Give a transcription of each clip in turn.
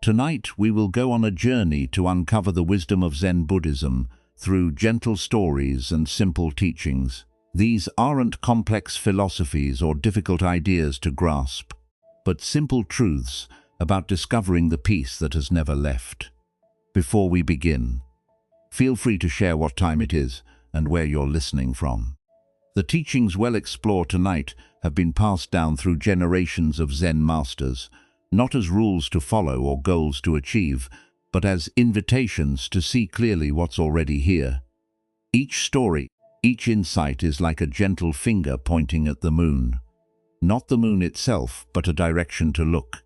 Tonight we will go on a journey to uncover the wisdom of Zen Buddhism through gentle stories and simple teachings. These aren't complex philosophies or difficult ideas to grasp, but simple truths about discovering the peace that has never left. Before we begin, feel free to share what time it is and where you're listening from. The teachings we'll explore tonight have been passed down through generations of Zen masters, not as rules to follow or goals to achieve, but as invitations to see clearly what's already here. Each story, each insight is like a gentle finger pointing at the moon. Not the moon itself, but a direction to look.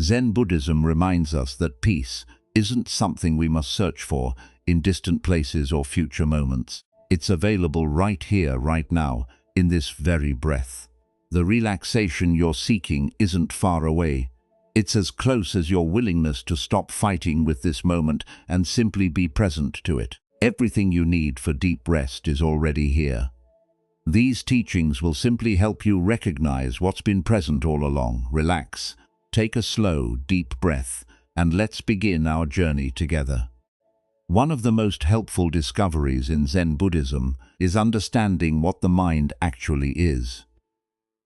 Zen Buddhism reminds us that peace isn't something we must search for in distant places or future moments. It's available right here, right now, in this very breath. The relaxation you're seeking isn't far away. It's as close as your willingness to stop fighting with this moment and simply be present to it. Everything you need for deep rest is already here. These teachings will simply help you recognize what's been present all along. Relax, take a slow, deep breath, and let's begin our journey together. One of the most helpful discoveries in Zen Buddhism is understanding what the mind actually is.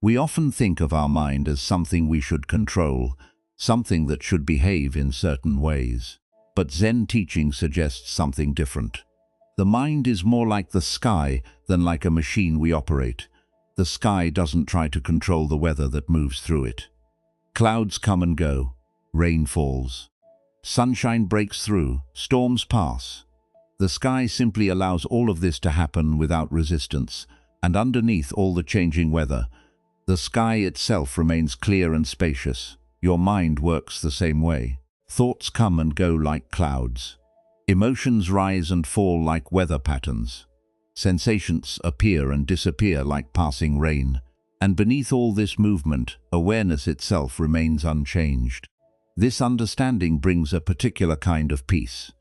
We often think of our mind as something we should control, something that should behave in certain ways. But Zen teaching suggests something different. The mind is more like the sky than like a machine we operate. The sky doesn't try to control the weather that moves through it. Clouds come and go, rain falls. Sunshine breaks through, storms pass. The sky simply allows all of this to happen without resistance, and underneath all the changing weather, the sky itself remains clear and spacious. Your mind works the same way. Thoughts come and go like clouds. Emotions rise and fall like weather patterns. Sensations appear and disappear like passing rain. And beneath all this movement, awareness itself remains unchanged. This understanding brings a particular kind of peace.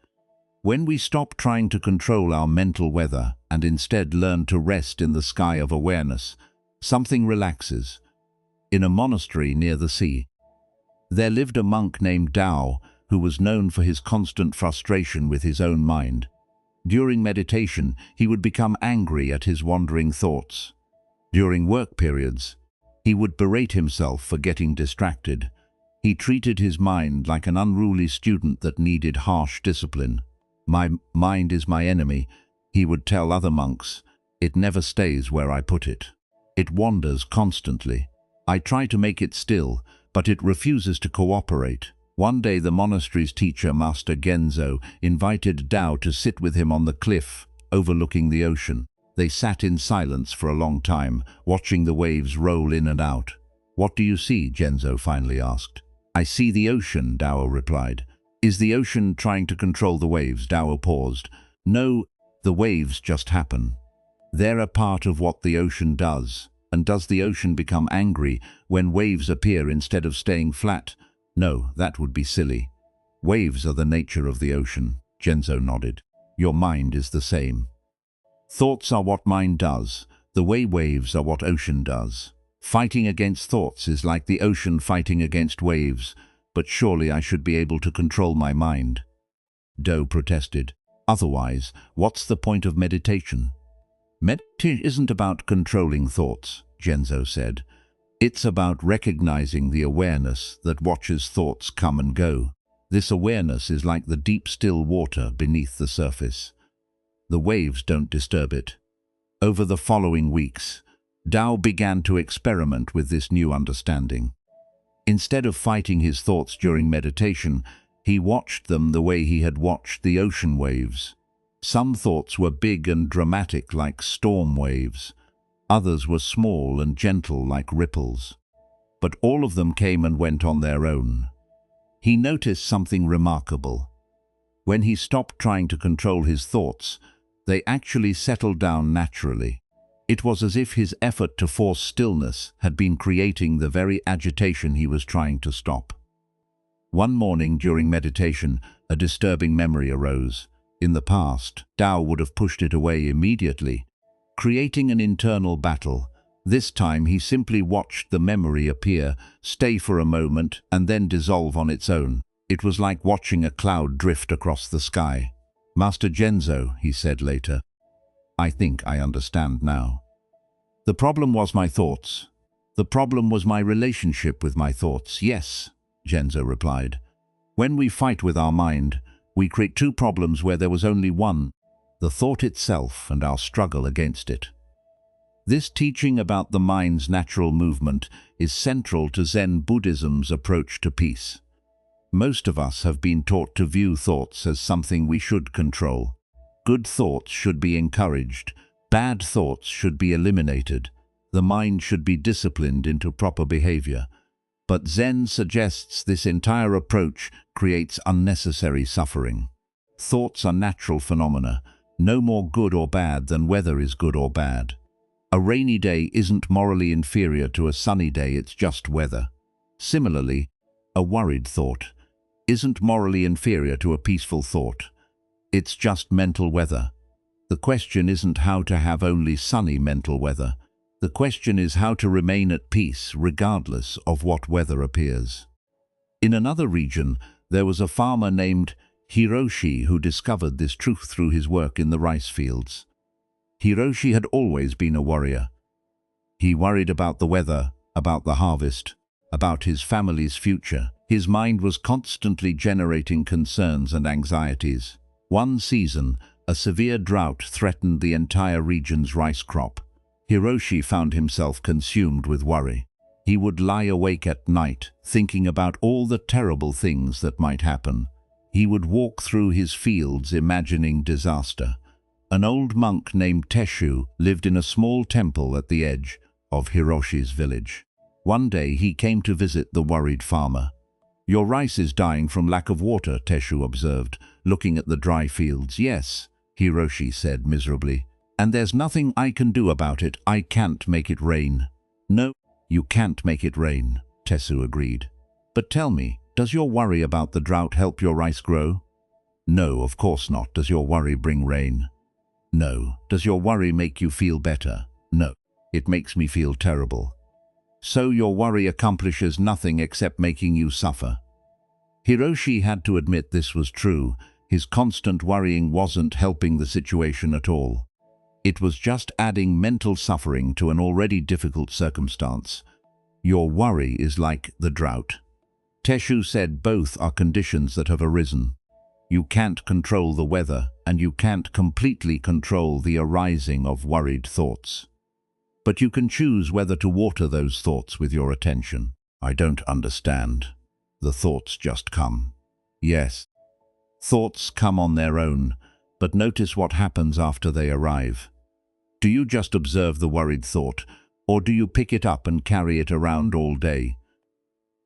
When we stop trying to control our mental weather and instead learn to rest in the sky of awareness, something relaxes. In a monastery near the sea, there lived a monk named Tao who was known for his constant frustration with his own mind. During meditation, he would become angry at his wandering thoughts. During work periods, he would berate himself for getting distracted. He treated his mind like an unruly student that needed harsh discipline. "My mind is my enemy," he would tell other monks. "It never stays where I put it. It wanders constantly. I try to make it still, but it refuses to cooperate." One day the monastery's teacher, Master Genzo, invited Tao to sit with him on the cliff overlooking the ocean. They sat in silence for a long time, watching the waves roll in and out. "What do you see?" Genzo finally asked. "I see the ocean," Tao replied. "Is the ocean trying to control the waves?" Tao paused. "No, the waves just happen. They're a part of what the ocean does. And does the ocean become angry when waves appear instead of staying flat? No, that would be silly. Waves are the nature of the ocean." Genzo nodded. "Your mind is the same. Thoughts are what mind does. The way waves are what ocean does. Fighting against thoughts is like the ocean fighting against waves, but surely I should be able to control my mind." Tao protested. "Otherwise, what's the point of meditation?" "Meditation isn't about controlling thoughts," Genzo said. "It's about recognizing the awareness that watches thoughts come and go. This awareness is like the deep, still water beneath the surface. The waves don't disturb it." Over the following weeks, Tao began to experiment with this new understanding. Instead of fighting his thoughts during meditation, he watched them the way he had watched the ocean waves. Some thoughts were big and dramatic like storm waves. Others were small and gentle like ripples. But all of them came and went on their own. He noticed something remarkable. When he stopped trying to control his thoughts, they actually settled down naturally. It was as if his effort to force stillness had been creating the very agitation he was trying to stop. One morning during meditation, a disturbing memory arose. In the past, Tao would have pushed it away immediately, creating an internal battle. This time he simply watched the memory appear, stay for a moment, and then dissolve on its own. It was like watching a cloud drift across the sky. "Master Genzo," he said later, "I think I understand now. The problem was my thoughts. The problem was my relationship with my thoughts." "Yes," Genzo replied. "When we fight with our mind, we create two problems where there was only one, the thought itself and our struggle against it." This teaching about the mind's natural movement is central to Zen Buddhism's approach to peace. Most of us have been taught to view thoughts as something we should control. Good thoughts should be encouraged. Bad thoughts should be eliminated. The mind should be disciplined into proper behavior. But Zen suggests this entire approach creates unnecessary suffering. Thoughts are natural phenomena, no more good or bad than weather is good or bad. A rainy day isn't morally inferior to a sunny day, it's just weather. Similarly, a worried thought isn't morally inferior to a peaceful thought. It's just mental weather. The question isn't how to have only sunny mental weather. The question is how to remain at peace regardless of what weather appears. In another region, there was a farmer named Hiroshi who discovered this truth through his work in the rice fields. Hiroshi had always been a worrier. He worried about the weather, about the harvest, about his family's future. His mind was constantly generating concerns and anxieties. One season, a severe drought threatened the entire region's rice crop. Hiroshi found himself consumed with worry. He would lie awake at night, thinking about all the terrible things that might happen. He would walk through his fields imagining disaster. An old monk named Teshu lived in a small temple at the edge of Hiroshi's village. One day he came to visit the worried farmer. "Your rice is dying from lack of water," Teshu observed, looking at the dry fields. "Yes," Hiroshi said miserably. "And there's nothing I can do about it. I can't make it rain." "No, you can't make it rain," Teshu agreed. "But tell me, does your worry about the drought help your rice grow?" "No, of course not." "Does your worry bring rain?" "No." "Does your worry make you feel better?" "No. It makes me feel terrible." "So your worry accomplishes nothing except making you suffer." Hiroshi had to admit this was true. His constant worrying wasn't helping the situation at all. It was just adding mental suffering to an already difficult circumstance. Your worry is like the drought. Teshu said both are conditions that have arisen. You can't control the weather, and you can't completely control the arising of worried thoughts. But you can choose whether to water those thoughts with your attention. "I don't understand." "The thoughts just come." Yes, thoughts come on their own, but notice what happens after they arrive. Do you just observe the worried thought, or do you pick it up and carry it around all day?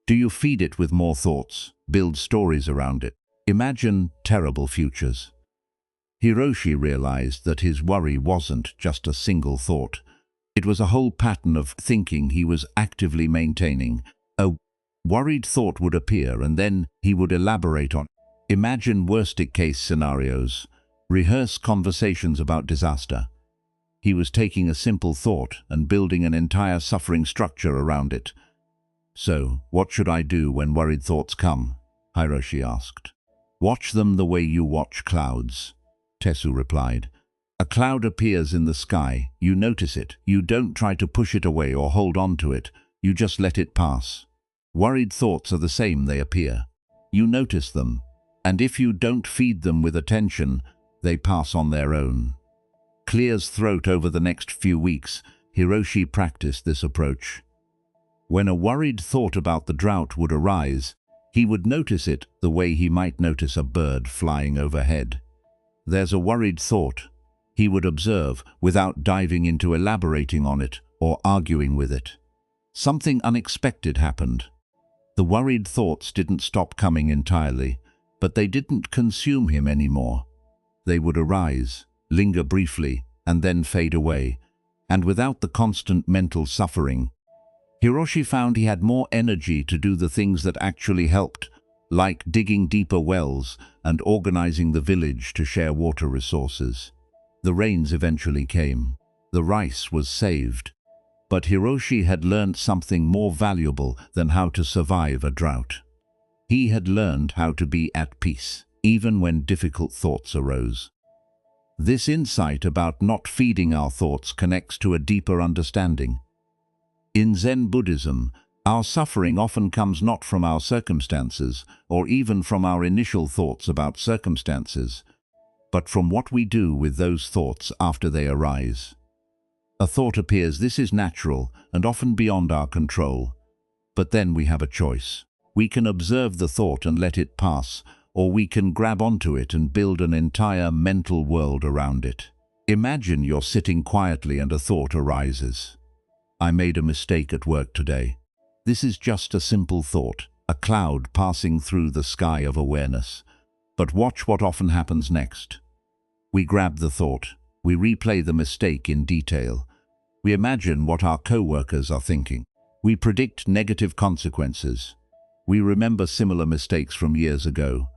Do you feed it with more thoughts, build stories around it, imagine terrible futures? Hiroshi realized that his worry wasn't just a single thought. It was a whole pattern of thinking he was actively maintaining. A worried thought would appear, and then he would elaborate on it. Imagine worst-case scenarios. Rehearse conversations about disaster. He was taking a simple thought and building an entire suffering structure around it. "So, what should I do when worried thoughts come?" Hiroshi asked. "Watch them the way you watch clouds," Tessu replied. "A cloud appears in the sky, you notice it. You don't try to push it away or hold on to it, you just let it pass. Worried thoughts are the same, they appear. You notice them, and if you don't feed them with attention, they pass on their own." Clear's throat over the next few weeks, Hiroshi practiced this approach. When a worried thought about the drought would arise, he would notice it the way he might notice a bird flying overhead. There's a worried thought. He would observe without diving into elaborating on it or arguing with it. Something unexpected happened. The worried thoughts didn't stop coming entirely, but they didn't consume him anymore. They would arise, linger briefly, and then fade away, and without the constant mental suffering, Hiroshi found he had more energy to do the things that actually helped, like digging deeper wells and organizing the village to share water resources. The rains eventually came. The rice was saved. But Hiroshi had learned something more valuable than how to survive a drought. He had learned how to be at peace, even when difficult thoughts arose. This insight about not feeding our thoughts connects to a deeper understanding. In Zen Buddhism, our suffering often comes not from our circumstances, or even from our initial thoughts about circumstances, but from what we do with those thoughts after they arise. A thought appears. This is natural and often beyond our control. But then we have a choice. We can observe the thought and let it pass, or we can grab onto it and build an entire mental world around it. Imagine you're sitting quietly and a thought arises. I made a mistake at work today. This is just a simple thought, a cloud passing through the sky of awareness. But watch what often happens next. We grab the thought. We replay the mistake in detail. We imagine what our co-workers are thinking. We predict negative consequences. We remember similar mistakes from years ago.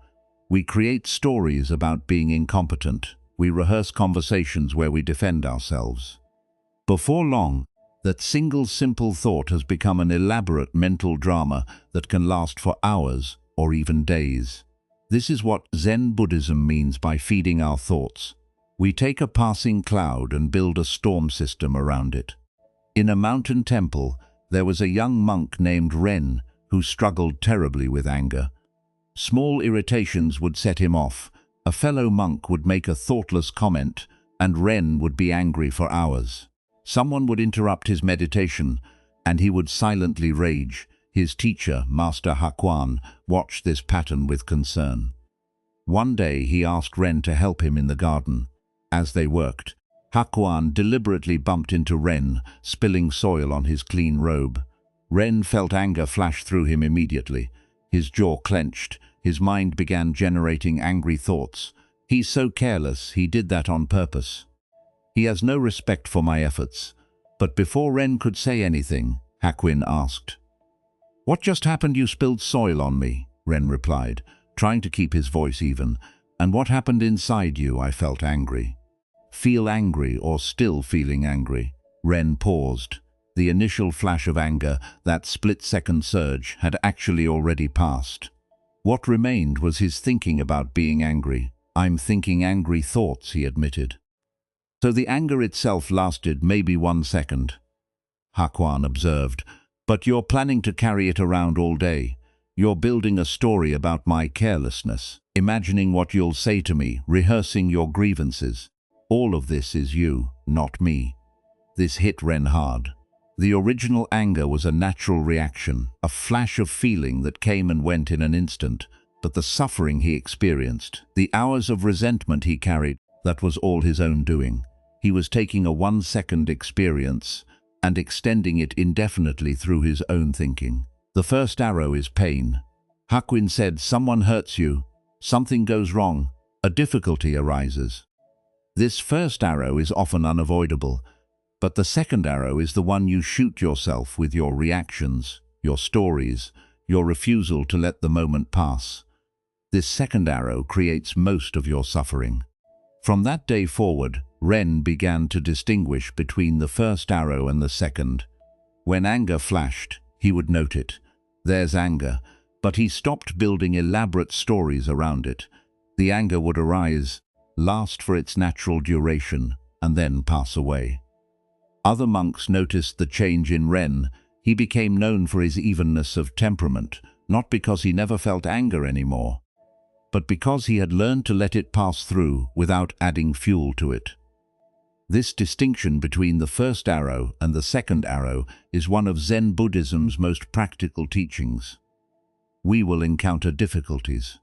We create stories about being incompetent. We rehearse conversations where we defend ourselves. Before long, that single simple thought has become an elaborate mental drama that can last for hours or even days. This is what Zen Buddhism means by feeding our thoughts. We take a passing cloud and build a storm system around it. In a mountain temple, there was a young monk named Ren who struggled terribly with anger. Small irritations would set him off. A fellow monk would make a thoughtless comment, and Ren would be angry for hours. Someone would interrupt his meditation, and he would silently rage. His teacher, Master Hakuan, watched this pattern with concern. One day he asked Ren to help him in the garden. As they worked, Hakuan deliberately bumped into Ren, spilling soil on his clean robe. Ren felt anger flash through him immediately. His jaw clenched. His mind began generating angry thoughts. He's so careless, he did that on purpose. He has no respect for my efforts. But before Ren could say anything, Hakuin asked, "What just happened? You spilled soil on me," Ren replied, trying to keep his voice even. "And what happened inside you? I felt angry." Feel angry or still feeling angry? Ren paused. The initial flash of anger, that split-second surge, had actually already passed. What remained was his thinking about being angry. "I'm thinking angry thoughts," he admitted. So the anger itself lasted maybe 1 second. Hakuan observed, "But you're planning to carry it around all day. You're building a story about my carelessness, imagining what you'll say to me, rehearsing your grievances. All of this is you, not me." This hit Ren hard. The original anger was a natural reaction, a flash of feeling that came and went in an instant. But the suffering he experienced, the hours of resentment he carried, that was all his own doing. He was taking a 1-second experience and extending it indefinitely through his own thinking. The first arrow is pain. Hakuin said, "Someone hurts you, something goes wrong, a difficulty arises." This first arrow is often unavoidable, but the second arrow is the one you shoot yourself with your reactions, your stories, your refusal to let the moment pass. This second arrow creates most of your suffering. From that day forward, Ren began to distinguish between the first arrow and the second. When anger flashed, he would note it. There's anger, but he stopped building elaborate stories around it. The anger would arise, last for its natural duration, and then pass away. Other monks noticed the change in Ren. He became known for his evenness of temperament, not because he never felt anger anymore, but because he had learned to let it pass through without adding fuel to it. This distinction between the first arrow and the second arrow is one of Zen Buddhism's most practical teachings. We will encounter difficulties.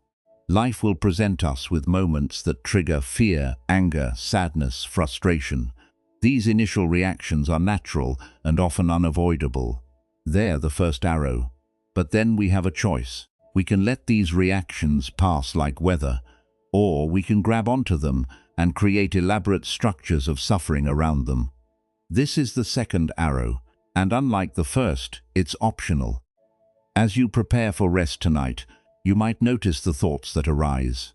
Life will present us with moments that trigger fear, anger, sadness, frustration. These initial reactions are natural and often unavoidable. They're the first arrow. But then we have a choice. We can let these reactions pass like weather, or we can grab onto them and create elaborate structures of suffering around them. This is the second arrow, and unlike the first, it's optional. As you prepare for rest tonight, you might notice the thoughts that arise.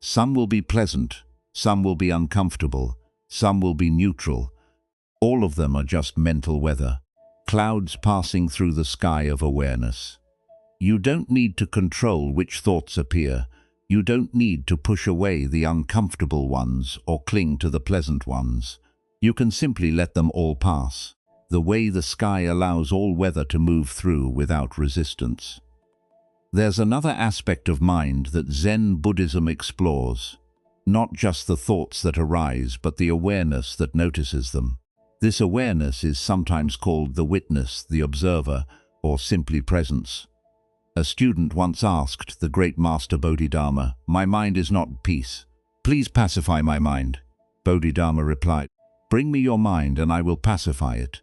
Some will be pleasant, some will be uncomfortable, some will be neutral. All of them are just mental weather, clouds passing through the sky of awareness. You don't need to control which thoughts appear. You don't need to push away the uncomfortable ones or cling to the pleasant ones. You can simply let them all pass, the way the sky allows all weather to move through without resistance. There's another aspect of mind that Zen Buddhism explores. Not just the thoughts that arise, but the awareness that notices them. This awareness is sometimes called the witness, the observer, or simply presence. A student once asked the great master Bodhidharma, "My mind is not at peace. Please pacify my mind." Bodhidharma replied, "Bring me your mind and I will pacify it."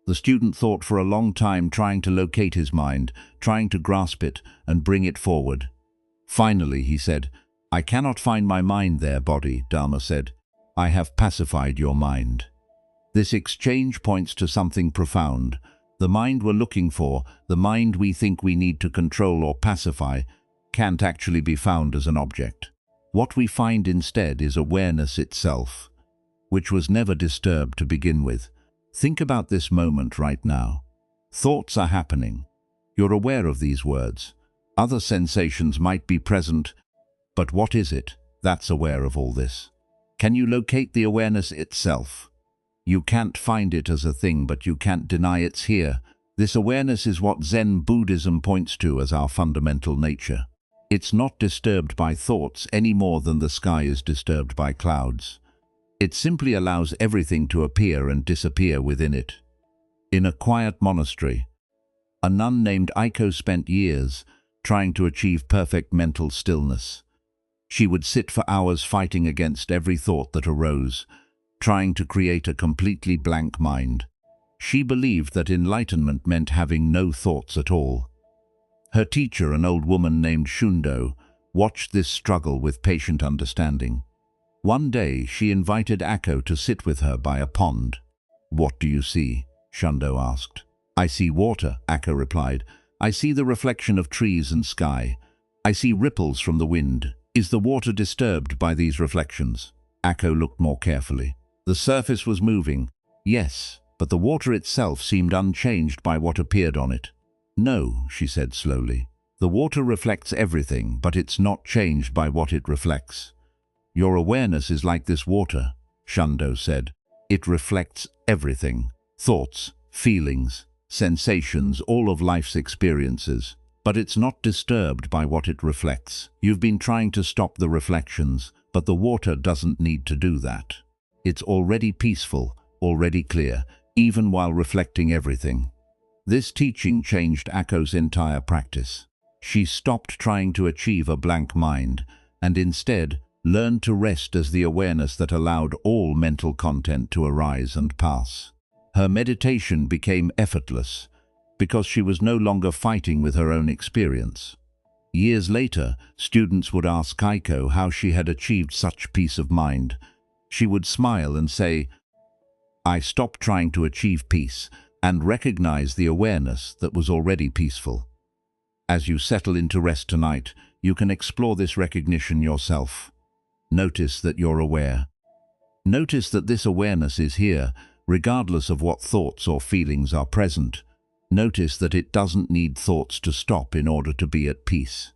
The student thought for a long time, trying to locate his mind, trying to grasp it and bring it forward. Finally, he said, "I cannot find my mind there, Bodhidharma said. I have pacified your mind." This exchange points to something profound. The mind we're looking for, the mind we think we need to control or pacify, can't actually be found as an object. What we find instead is awareness itself, which was never disturbed to begin with. Think about this moment right now. Thoughts are happening. You're aware of these words. Other sensations might be present, but what is it that's aware of all this? Can you locate the awareness itself? You can't find it as a thing, but you can't deny it's here. This awareness is what Zen Buddhism points to as our fundamental nature. It's not disturbed by thoughts any more than the sky is disturbed by clouds. It simply allows everything to appear and disappear within it. In a quiet monastery, a nun named Aiko spent years trying to achieve perfect mental stillness. She would sit for hours fighting against every thought that arose, trying to create a completely blank mind. She believed that enlightenment meant having no thoughts at all. Her teacher, an old woman named Shundo, watched this struggle with patient understanding. One day, she invited Akko to sit with her by a pond. "What do you see?" Shundo asked. "I see water," Akko replied. "I see the reflection of trees and sky. I see ripples from the wind. Is the water disturbed by these reflections?" Akko looked more carefully. The surface was moving, yes, but the water itself seemed unchanged by what appeared on it. "No," she said slowly. "The water reflects everything, but it's not changed by what it reflects. Your awareness is like this water," Shundo said. "It reflects everything. Thoughts, feelings, sensations, all of life's experiences. But it's not disturbed by what it reflects. You've been trying to stop the reflections, but the water doesn't need to do that. It's already peaceful, already clear, even while reflecting everything." This teaching changed Akko's entire practice. She stopped trying to achieve a blank mind, and instead learned to rest as the awareness that allowed all mental content to arise and pass. Her meditation became effortless, because she was no longer fighting with her own experience. Years later, students would ask Aiko how she had achieved such peace of mind. She would smile and say, "I stopped trying to achieve peace and recognized the awareness that was already peaceful." As you settle into rest tonight, you can explore this recognition yourself. Notice that you're aware. Notice that this awareness is here, regardless of what thoughts or feelings are present. Notice that it doesn't need thoughts to stop in order to be at peace.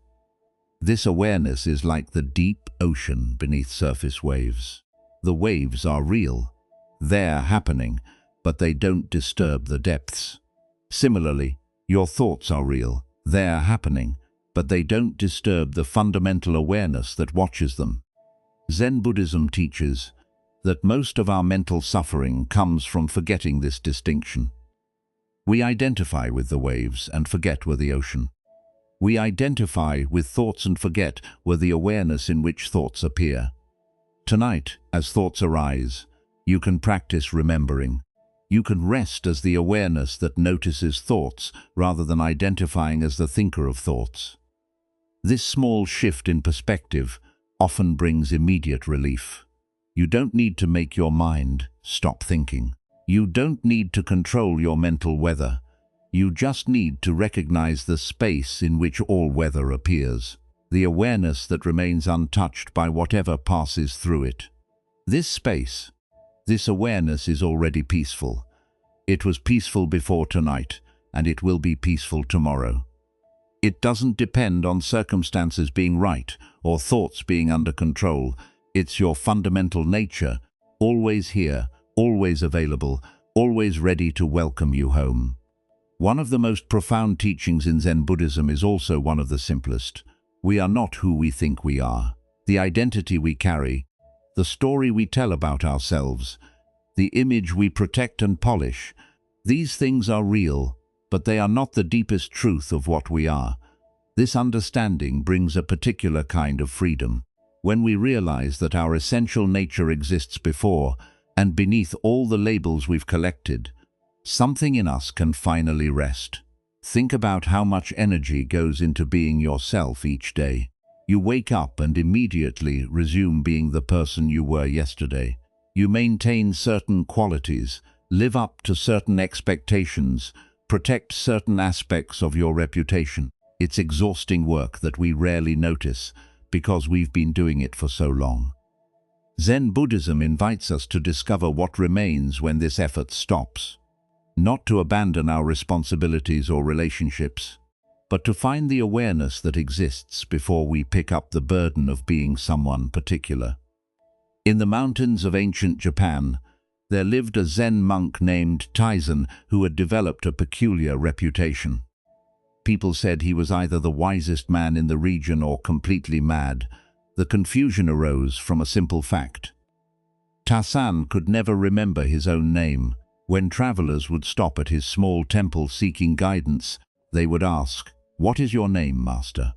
This awareness is like the deep ocean beneath surface waves. The waves are real. They're happening, but they don't disturb the depths. Similarly, your thoughts are real. They're happening, but they don't disturb the fundamental awareness that watches them. Zen Buddhism teaches that most of our mental suffering comes from forgetting this distinction. We identify with the waves and forget we're the ocean. We identify with thoughts and forget we're the awareness in which thoughts appear. Tonight, as thoughts arise, you can practice remembering. You can rest as the awareness that notices thoughts rather than identifying as the thinker of thoughts. This small shift in perspective often brings immediate relief. You don't need to make your mind stop thinking. You don't need to control your mental weather. You just need to recognize the space in which all weather appears, the awareness that remains untouched by whatever passes through it. This space, this awareness is already peaceful. It was peaceful before tonight, and it will be peaceful tomorrow. It doesn't depend on circumstances being right or thoughts being under control. It's your fundamental nature, always here, always available, always ready to welcome you home. One of the most profound teachings in Zen Buddhism is also one of the simplest. We are not who we think we are. The identity we carry, the story we tell about ourselves, the image we protect and polish, these things are real, but they are not the deepest truth of what we are. This understanding brings a particular kind of freedom. When we realize that our essential nature exists before and beneath all the labels we've collected, something in us can finally rest. Think about how much energy goes into being yourself each day. You wake up and immediately resume being the person you were yesterday. You maintain certain qualities, live up to certain expectations, protect certain aspects of your reputation. It's exhausting work that we rarely notice because we've been doing it for so long. Zen Buddhism invites us to discover what remains when this effort stops. Not to abandon our responsibilities or relationships, but to find the awareness that exists before we pick up the burden of being someone particular. In the mountains of ancient Japan, there lived a Zen monk named Taizen who had developed a peculiar reputation. People said he was either the wisest man in the region or completely mad. The confusion arose from a simple fact. Taizen could never remember his own name. When travelers would stop at his small temple seeking guidance, they would ask, "What is your name, master?"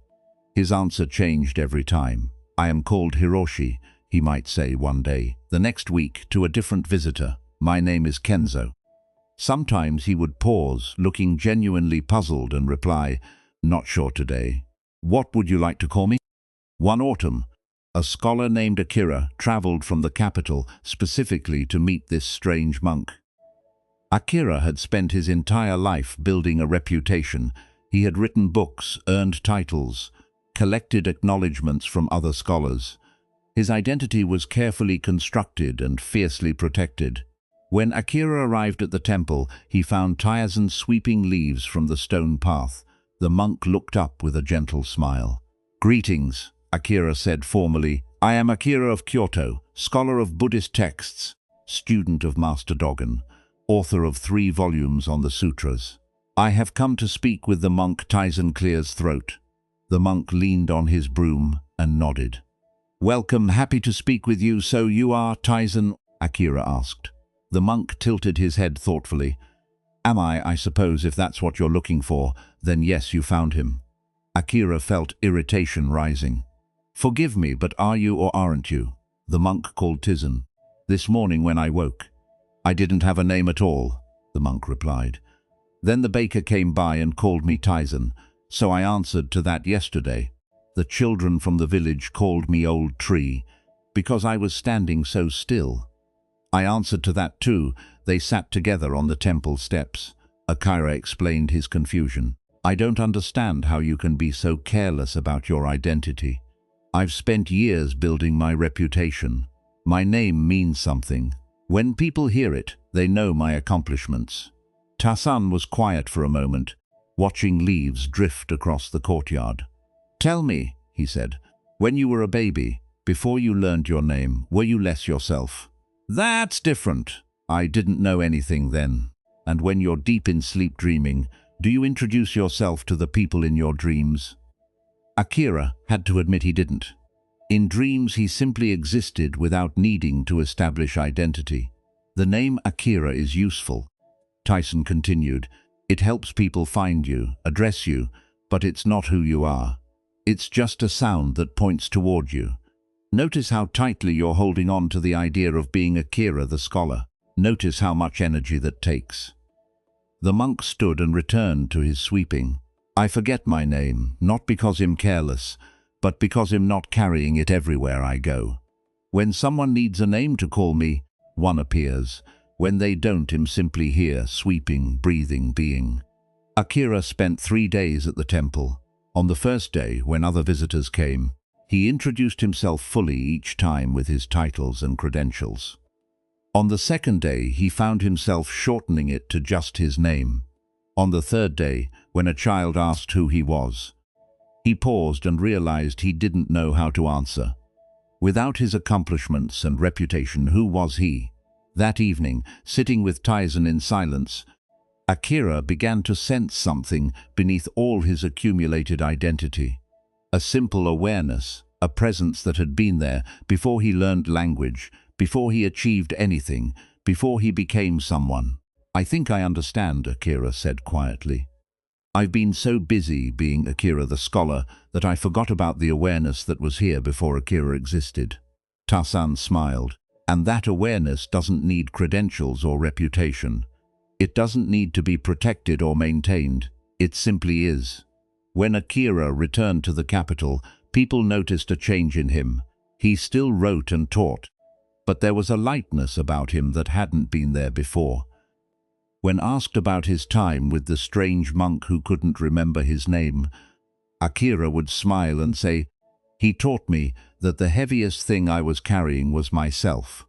His answer changed every time. "I am called Hiroshi," he might say one day. The next week, to a different visitor, "My name is Kenzo." Sometimes he would pause, looking genuinely puzzled, and reply, "Not sure today. What would you like to call me?" One autumn, a scholar named Akira traveled from the capital specifically to meet this strange monk. Akira had spent his entire life building a reputation. He had written books, earned titles, collected acknowledgments from other scholars. His identity was carefully constructed and fiercely protected. When Akira arrived at the temple, he found Taizen sweeping leaves from the stone path. The monk looked up with a gentle smile. "Greetings," Akira said formally. "I am Akira of Kyoto, scholar of Buddhist texts, student of Master Dogen, author of 3 volumes on the sutras. I have come to speak with the monk." Taizen clears throat. The monk leaned on his broom and nodded. "Welcome, happy to speak with you. So you are Taizen?" Akira asked. The monk tilted his head thoughtfully. "Am I suppose if that's what you're looking for, then yes, you found him." Akira felt irritation rising. "Forgive me, but are you or aren't you?" The monk called Taizen. "This morning when I woke, I didn't have a name at all," the monk replied. "Then the baker came by and called me Taizen, so I answered to that yesterday. The children from the village called me Old Tree, because I was standing so still. I answered to that too. They sat together on the temple steps." Akira explained his confusion. "I don't understand how you can be so careless about your identity. I've spent years building my reputation. My name means something. When people hear it, they know my accomplishments." Taizen was quiet for a moment, watching leaves drift across the courtyard. "Tell me," he said, "when you were a baby, before you learned your name, were you less yourself?" "That's different. I didn't know anything then." "And when you're deep in sleep dreaming, do you introduce yourself to the people in your dreams?" Akira had to admit he didn't. In dreams, he simply existed without needing to establish identity. "The name Akira is useful," Taizen continued. "It helps people find you, address you, but it's not who you are. It's just a sound that points toward you. Notice how tightly you're holding on to the idea of being Akira the scholar. Notice how much energy that takes." The monk stood and returned to his sweeping. "I forget my name, not because I'm careless, but because I'm not carrying it everywhere I go. When someone needs a name to call me, one appears. When they don't, I'm simply here, sweeping, breathing, being." Akira spent 3 days at the temple. On the first day, when other visitors came, he introduced himself fully each time with his titles and credentials. On the second day, he found himself shortening it to just his name. On the third day, when a child asked who he was, He paused and realized he didn't know how to answer. Without his accomplishments and reputation, who was he? That evening, sitting with Tyson in silence, Akira began to sense something beneath all his accumulated identity. A simple awareness, a presence that had been there before he learned language, before he achieved anything, before he became someone. "I think I understand," Akira said quietly. "I've been so busy being Akira the scholar that I forgot about the awareness that was here before Akira existed." Tasan smiled. "And that awareness doesn't need credentials or reputation. It doesn't need to be protected or maintained. It simply is." When Akira returned to the capital, people noticed a change in him. He still wrote and taught, but there was a lightness about him that hadn't been there before. When asked about his time with the strange monk who couldn't remember his name, Akira would smile and say, "He taught me that the heaviest thing I was carrying was myself."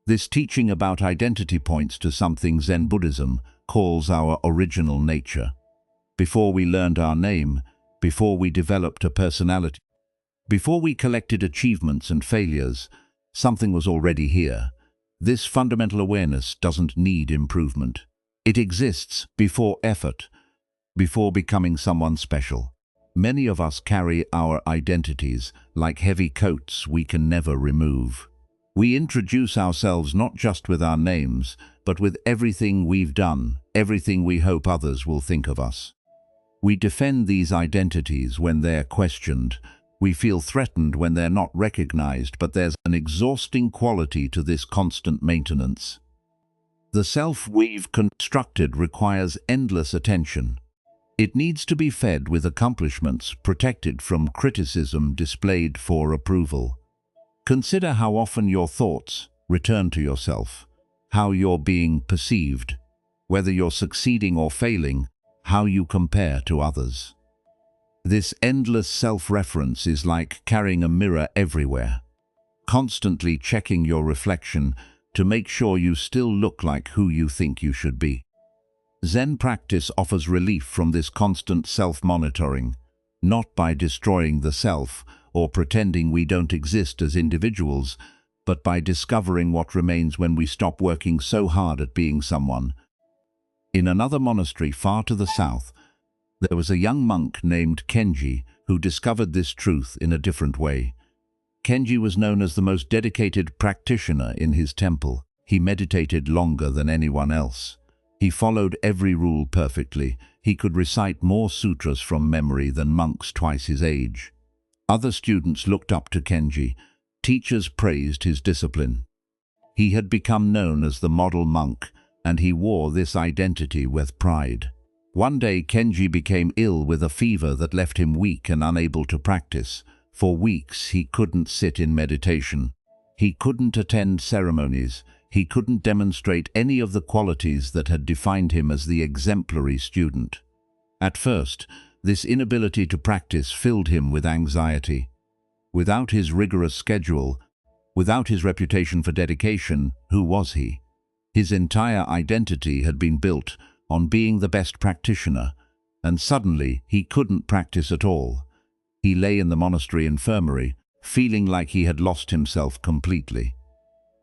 This teaching about identity points to something Zen Buddhism calls our original nature. Before we learned our name, before we developed a personality, before we collected achievements and failures, something was already here. This fundamental awareness doesn't need improvement. It exists before effort, before becoming someone special. Many of us carry our identities like heavy coats we can never remove. We introduce ourselves not just with our names, but with everything we've done, everything we hope others will think of us. We defend these identities when they're questioned. We feel threatened when they're not recognized, but there's an exhausting quality to this constant maintenance. The self we've constructed requires endless attention. It needs to be fed with accomplishments, protected from criticism, displayed for approval. Consider how often your thoughts return to yourself, how you're being perceived, whether you're succeeding or failing, how you compare to others. This endless self-reference is like carrying a mirror everywhere, constantly checking your reflection to make sure you still look like who you think you should be. Zen practice offers relief from this constant self-monitoring, not by destroying the self or pretending we don't exist as individuals, but by discovering what remains when we stop working so hard at being someone. In another monastery far to the south, there was a young monk named Kenji who discovered this truth in a different way. Kenji was known as the most dedicated practitioner in his temple. He meditated longer than anyone else. He followed every rule perfectly. He could recite more sutras from memory than monks twice his age. Other students looked up to Kenji. Teachers praised his discipline. He had become known as the model monk, and he wore this identity with pride. One day, Kenji became ill with a fever that left him weak and unable to practice. For weeks, he couldn't sit in meditation. He couldn't attend ceremonies. He couldn't demonstrate any of the qualities that had defined him as the exemplary student. At first, this inability to practice filled him with anxiety. Without his rigorous schedule, without his reputation for dedication, who was he? His entire identity had been built on being the best practitioner, and suddenly he couldn't practice at all. He lay in the monastery infirmary, feeling like he had lost himself completely.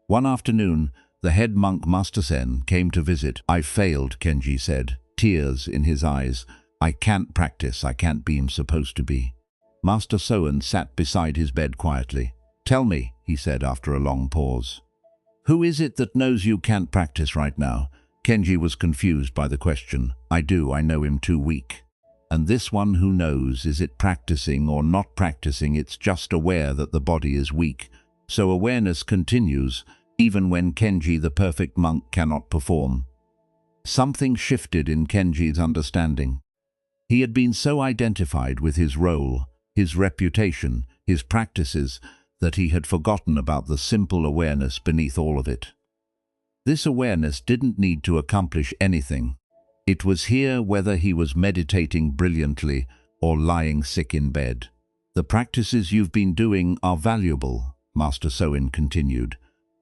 One afternoon, the head monk Master Sen came to visit. "I failed," Kenji said, tears in his eyes. "I can't practice, I can't be I'm supposed to be." Master Soen sat beside his bed quietly. "Tell me," he said after a long pause. "Who is it that knows you can't practice right now?" Kenji was confused by the question. I know him too weak." "And this one who knows, is it practicing or not practicing? It's just aware that the body is weak." So awareness continues, even when Kenji, the perfect monk, cannot perform. Something shifted in Kenji's understanding. He had been so identified with his role, his reputation, his practices, that he had forgotten about the simple awareness beneath all of it. This awareness didn't need to accomplish anything. It was here whether he was meditating brilliantly or lying sick in bed. "The practices you've been doing are valuable," Master Soen continued,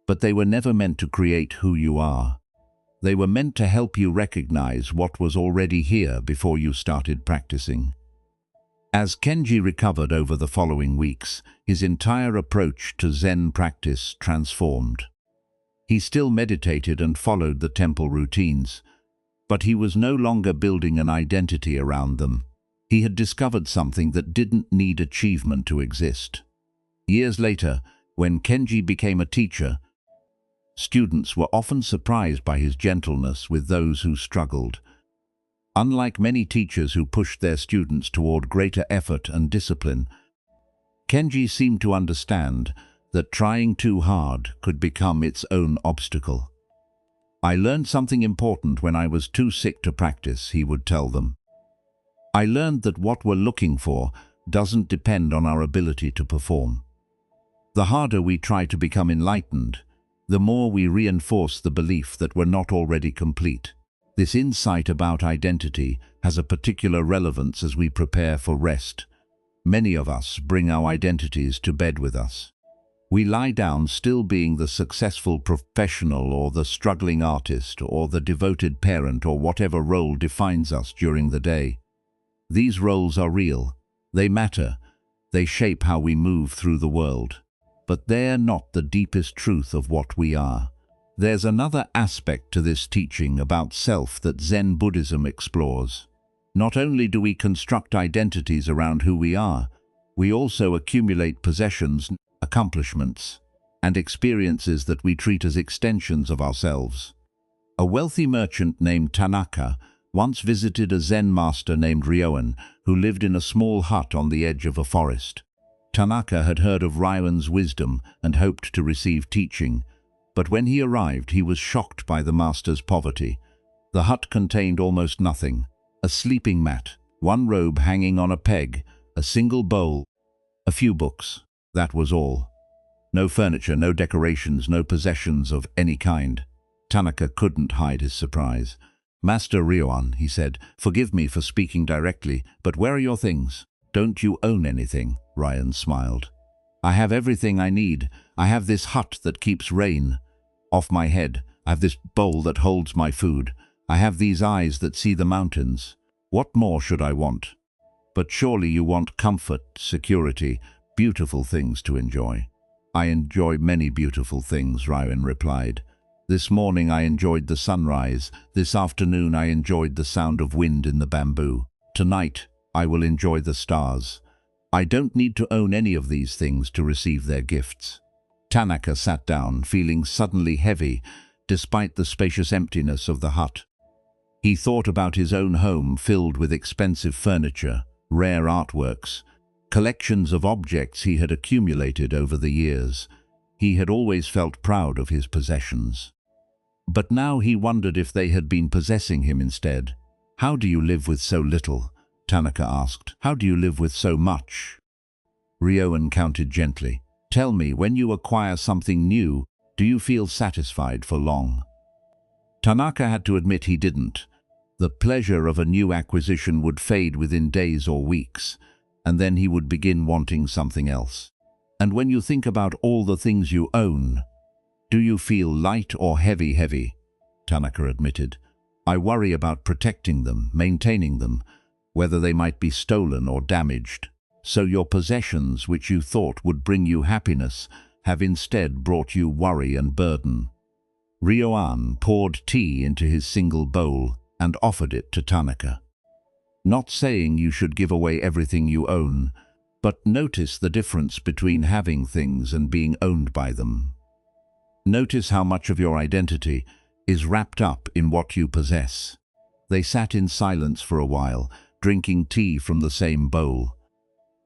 "but they were never meant to create who you are. They were meant to help you recognize what was already here before you started practicing." As Kenji recovered over the following weeks, his entire approach to Zen practice transformed. He still meditated and followed the temple routines, but he was no longer building an identity around them. He had discovered something that didn't need achievement to exist. Years later, when Kenji became a teacher, students were often surprised by his gentleness with those who struggled. Unlike many teachers who pushed their students toward greater effort and discipline, Kenji seemed to understand that trying too hard could become its own obstacle. "I learned something important when I was too sick to practice," he would tell them. "I learned that what we're looking for doesn't depend on our ability to perform. The harder we try to become enlightened, the more we reinforce the belief that we're not already complete." This insight about identity has a particular relevance as we prepare for rest. Many of us bring our identities to bed with us. We lie down still being the successful professional or the struggling artist or the devoted parent or whatever role defines us during the day. These roles are real. They matter. They shape how we move through the world. But they're not the deepest truth of what we are. There's another aspect to this teaching about self that Zen Buddhism explores. Not only do we construct identities around who we are, we also accumulate possessions, accomplishments, and experiences that we treat as extensions of ourselves. A wealthy merchant named Tanaka once visited a Zen master named Ryoan, who lived in a small hut on the edge of a forest. Tanaka had heard of Ryoan's wisdom and hoped to receive teaching, but when he arrived, he was shocked by the master's poverty. The hut contained almost nothing: a sleeping mat, one robe hanging on a peg, a single bowl, a few books. That was all. No furniture, no decorations, no possessions of any kind. Tanaka couldn't hide his surprise. "Master Ryoan," he said, "forgive me for speaking directly, but where are your things? Don't you own anything?" Ryoan smiled. "I have everything I need. I have this hut that keeps rain off my head. I have this bowl that holds my food. I have these eyes that see the mountains. What more should I want? But surely you want comfort, security, beautiful things to enjoy." "I enjoy many beautiful things," Ryoan replied. "This morning I enjoyed the sunrise. This afternoon I enjoyed the sound of wind in the bamboo. Tonight I will enjoy the stars. I don't need to own any of these things to receive their gifts." Tanaka sat down, feeling suddenly heavy, despite the spacious emptiness of the hut. He thought about his own home filled with expensive furniture, rare artworks, collections of objects he had accumulated over the years. He had always felt proud of his possessions. But now he wondered if they had been possessing him instead. "How do you live with so little?" Tanaka asked. "How do you live with so much?" Ryoan counted gently. "Tell me, when you acquire something new, do you feel satisfied for long?" Tanaka had to admit he didn't. The pleasure of a new acquisition would fade within days or weeks, and then he would begin wanting something else. "And when you think about all the things you own, do you feel light or heavy?" Tanaka admitted. "I worry about protecting them, maintaining them, whether they might be stolen or damaged. So your possessions, which you thought would bring you happiness, have instead brought you worry and burden." Ryoan poured tea into his single bowl and offered it to Tanaka. "Not saying you should give away everything you own, but notice the difference between having things and being owned by them. Notice how much of your identity is wrapped up in what you possess." They sat in silence for a while, drinking tea from the same bowl.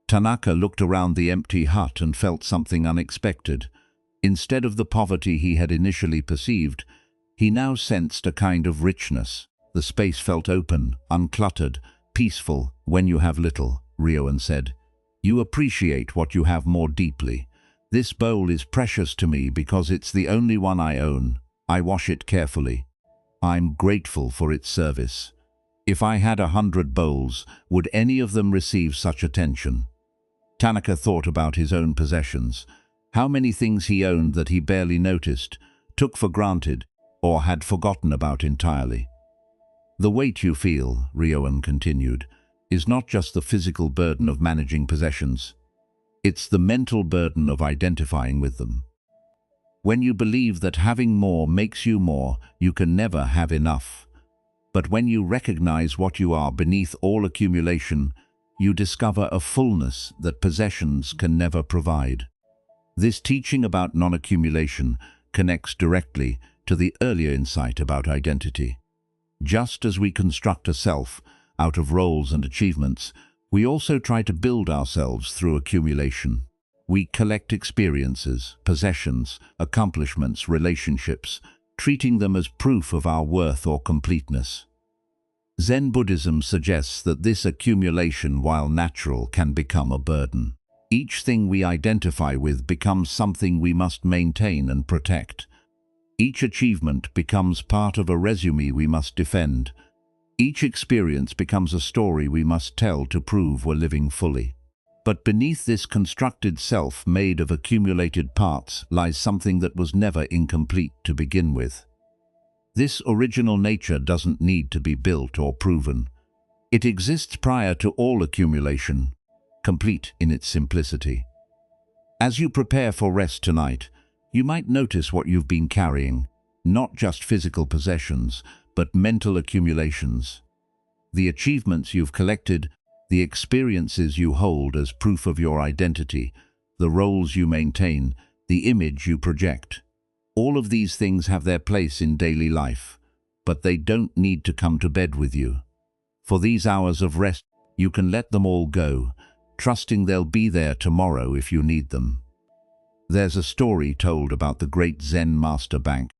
Tanaka looked around the empty hut and felt something unexpected. Instead of the poverty he had initially perceived, he now sensed a kind of richness. The space felt open, uncluttered, peaceful. "When you have little," Ryoan said, "you appreciate what you have more deeply. This bowl is precious to me because it's the only one I own. I wash it carefully. I'm grateful for its service. If I had 100 bowls, would any of them receive such attention?" Tanaka thought about his own possessions. How many things he owned that he barely noticed, took for granted, or had forgotten about entirely. "The weight you feel," Ryoan continued, is not just the physical burden of managing possessions. It's the mental burden of identifying with them. When you believe that having more makes you more, you can never have enough. But when you recognize what you are beneath all accumulation, you discover a fullness that possessions can never provide. This teaching about non-accumulation connects directly to the earlier insight about identity. Just as we construct a self out of roles and achievements, we also try to build ourselves through accumulation. We collect experiences, possessions, accomplishments, relationships, treating them as proof of our worth or completeness. Zen Buddhism suggests that this accumulation, while natural, can become a burden. Each thing we identify with becomes something we must maintain and protect. Each achievement becomes part of a resume we must defend. Each experience becomes a story we must tell to prove we're living fully. But beneath this constructed self made of accumulated parts lies something that was never incomplete to begin with. This original nature doesn't need to be built or proven. It exists prior to all accumulation, complete in its simplicity. As you prepare for rest tonight, you might notice what you've been carrying, not just physical possessions, but mental accumulations. The achievements you've collected, the experiences you hold as proof of your identity, the roles you maintain, the image you project. All of these things have their place in daily life, but they don't need to come to bed with you. For these hours of rest, you can let them all go, trusting they'll be there tomorrow if you need them. There's a story told about the great Zen master Bank.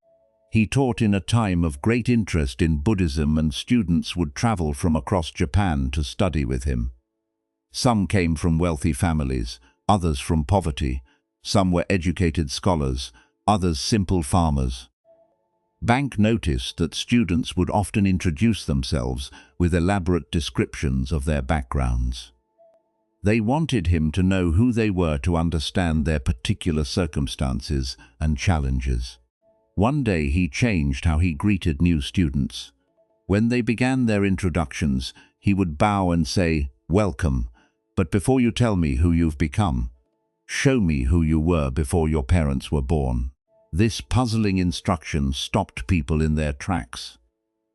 He taught in a time of great interest in Buddhism, and students would travel from across Japan to study with him. Some came from wealthy families, others from poverty. Some were educated scholars, others simple farmers. Bank noticed that students would often introduce themselves with elaborate descriptions of their backgrounds. They wanted him to know who they were, to understand their particular circumstances and challenges. One day he changed how he greeted new students. When they began their introductions, he would bow and say, "Welcome, but before you tell me who you've become, show me who you were before your parents were born." This puzzling instruction stopped people in their tracks.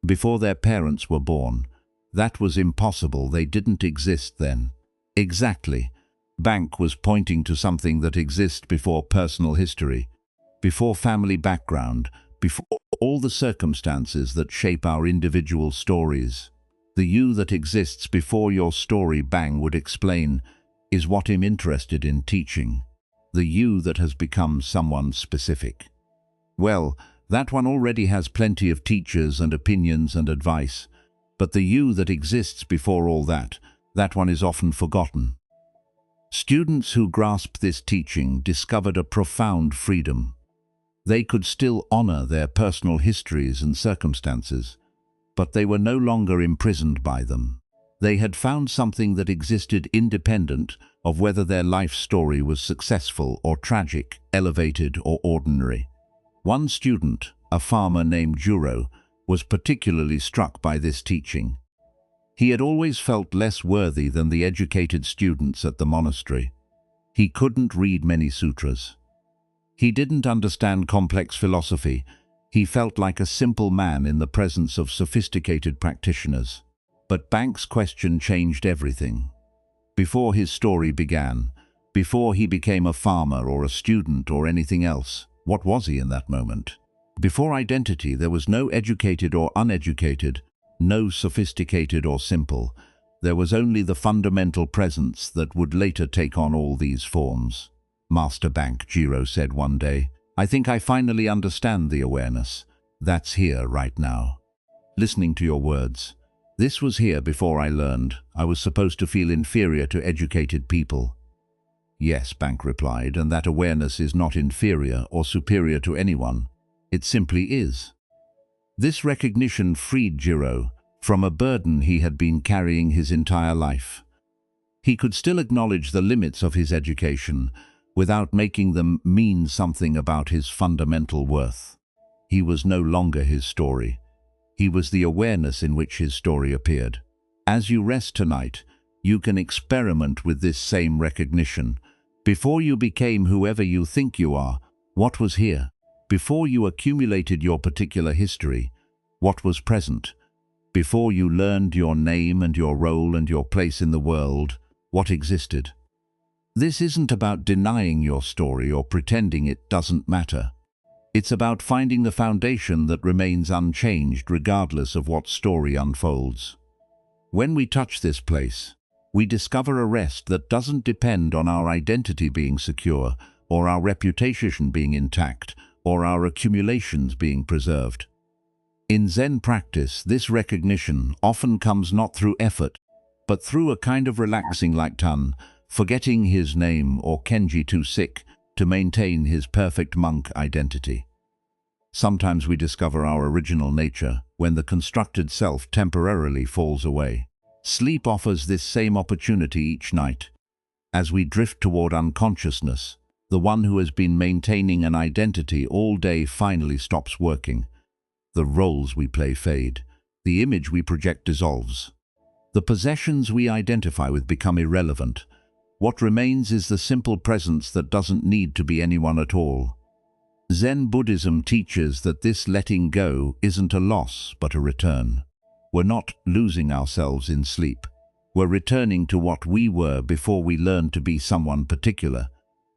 Before their parents were born, that was impossible. They didn't exist then. Exactly. Bank was pointing to something that exists before personal history, before family background, before all the circumstances that shape our individual stories. The you that exists before your story, Bang would explain, is what I'm interested in teaching. The you that has become someone specific. Well, that one already has plenty of teachers and opinions and advice, but the you that exists before all that one is often forgotten. Students who grasped this teaching discovered a profound freedom. They could still honor their personal histories and circumstances, but they were no longer imprisoned by them. They had found something that existed independent of whether their life story was successful or tragic, elevated or ordinary. One student, a farmer named Juro, was particularly struck by this teaching. He had always felt less worthy than the educated students at the monastery. He couldn't read many sutras. He didn't understand complex philosophy. He felt like a simple man in the presence of sophisticated practitioners. But Bank's question changed everything. Before his story began, before he became a farmer or a student or anything else, what was he in that moment? Before identity, there was no educated or uneducated, no sophisticated or simple. There was only the fundamental presence that would later take on all these forms. "Master Bank," Jiro said one day, "I think I finally understand the awareness. That's here right now. Listening to your words. This was here before I learned. I was supposed to feel inferior to educated people." "Yes," Bank replied, "and that awareness is not inferior or superior to anyone. It simply is." This recognition freed Jiro from a burden he had been carrying his entire life. He could still acknowledge the limits of his education without making them mean something about his fundamental worth. He was no longer his story. He was the awareness in which his story appeared. As you rest tonight, you can experiment with this same recognition. Before you became whoever you think you are, what was here? Before you accumulated your particular history, what was present? Before you learned your name and your role and your place in the world, what existed? This isn't about denying your story or pretending it doesn't matter. It's about finding the foundation that remains unchanged regardless of what story unfolds. When we touch this place, we discover a rest that doesn't depend on our identity being secure, or our reputation being intact, or our accumulations being preserved. In Zen practice, this recognition often comes not through effort, but through a kind of relaxing like Tan, forgetting his name, or Kenji too sick to maintain his perfect monk identity. Sometimes we discover our original nature when the constructed self temporarily falls away. Sleep offers this same opportunity each night. As we drift toward unconsciousness, the one who has been maintaining an identity all day finally stops working. The roles we play fade. The image we project dissolves. The possessions we identify with become irrelevant. What remains is the simple presence that doesn't need to be anyone at all. Zen Buddhism teaches that this letting go isn't a loss, but a return. We're not losing ourselves in sleep. We're returning to what we were before we learned to be someone particular.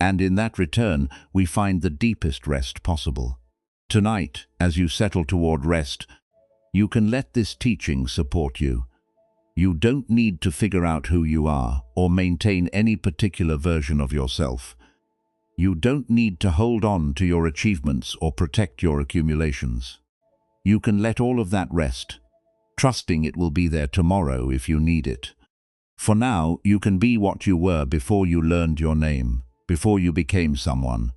And in that return, we find the deepest rest possible. Tonight, as you settle toward rest, you can let this teaching support you. You don't need to figure out who you are or maintain any particular version of yourself. You don't need to hold on to your achievements or protect your accumulations. You can let all of that rest, trusting it will be there tomorrow if you need it. For now, you can be what you were before you learned your name, before you became someone,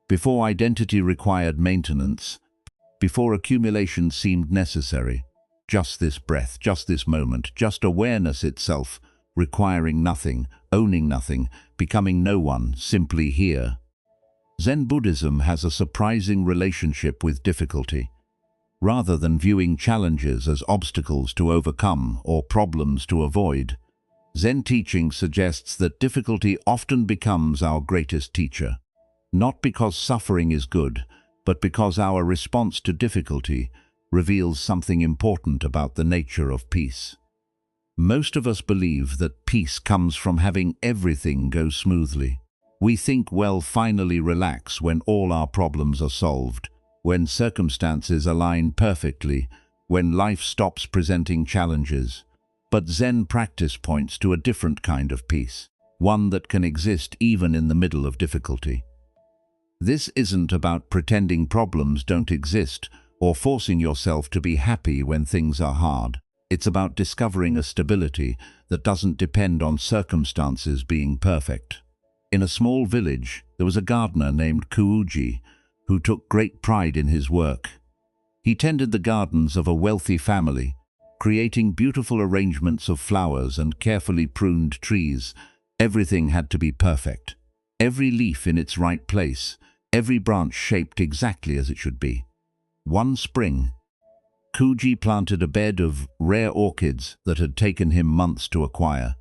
before identity required maintenance, before accumulation seemed necessary. Just this breath, just this moment, just awareness itself, requiring nothing, owning nothing, becoming no one, simply here. Zen Buddhism has a surprising relationship with difficulty. Rather than viewing challenges as obstacles to overcome or problems to avoid, Zen teaching suggests that difficulty often becomes our greatest teacher. Not because suffering is good, but because our response to difficulty reveals something important about the nature of peace. Most of us believe that peace comes from having everything go smoothly. We think we'll finally relax when all our problems are solved, when circumstances align perfectly, when life stops presenting challenges. But Zen practice points to a different kind of peace, one that can exist even in the middle of difficulty. This isn't about pretending problems don't exist or forcing yourself to be happy when things are hard. It's about discovering a stability that doesn't depend on circumstances being perfect. In a small village, there was a gardener named Kuuji who took great pride in his work. He tended the gardens of a wealthy family, creating beautiful arrangements of flowers and carefully pruned trees. Everything had to be perfect. Every leaf in its right place, every branch shaped exactly as it should be. One spring, Kuuji planted a bed of rare orchids that had taken him months to acquire.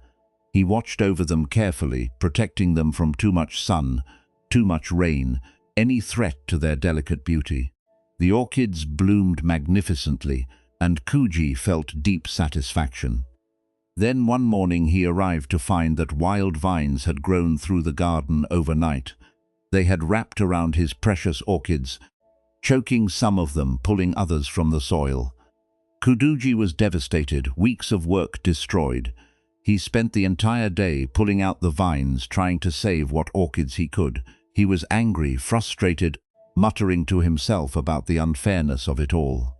He watched over them carefully, protecting them from too much sun, too much rain, any threat to their delicate beauty. The orchids bloomed magnificently, and Kuuji felt deep satisfaction. Then one morning he arrived to find that wild vines had grown through the garden overnight. They had wrapped around his precious orchids, choking some of them, pulling others from the soil. Kuuji was devastated, weeks of work destroyed. He spent the entire day pulling out the vines, trying to save what orchids he could. He was angry, frustrated, muttering to himself about the unfairness of it all.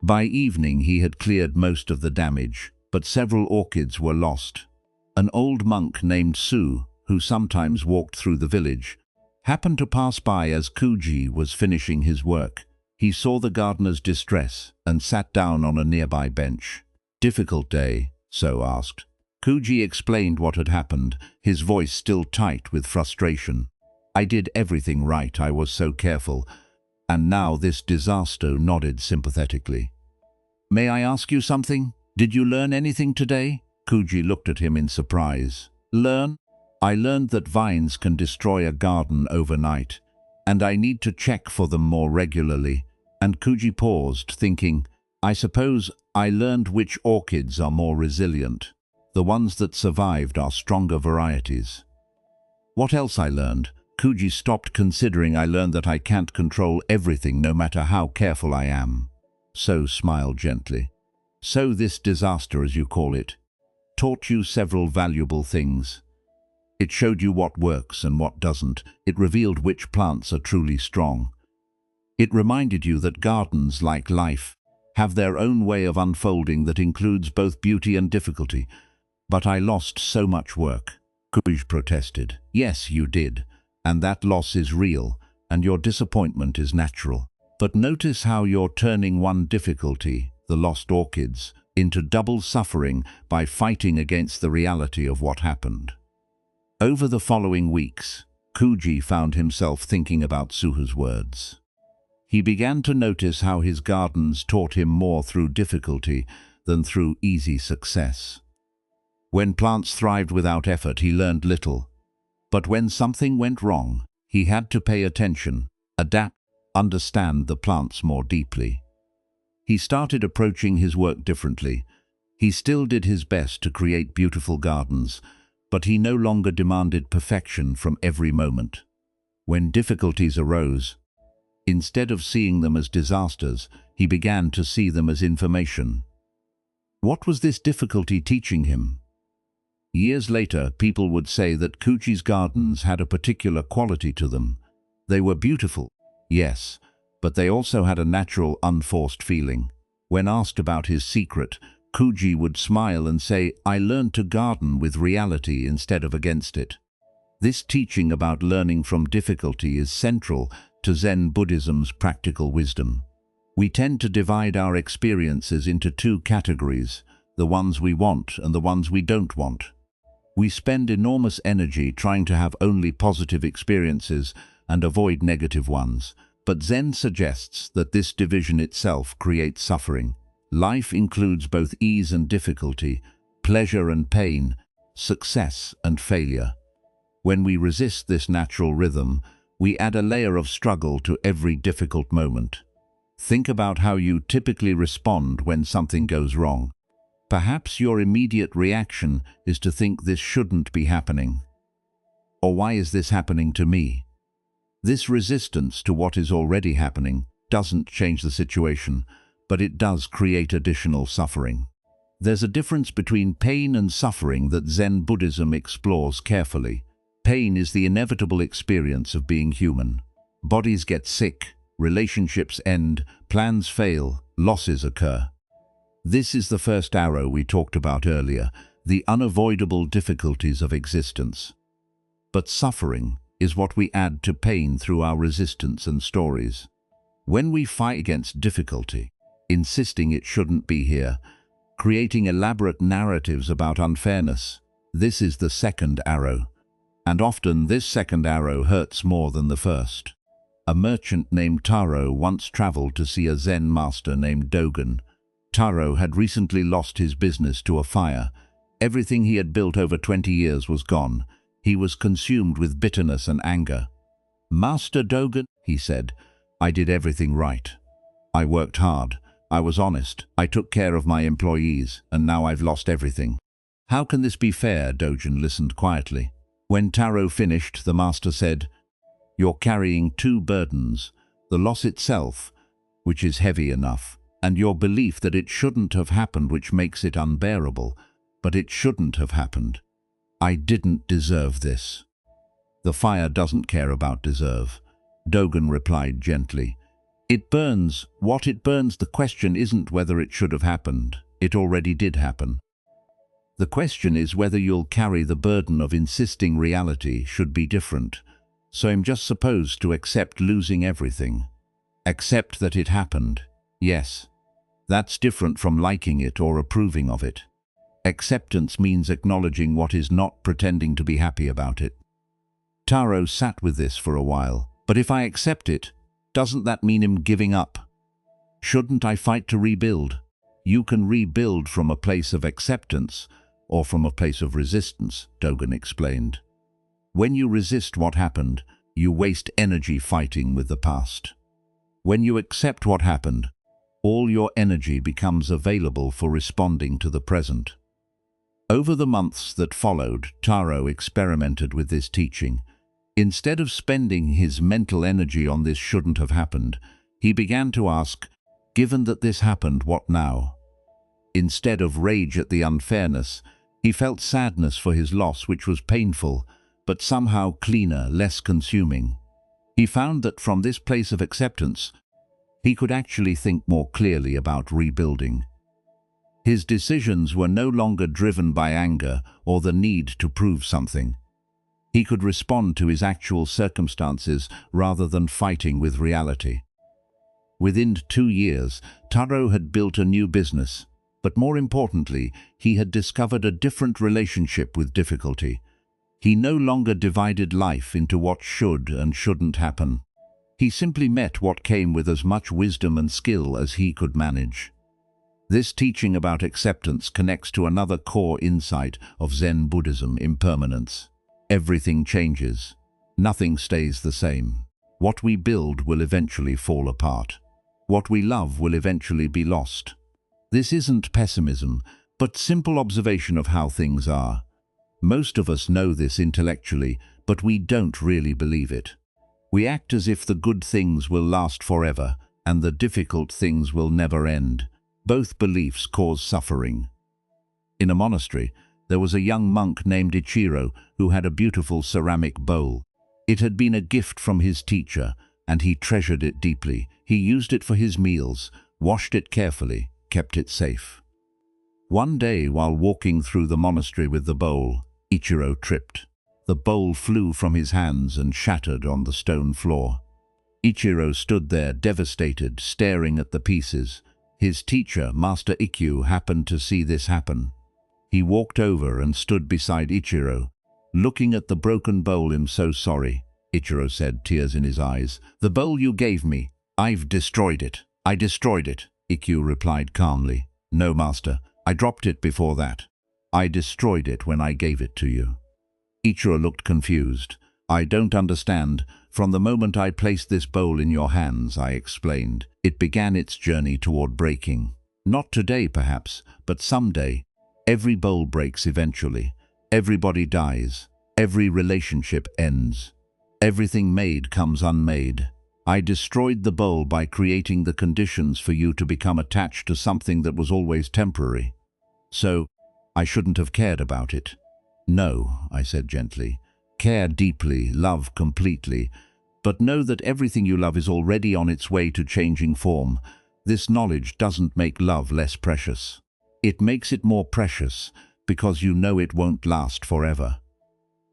By evening he had cleared most of the damage, but several orchids were lost. An old monk named Su, who sometimes walked through the village, happened to pass by as Kuuji was finishing his work. He saw the gardener's distress and sat down on a nearby bench. "Difficult day?" So asked. Kuuji explained what had happened, his voice still tight with frustration. "I did everything right, I was so careful, and now this disaster." Nodded sympathetically. "May I ask you something?" Did you learn anything today? Kuji looked at him in surprise. Learn? I learned that vines can destroy a garden overnight, and I need to check for them more regularly. And Kuji paused, thinking, I suppose I learned which orchids are more resilient. The ones that survived are stronger varieties. What else I learned? Kuji stopped, considering. I learned that I can't control everything no matter how careful I am. So smiled gently. So this disaster, as you call it, taught you several valuable things. It showed you what works and what doesn't. It revealed which plants are truly strong. It reminded you that gardens, like life, have their own way of unfolding that includes both beauty and difficulty. But I lost so much work. Kuji protested. Yes, you did. And that loss is real, and your disappointment is natural. But notice how you're turning one difficulty, the lost orchids, into double suffering by fighting against the reality of what happened. Over the following weeks, Kuji found himself thinking about Suha's words. He began to notice how his gardens taught him more through difficulty than through easy success. When plants thrived without effort, he learned little. But when something went wrong, he had to pay attention, adapt, understand the plants more deeply. He started approaching his work differently. He still did his best to create beautiful gardens, but he no longer demanded perfection from every moment. When difficulties arose, instead of seeing them as disasters, he began to see them as information. What was this difficulty teaching him? Years later, people would say that Kuji's gardens had a particular quality to them. They were beautiful, yes, but they also had a natural, unforced feeling. When asked about his secret, Kuji would smile and say, I learned to garden with reality instead of against it. This teaching about learning from difficulty is central to Zen Buddhism's practical wisdom. We tend to divide our experiences into two categories, the ones we want and the ones we don't want. We spend enormous energy trying to have only positive experiences and avoid negative ones, but Zen suggests that this division itself creates suffering. Life includes both ease and difficulty, pleasure and pain, success and failure. When we resist this natural rhythm, we add a layer of struggle to every difficult moment. Think about how you typically respond when something goes wrong. Perhaps your immediate reaction is to think this shouldn't be happening. Or why is this happening to me? This resistance to what is already happening doesn't change the situation, but it does create additional suffering. There's a difference between pain and suffering that Zen Buddhism explores carefully. Pain is the inevitable experience of being human. Bodies get sick, relationships end, plans fail, losses occur. This is the first arrow we talked about earlier, the unavoidable difficulties of existence. But suffering is what we add to pain through our resistance and stories. When we fight against difficulty, insisting it shouldn't be here, creating elaborate narratives about unfairness, this is the second arrow. And often this second arrow hurts more than the first. A merchant named Taro once traveled to see a Zen master named Dogen. Taro had recently lost his business to a fire. Everything he had built over 20 years was gone. He was consumed with bitterness and anger. Master Dogen, he said, I did everything right. I worked hard. I was honest. I took care of my employees, and now I've lost everything. How can this be fair? Dogen listened quietly. When Taro finished, the master said, You're carrying two burdens, the loss itself, which is heavy enough, and your belief that it shouldn't have happened, which makes it unbearable. But it shouldn't have happened. I didn't deserve this. The fire doesn't care about deserve. Dogen replied gently. It burns. What it burns, the question isn't whether it should have happened. It already did happen. The question is whether you'll carry the burden of insisting reality should be different. So I'm just supposed to accept losing everything. Accept that it happened. Yes. That's different from liking it or approving of it. Acceptance means acknowledging what is, not pretending to be happy about it. Taro sat with this for a while. But if I accept it, doesn't that mean him giving up? Shouldn't I fight to rebuild? You can rebuild from a place of acceptance or from a place of resistance, Dogen explained. When you resist what happened, you waste energy fighting with the past. When you accept what happened, all your energy becomes available for responding to the present. Over the months that followed, Taro experimented with this teaching. Instead of spending his mental energy on "this shouldn't have happened," he began to ask, "Given that this happened, what now?" Instead of rage at the unfairness, he felt sadness for his loss, which was painful, but somehow cleaner, less consuming. He found that from this place of acceptance, he could actually think more clearly about rebuilding. His decisions were no longer driven by anger or the need to prove something. He could respond to his actual circumstances rather than fighting with reality. Within 2 years, Taro had built a new business, but more importantly, he had discovered a different relationship with difficulty. He no longer divided life into what should and shouldn't happen. He simply met what came with as much wisdom and skill as he could manage. This teaching about acceptance connects to another core insight of Zen Buddhism: impermanence. Everything changes. Nothing stays the same. What we build will eventually fall apart. What we love will eventually be lost. This isn't pessimism, but simple observation of how things are. Most of us know this intellectually, but we don't really believe it. We act as if the good things will last forever and the difficult things will never end. Both beliefs cause suffering. In a monastery, there was a young monk named Ichiro who had a beautiful ceramic bowl. It had been a gift from his teacher, and he treasured it deeply. He used it for his meals, washed it carefully, kept it safe. One day, while walking through the monastery with the bowl, Ichiro tripped. The bowl flew from his hands and shattered on the stone floor. Ichiro stood there, devastated, staring at the pieces. His teacher, Master Ikkyu, happened to see this happen. He walked over and stood beside Ichiro, looking at the broken bowl. "I'm so sorry," Ichiro said, tears in his eyes. "The bowl you gave me, I've destroyed it. I destroyed it," Ikkyu replied calmly. "No, Master, I dropped it before that. I destroyed it when I gave it to you." Ichiro looked confused. "I don't understand. From the moment I placed this bowl in your hands," I explained, "it began its journey toward breaking. Not today, perhaps, but someday. Every bowl breaks eventually. Everybody dies. Every relationship ends. Everything made comes unmade. I destroyed the bowl by creating the conditions for you to become attached to something that was always temporary. So, I shouldn't have cared about it." "No," I said gently. "Care deeply, love completely, but know that everything you love is already on its way to changing form. This knowledge doesn't make love less precious. It makes it more precious because you know it won't last forever."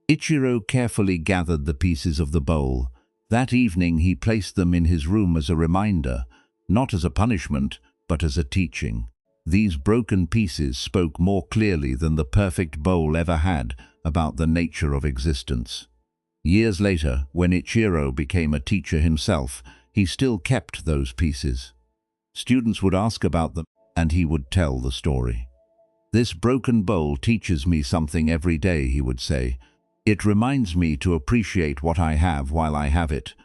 Ichiro carefully gathered the pieces of the bowl. That evening he placed them in his room as a reminder, not as a punishment, but as a teaching. These broken pieces spoke more clearly than the perfect bowl ever had about the nature of existence. Years later, when Ichiro became a teacher himself, he still kept those pieces. Students would ask about them, and he would tell the story. "This broken bowl teaches me something every day," he would say. "It reminds me to appreciate what I have while I have it,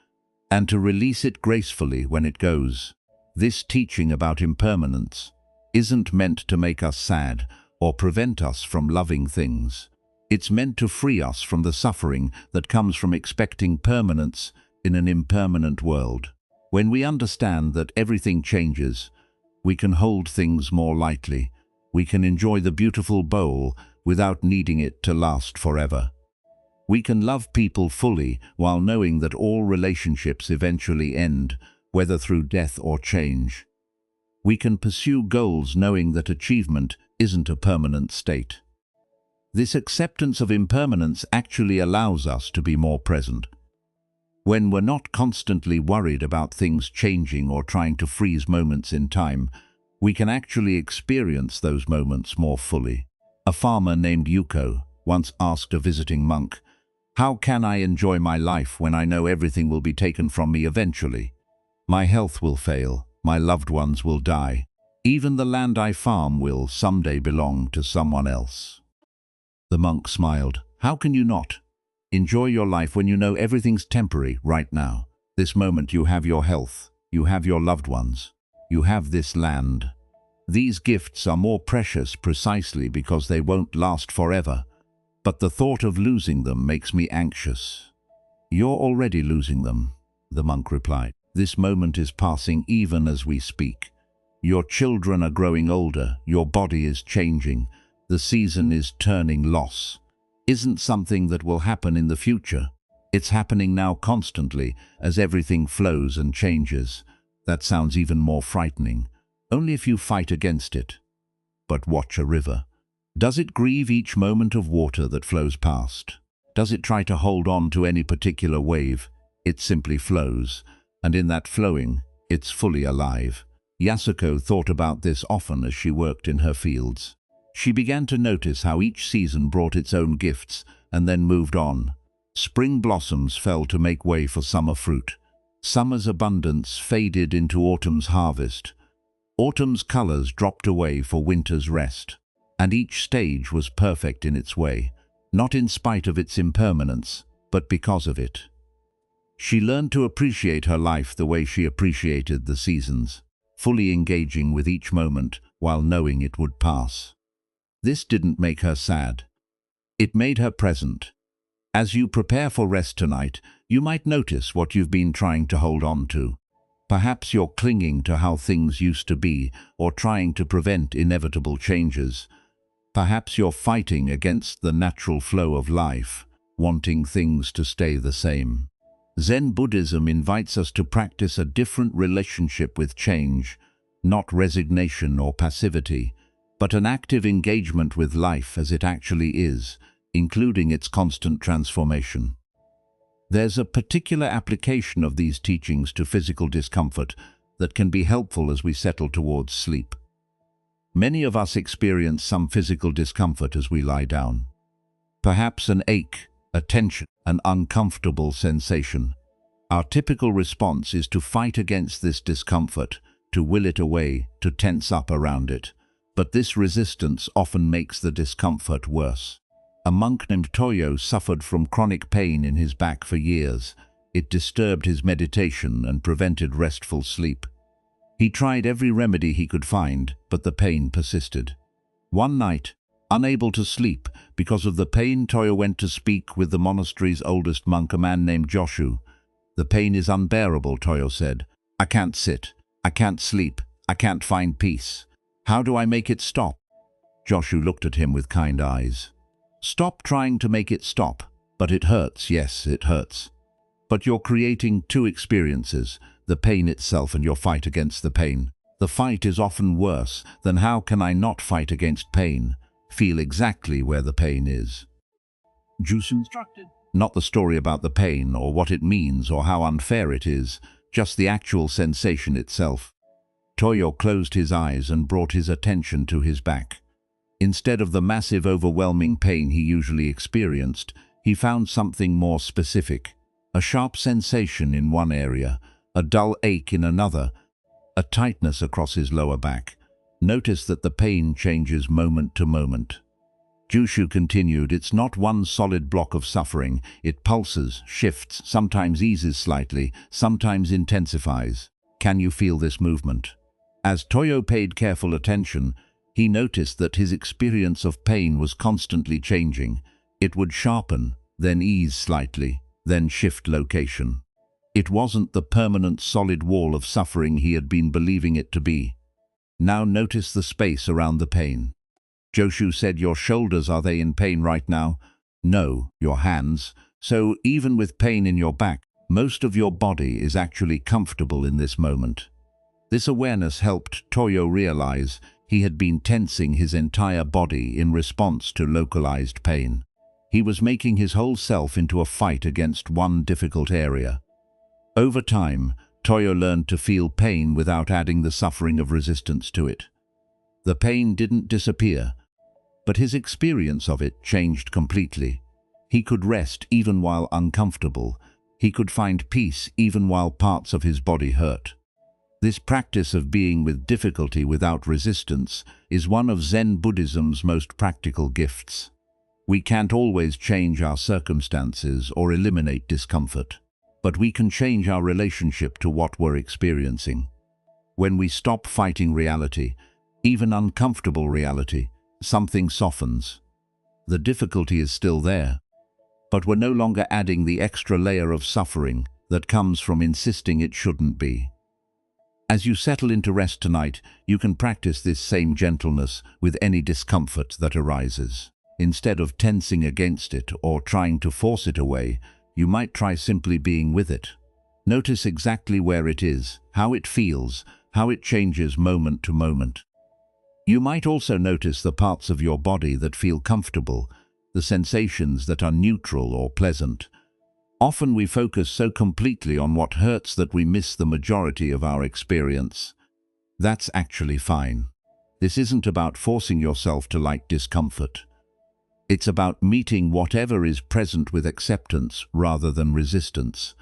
and to release it gracefully when it goes." This teaching about impermanence isn't meant to make us sad or prevent us from loving things. It's meant to free us from the suffering that comes from expecting permanence in an impermanent world. When we understand that everything changes, we can hold things more lightly. We can enjoy the beautiful bowl without needing it to last forever. We can love people fully while knowing that all relationships eventually end, whether through death or change. We can pursue goals knowing that achievement isn't a permanent state. This acceptance of impermanence actually allows us to be more present. When we're not constantly worried about things changing or trying to freeze moments in time, we can actually experience those moments more fully. A farmer named Yuko once asked a visiting monk, "How can I enjoy my life when I know everything will be taken from me eventually? My health will fail, my loved ones will die, Even the land I farm will someday belong to someone else." The monk smiled. "How can you not? Enjoy your life when you know everything's temporary right now. This moment you have your health, you have your loved ones, you have this land. These gifts are more precious precisely because they won't last forever. But the thought of losing them makes me anxious." "You're already losing them," the monk replied. "This moment is passing even as we speak. Your children are growing older, your body is changing, the season is turning loss. Isn't something that will happen in the future. It's happening now constantly as everything flows and changes. That sounds even more frightening, only if you fight against it. But watch a river. Does it grieve each moment of water that flows past? Does it try to hold on to any particular wave? It simply flows, and in that flowing, it's fully alive." Yasuko thought about this often as she worked in her fields. She began to notice how each season brought its own gifts and then moved on. Spring blossoms fell to make way for summer fruit. Summer's abundance faded into autumn's harvest. Autumn's colors dropped away for winter's rest. And each stage was perfect in its way, not in spite of its impermanence, but because of it. She learned to appreciate her life the way she appreciated the seasons, fully engaging with each moment while knowing it would pass. This didn't make her sad. It made her present. As you prepare for rest tonight, you might notice what you've been trying to hold on to. Perhaps you're clinging to how things used to be or trying to prevent inevitable changes. Perhaps you're fighting against the natural flow of life, wanting things to stay the same. Zen Buddhism invites us to practice a different relationship with change, not resignation or passivity, but an active engagement with life as it actually is, including its constant transformation. There's a particular application of these teachings to physical discomfort that can be helpful as we settle towards sleep. Many of us experience some physical discomfort as we lie down. Perhaps an ache, a tension, an uncomfortable sensation. Our typical response is to fight against this discomfort, to will it away, to tense up around it. But this resistance often makes the discomfort worse. A monk named Toyo suffered from chronic pain in his back for years. It disturbed his meditation and prevented restful sleep. He tried every remedy he could find, but the pain persisted. One night, unable to sleep because of the pain, Toyo went to speak with the monastery's oldest monk, a man named Joshu. "The pain is unbearable," Toyo said. "I can't sit. I can't sleep. I can't find peace. How do I make it stop?" Joshu looked at him with kind eyes. "Stop trying to make it stop. But it hurts, yes, it hurts. But you're creating two experiences, the pain itself and your fight against the pain. The fight is often worse than how can I not fight against pain? Feel exactly where the pain is." Joshu instructed. Not the story about the pain or what it means or how unfair it is, just the actual sensation itself. Toyo closed his eyes and brought his attention to his back. Instead of the massive, overwhelming pain he usually experienced, he found something more specific. A sharp sensation in one area, a dull ache in another, a tightness across his lower back. Notice that the pain changes moment to moment. Joshu continued, "It's not one solid block of suffering. It pulses, shifts, sometimes eases slightly, sometimes intensifies. Can you feel this movement?" As Toyo paid careful attention, he noticed that his experience of pain was constantly changing. It would sharpen, then ease slightly, then shift location. It wasn't the permanent solid wall of suffering he had been believing it to be. Now notice the space around the pain. Joshu said, "Your shoulders, are they in pain right now?" "No, your hands. So even with pain in your back, most of your body is actually comfortable in this moment." This awareness helped Toyo realize he had been tensing his entire body in response to localized pain. He was making his whole self into a fight against one difficult area. Over time, Toyo learned to feel pain without adding the suffering of resistance to it. The pain didn't disappear, but his experience of it changed completely. He could rest even while uncomfortable. He could find peace even while parts of his body hurt. This practice of being with difficulty without resistance is one of Zen Buddhism's most practical gifts. We can't always change our circumstances or eliminate discomfort, but we can change our relationship to what we're experiencing. When we stop fighting reality, even uncomfortable reality, something softens. The difficulty is still there, but we're no longer adding the extra layer of suffering that comes from insisting it shouldn't be. As you settle into rest tonight, you can practice this same gentleness with any discomfort that arises. Instead of tensing against it or trying to force it away, you might try simply being with it. Notice exactly where it is, how it feels, how it changes moment to moment. You might also notice the parts of your body that feel comfortable, the sensations that are neutral or pleasant. Often we focus so completely on what hurts that we miss the majority of our experience. That's actually fine. This isn't about forcing yourself to like discomfort. It's about meeting whatever is present with acceptance rather than resistance.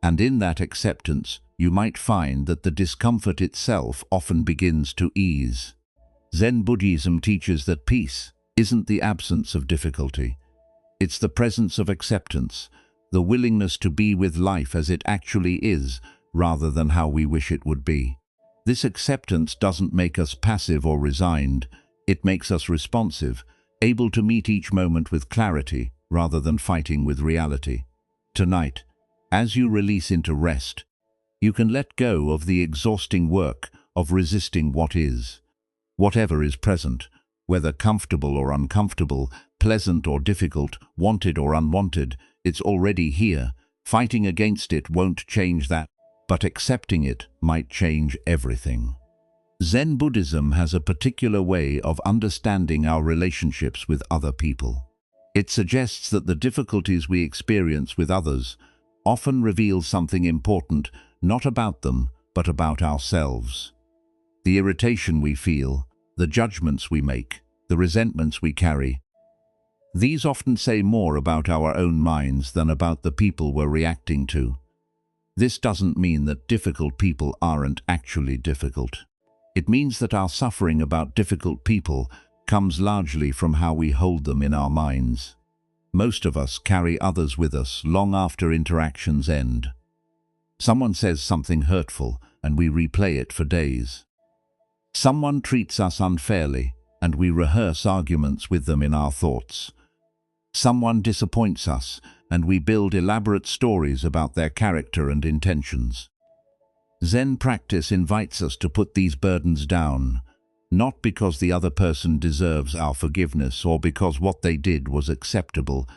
And in that acceptance, you might find that the discomfort itself often begins to ease. Zen Buddhism teaches that peace isn't the absence of difficulty. It's the presence of acceptance, the willingness to be with life as it actually is, rather than how we wish it would be. This acceptance doesn't make us passive or resigned. It makes us responsive, able to meet each moment with clarity, rather than fighting with reality. Tonight, as you release into rest, you can let go of the exhausting work of resisting what is. Whatever is present, whether comfortable or uncomfortable, pleasant or difficult, wanted or unwanted, it's already here. Fighting against it won't change that, but accepting it might change everything. Zen Buddhism has a particular way of understanding our relationships with other people. It suggests that the difficulties we experience with others often reveal something important, not about them, but about ourselves. The irritation we feel, the judgments we make, the resentments we carry, these often say more about our own minds than about the people we're reacting to. This doesn't mean that difficult people aren't actually difficult. It means that our suffering about difficult people comes largely from how we hold them in our minds. Most of us carry others with us long after interactions end. Someone says something hurtful, and we replay it for days. Someone treats us unfairly, and we rehearse arguments with them in our thoughts. Someone disappoints us, and we build elaborate stories about their character and intentions. Zen practice invites us to put these burdens down, not because the other person deserves our forgiveness or because what they did was acceptable,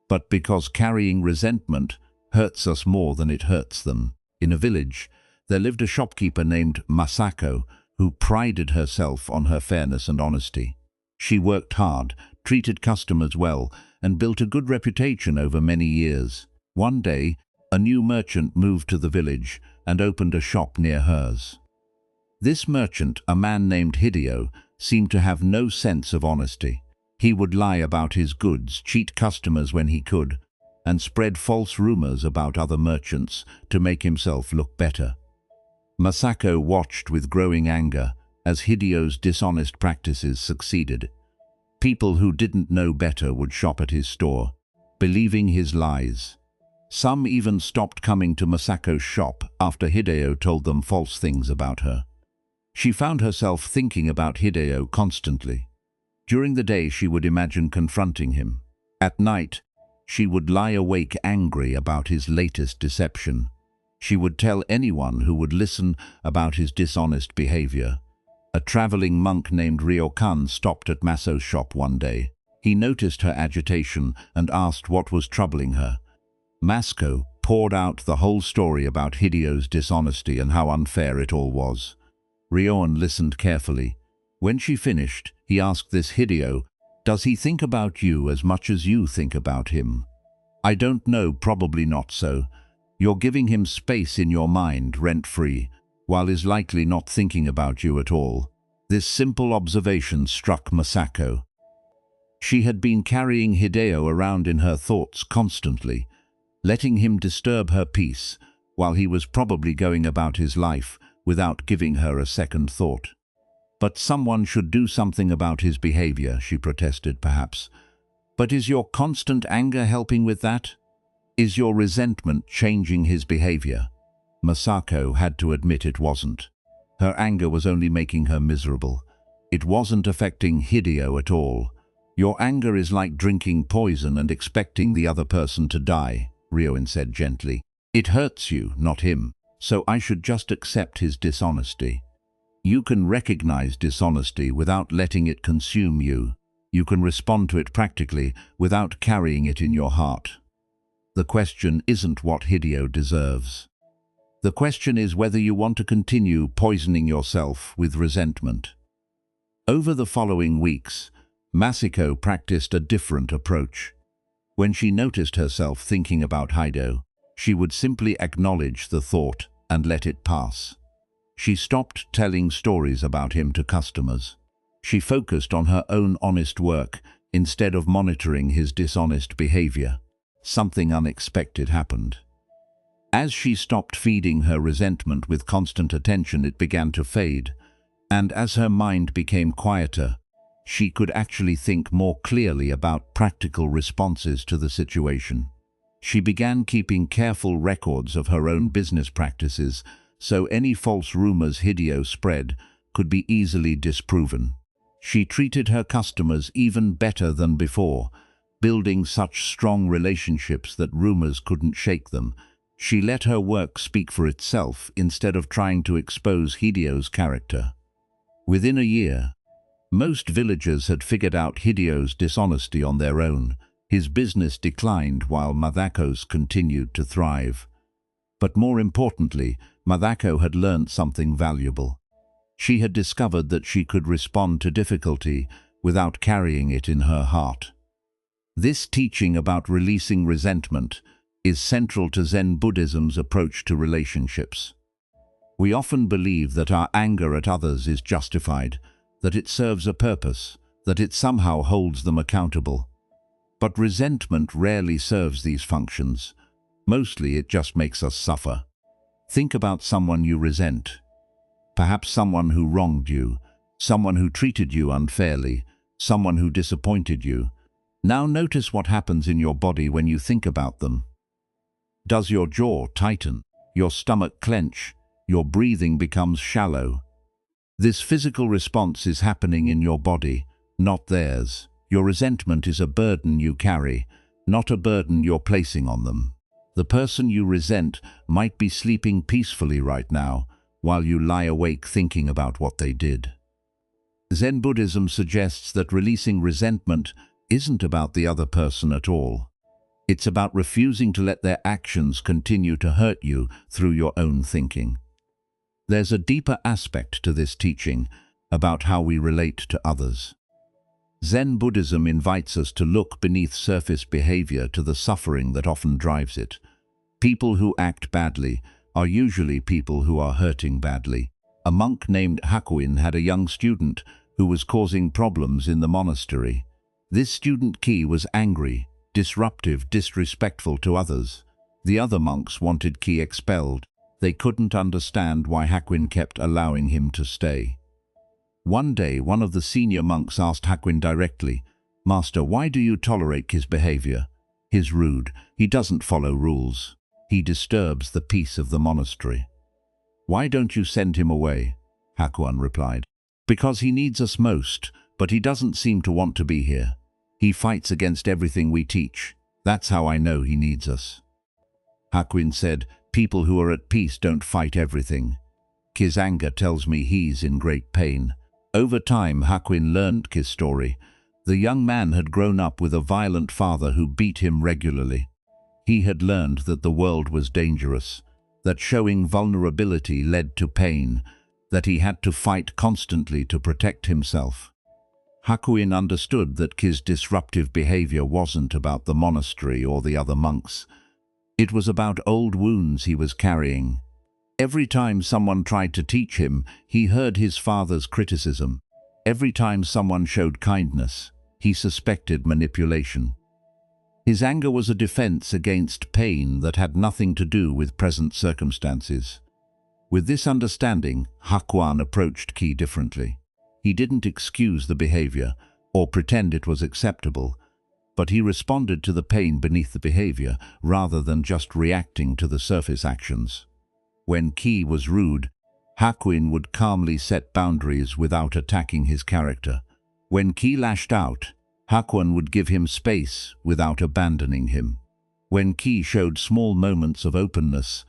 but because carrying resentment hurts us more than it hurts them. In a village, there lived a shopkeeper named Masako, who prided herself on her fairness and honesty. She worked hard, treated customers well, and built a good reputation over many years. One day, a new merchant moved to the village and opened a shop near hers. This merchant, a man named Hideo, seemed to have no sense of honesty. He would lie about his goods, cheat customers when he could, and spread false rumors about other merchants to make himself look better. Masako watched with growing anger as Hideo's dishonest practices succeeded. People who didn't know better would shop at his store, believing his lies. Some even stopped coming to Masako's shop after Hideo told them false things about her. She found herself thinking about Hideo constantly. During the day, she would imagine confronting him. At night, she would lie awake angry about his latest deception. She would tell anyone who would listen about his dishonest behavior. A traveling monk named Ryokan stopped at Maso's shop one day. He noticed her agitation and asked what was troubling her. Masako poured out the whole story about Hideo's dishonesty and how unfair it all was. Ryokan listened carefully. When she finished, he asked this Hideo, "Does he think about you as much as you think about him?" "I don't know, probably not so. You're giving him space in your mind, rent-free, while he's likely not thinking about you at all." This simple observation struck Masako. She had been carrying Hideo around in her thoughts constantly, letting him disturb her peace, while he was probably going about his life without giving her a second thought. "But someone should do something about his behavior," she protested, perhaps. "But is your constant anger helping with that? Is your resentment changing his behavior?" Masako had to admit it wasn't. Her anger was only making her miserable. It wasn't affecting Hideo at all. "Your anger is like drinking poison and expecting the other person to die," Ryoin said gently. "It hurts you, not him. So I should just accept his dishonesty. You can recognize dishonesty without letting it consume you. You can respond to it practically without carrying it in your heart. The question isn't what Hideo deserves. The question is whether you want to continue poisoning yourself with resentment." Over the following weeks, Masako practiced a different approach. When she noticed herself thinking about Hideo, she would simply acknowledge the thought and let it pass. She stopped telling stories about him to customers. She focused on her own honest work instead of monitoring his dishonest behavior. Something unexpected happened. As she stopped feeding her resentment with constant attention, it began to fade, and as her mind became quieter, she could actually think more clearly about practical responses to the situation. She began keeping careful records of her own business practices, so any false rumors Hideo spread could be easily disproven. She treated her customers even better than before, building such strong relationships that rumors couldn't shake them. She let her work speak for itself instead of trying to expose Hideo's character. Within a year, most villagers had figured out Hideo's dishonesty on their own. His business declined while Masako's continued to thrive. But more importantly, Masako had learned something valuable. She had discovered that she could respond to difficulty without carrying it in her heart. This teaching about releasing resentment is central to Zen Buddhism's approach to relationships. We often believe that our anger at others is justified, that it serves a purpose, that it somehow holds them accountable. But resentment rarely serves these functions. Mostly it just makes us suffer. Think about someone you resent. Perhaps someone who wronged you, someone who treated you unfairly, someone who disappointed you. Now notice what happens in your body when you think about them. Does your jaw tighten? Your stomach clench? Your breathing becomes shallow? This physical response is happening in your body, not theirs. Your resentment is a burden you carry, not a burden you're placing on them. The person you resent might be sleeping peacefully right now, while you lie awake thinking about what they did. Zen Buddhism suggests that releasing resentment isn't about the other person at all. It's about refusing to let their actions continue to hurt you through your own thinking. There's a deeper aspect to this teaching about how we relate to others. Zen Buddhism invites us to look beneath surface behavior to the suffering that often drives it. People who act badly are usually people who are hurting badly. A monk named Hakuin had a young student who was causing problems in the monastery. This student Ki was angry, disruptive, disrespectful to others. The other monks wanted Ki expelled. They couldn't understand why Hakuin kept allowing him to stay. One day, one of the senior monks asked Hakuin directly, "Master, why do you tolerate his behavior? He's rude. He doesn't follow rules. He disturbs the peace of the monastery." "Why don't you send him away?" Hakuin replied. "Because he needs us most, but he doesn't seem to want to be here. He fights against everything we teach. That's how I know he needs us." Hakuin said, "People who are at peace don't fight everything. Ki's anger tells me he's in great pain." Over time, Hakuin learned Ki's story. The young man had grown up with a violent father who beat him regularly. He had learned that the world was dangerous, that showing vulnerability led to pain, that he had to fight constantly to protect himself. Hakuin understood that Ki's disruptive behavior wasn't about the monastery or the other monks. It was about old wounds he was carrying. Every time someone tried to teach him, he heard his father's criticism. Every time someone showed kindness, he suspected manipulation. His anger was a defense against pain that had nothing to do with present circumstances. With this understanding, Hakuan approached Ki differently. He didn't excuse the behavior or pretend it was acceptable, but he responded to the pain beneath the behavior rather than just reacting to the surface actions. When Ki was rude, Hakuin would calmly set boundaries without attacking his character. When Ki lashed out, Hakuin would give him space without abandoning him. When Ki showed small moments of openness,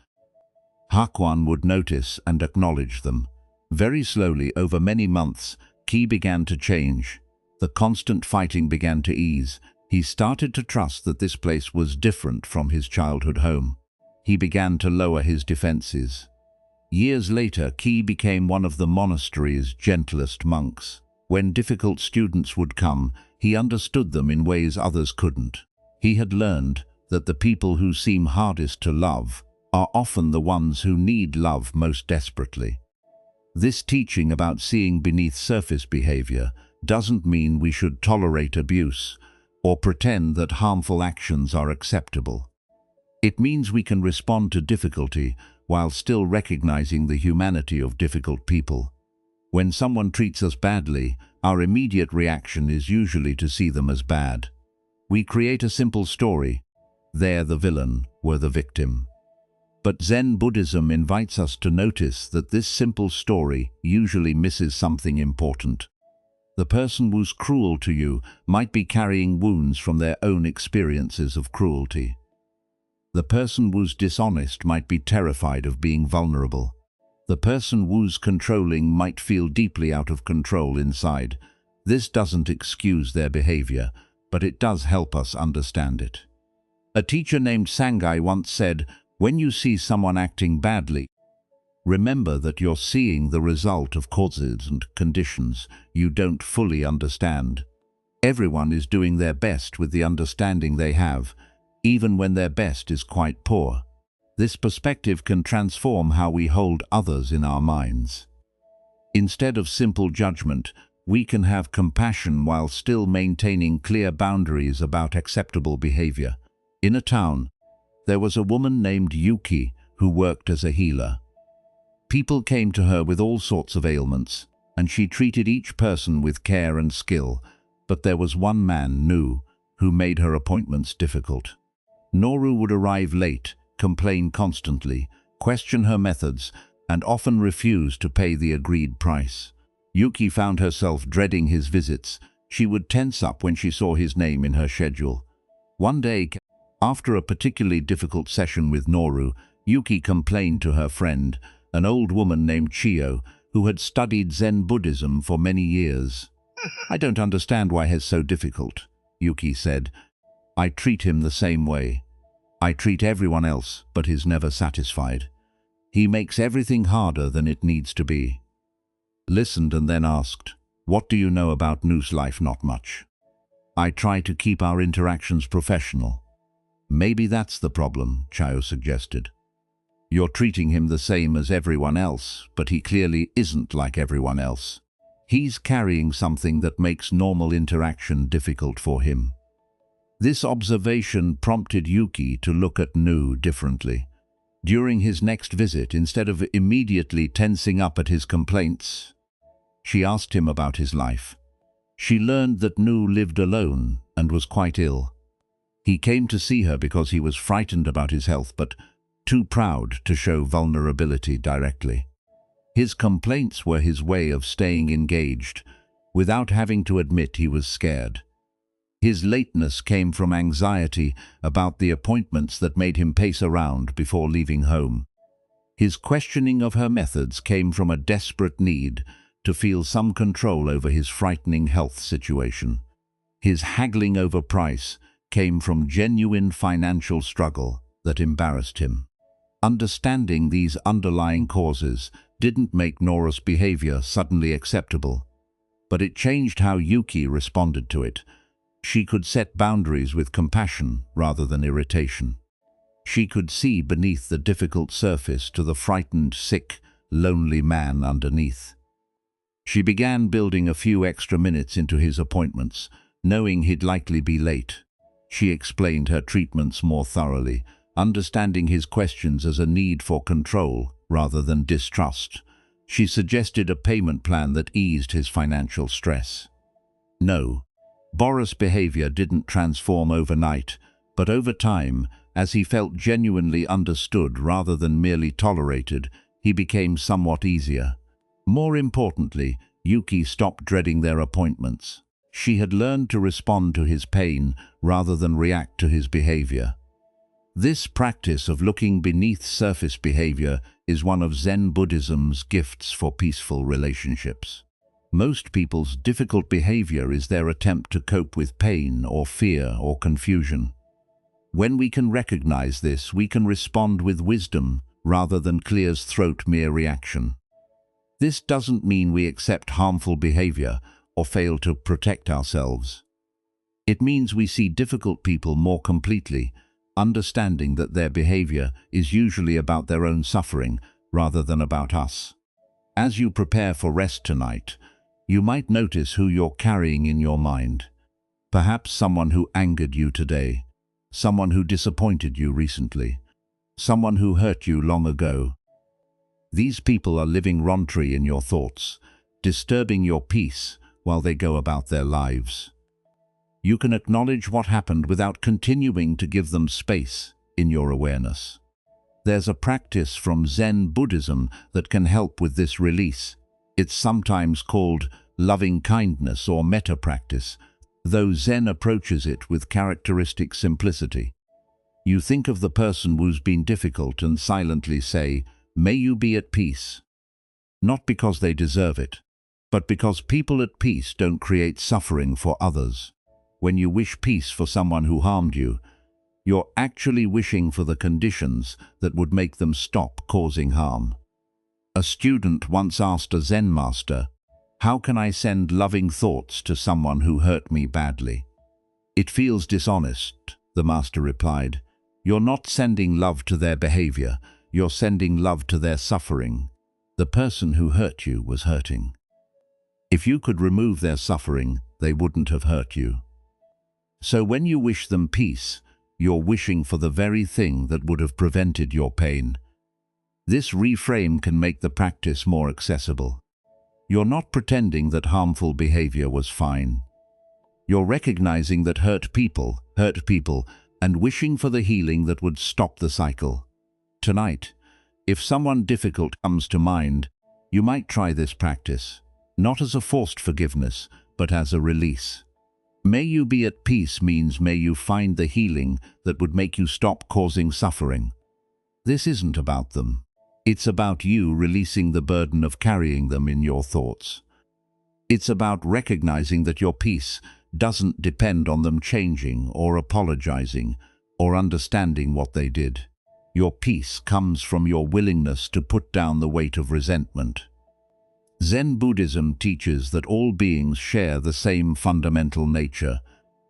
Hakuin would notice and acknowledge them. Very slowly, over many months, Ki began to change. The constant fighting began to ease. He started to trust that this place was different from his childhood home. He began to lower his defenses. Years later, Ki became one of the monastery's gentlest monks. When difficult students would come, he understood them in ways others couldn't. He had learned that the people who seem hardest to love are often the ones who need love most desperately. This teaching about seeing beneath surface behavior doesn't mean we should tolerate abuse or pretend that harmful actions are acceptable. It means we can respond to difficulty while still recognizing the humanity of difficult people. When someone treats us badly, our immediate reaction is usually to see them as bad. We create a simple story. They're the villain, we're the victim. But Zen Buddhism invites us to notice that this simple story usually misses something important. The person who's cruel to you might be carrying wounds from their own experiences of cruelty. The person who's dishonest might be terrified of being vulnerable. The person who's controlling might feel deeply out of control inside. This doesn't excuse their behavior, but it does help us understand it. A teacher named Sangai once said, "When you see someone acting badly, remember that you're seeing the result of causes and conditions you don't fully understand. Everyone is doing their best with the understanding they have, even when their best is quite poor." This perspective can transform how we hold others in our minds. Instead of simple judgment, we can have compassion while still maintaining clear boundaries about acceptable behavior. In a town, there was a woman named Yuki who worked as a healer. People came to her with all sorts of ailments, and she treated each person with care and skill, but there was one man, Nu, who made her appointments difficult. Noru would arrive late, complain constantly, question her methods, and often refuse to pay the agreed price. Yuki found herself dreading his visits. She would tense up when she saw his name in her schedule. One day, after a particularly difficult session with Noru, Yuki complained to her friend, an old woman named Chio, who had studied Zen Buddhism for many years. "I don't understand why he's so difficult," Yuki said. "I treat him the same way. I treat everyone else, but he's never satisfied. He makes everything harder than it needs to be." Listened and then asked, "What do you know about Nu's life?" "Not much. I try to keep our interactions professional." "Maybe that's the problem," Chio suggested. "You're treating him the same as everyone else, but he clearly isn't like everyone else. He's carrying something that makes normal interaction difficult for him." This observation prompted Yuki to look at Nu differently. During his next visit, instead of immediately tensing up at his complaints, she asked him about his life. She learned that Nu lived alone and was quite ill. He came to see her because he was frightened about his health, but too proud to show vulnerability directly. His complaints were his way of staying engaged, without having to admit he was scared. His lateness came from anxiety about the appointments that made him pace around before leaving home. His questioning of her methods came from a desperate need to feel some control over his frightening health situation. His haggling over price came from genuine financial struggle that embarrassed him. Understanding these underlying causes didn't make Nora's behavior suddenly acceptable, but it changed how Yuki responded to it. She could set boundaries with compassion rather than irritation. She could see beneath the difficult surface to the frightened, sick, lonely man underneath. She began building a few extra minutes into his appointments, knowing he'd likely be late. She explained her treatments more thoroughly, understanding his questions as a need for control rather than distrust. She suggested a payment plan that eased his financial stress. No, Boris' behavior didn't transform overnight, but over time, as he felt genuinely understood rather than merely tolerated, he became somewhat easier. More importantly, Yuki stopped dreading their appointments. She had learned to respond to his pain rather than react to his behavior. This practice of looking beneath surface behavior is one of Zen Buddhism's gifts for peaceful relationships. Most people's difficult behavior is their attempt to cope with pain or fear or confusion. When we can recognize this, we can respond with wisdom rather than clear's throat mere reaction. This doesn't mean we accept harmful behavior or fail to protect ourselves. It means we see difficult people more completely, understanding that their behavior is usually about their own suffering rather than about us. As you prepare for rest tonight, you might notice who you're carrying in your mind. Perhaps someone who angered you today, someone who disappointed you recently, someone who hurt you long ago. These people are living rentry in your thoughts, disturbing your peace while they go about their lives. You can acknowledge what happened without continuing to give them space in your awareness. There's a practice from Zen Buddhism that can help with this release. It's sometimes called loving kindness or metta practice, though Zen approaches it with characteristic simplicity. You think of the person who's been difficult and silently say, "May you be at peace." Not because they deserve it, but because people at peace don't create suffering for others. When you wish peace for someone who harmed you, you're actually wishing for the conditions that would make them stop causing harm. A student once asked a Zen master, "How can I send loving thoughts to someone who hurt me badly?" "It feels dishonest," the master replied. "You're not sending love to their behavior, you're sending love to their suffering. The person who hurt you was hurting. If you could remove their suffering, they wouldn't have hurt you." So when you wish them peace, you're wishing for the very thing that would have prevented your pain. This reframe can make the practice more accessible. You're not pretending that harmful behavior was fine. You're recognizing that hurt people, and wishing for the healing that would stop the cycle. Tonight, if someone difficult comes to mind, you might try this practice, not as a forced forgiveness, but as a release. May you be at peace means may you find the healing that would make you stop causing suffering. This isn't about them. It's about you releasing the burden of carrying them in your thoughts. It's about recognizing that your peace doesn't depend on them changing or apologizing or understanding what they did. Your peace comes from your willingness to put down the weight of resentment. Zen Buddhism teaches that all beings share the same fundamental nature.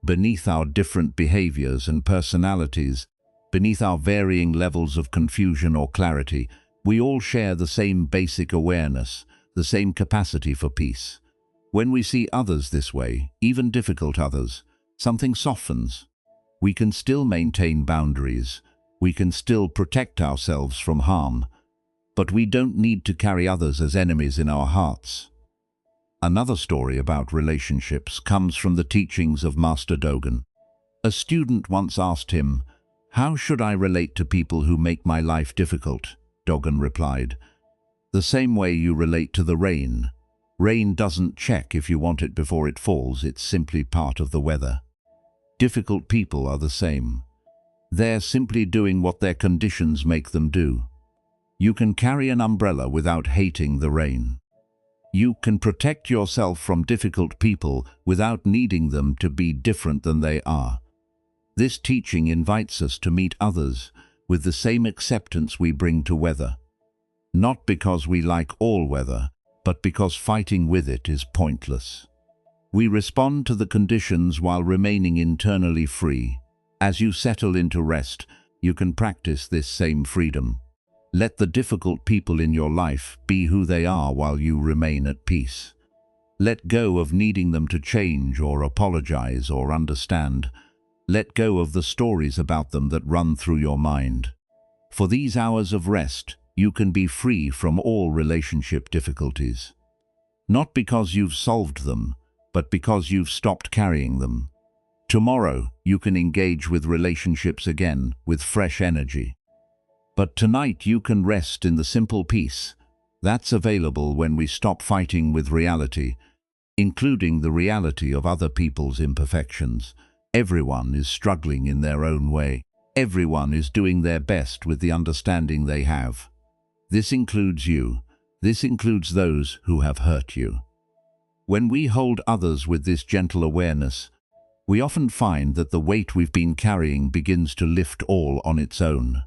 Beneath our different behaviors and personalities, beneath our varying levels of confusion or clarity, we all share the same basic awareness, the same capacity for peace. When we see others this way, even difficult others, something softens. We can still maintain boundaries. We can still protect ourselves from harm. But we don't need to carry others as enemies in our hearts. Another story about relationships comes from the teachings of Master Dogen. A student once asked him, "How should I relate to people who make my life difficult?" Dogen replied, "The same way you relate to the rain. Rain doesn't check if you want it before it falls, it's simply part of the weather. Difficult people are the same. They're simply doing what their conditions make them do. You can carry an umbrella without hating the rain. You can protect yourself from difficult people without needing them to be different than they are." This teaching invites us to meet others with the same acceptance we bring to weather. Not because we like all weather, but because fighting with it is pointless. We respond to the conditions while remaining internally free. As you settle into rest, you can practice this same freedom. Let the difficult people in your life be who they are while you remain at peace. Let go of needing them to change or apologize or understand. Let go of the stories about them that run through your mind. For these hours of rest, you can be free from all relationship difficulties. Not because you've solved them, but because you've stopped carrying them. Tomorrow, you can engage with relationships again with fresh energy. But tonight you can rest in the simple peace that's available when we stop fighting with reality, including the reality of other people's imperfections. Everyone is struggling in their own way. Everyone is doing their best with the understanding they have. This includes you. This includes those who have hurt you. When we hold others with this gentle awareness, we often find that the weight we've been carrying begins to lift all on its own.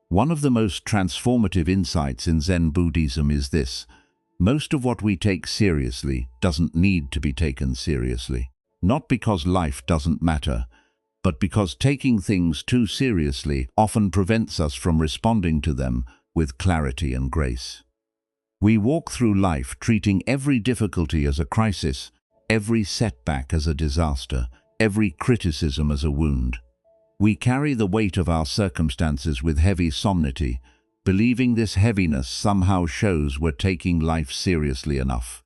One of the most transformative insights in Zen Buddhism is this: most of what we take seriously doesn't need to be taken seriously. Not because life doesn't matter, but because taking things too seriously often prevents us from responding to them with clarity and grace. We walk through life treating every difficulty as a crisis, every setback as a disaster, every criticism as a wound. We carry the weight of our circumstances with heavy solemnity, believing this heaviness somehow shows we're taking life seriously enough.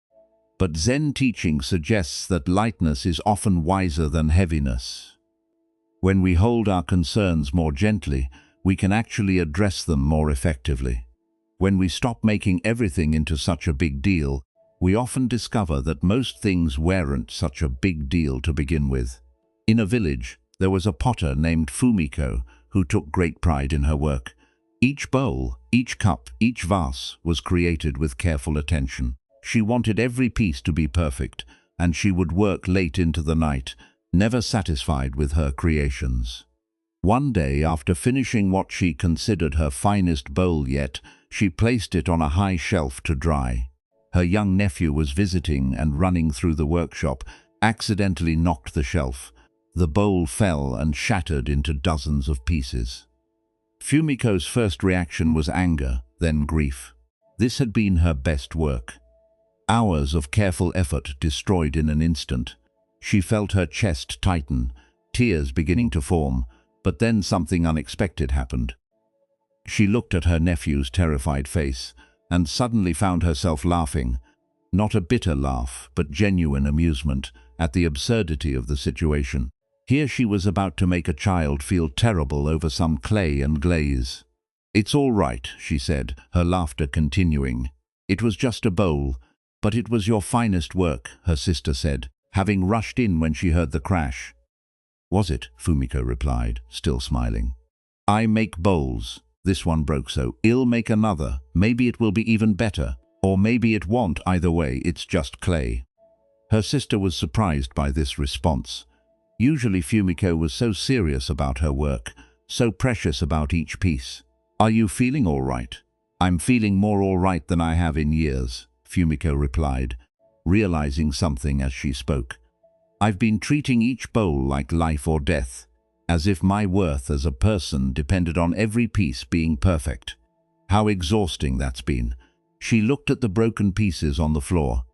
But Zen teaching suggests that lightness is often wiser than heaviness. When we hold our concerns more gently, we can actually address them more effectively. When we stop making everything into such a big deal, we often discover that most things weren't such a big deal to begin with. In a village, there was a potter named Fumiko who took great pride in her work. Each bowl, each cup, each vase was created with careful attention. She wanted every piece to be perfect, and she would work late into the night, never satisfied with her creations. One day, after finishing what she considered her finest bowl yet, she placed it on a high shelf to dry. Her young nephew was visiting and running through the workshop, accidentally knocked the shelf. The bowl fell and shattered into dozens of pieces. Fumiko's first reaction was anger, then grief. This had been her best work. Hours of careful effort destroyed in an instant. She felt her chest tighten, tears beginning to form, but then something unexpected happened. She looked at her nephew's terrified face and suddenly found herself laughing, not a bitter laugh, but genuine amusement at the absurdity of the situation. Here she was about to make a child feel terrible over some clay and glaze. "It's all right," she said, her laughter continuing. "It was just a bowl, but it was your finest work," her sister said, having rushed in when she heard the crash. "Was it?" Fumiko replied, still smiling. "I make bowls. This one broke, so I'll make another. Maybe it will be even better, or maybe it won't. Either way, it's just clay." Her sister was surprised by this response. Usually Fumiko was so serious about her work, so precious about each piece. "Are you feeling all right?" "I'm feeling more all right than I have in years," Fumiko replied, realizing something as she spoke. "I've been treating each bowl like life or death, as if my worth as a person depended on every piece being perfect. How exhausting that's been." She looked at the broken pieces on the floor.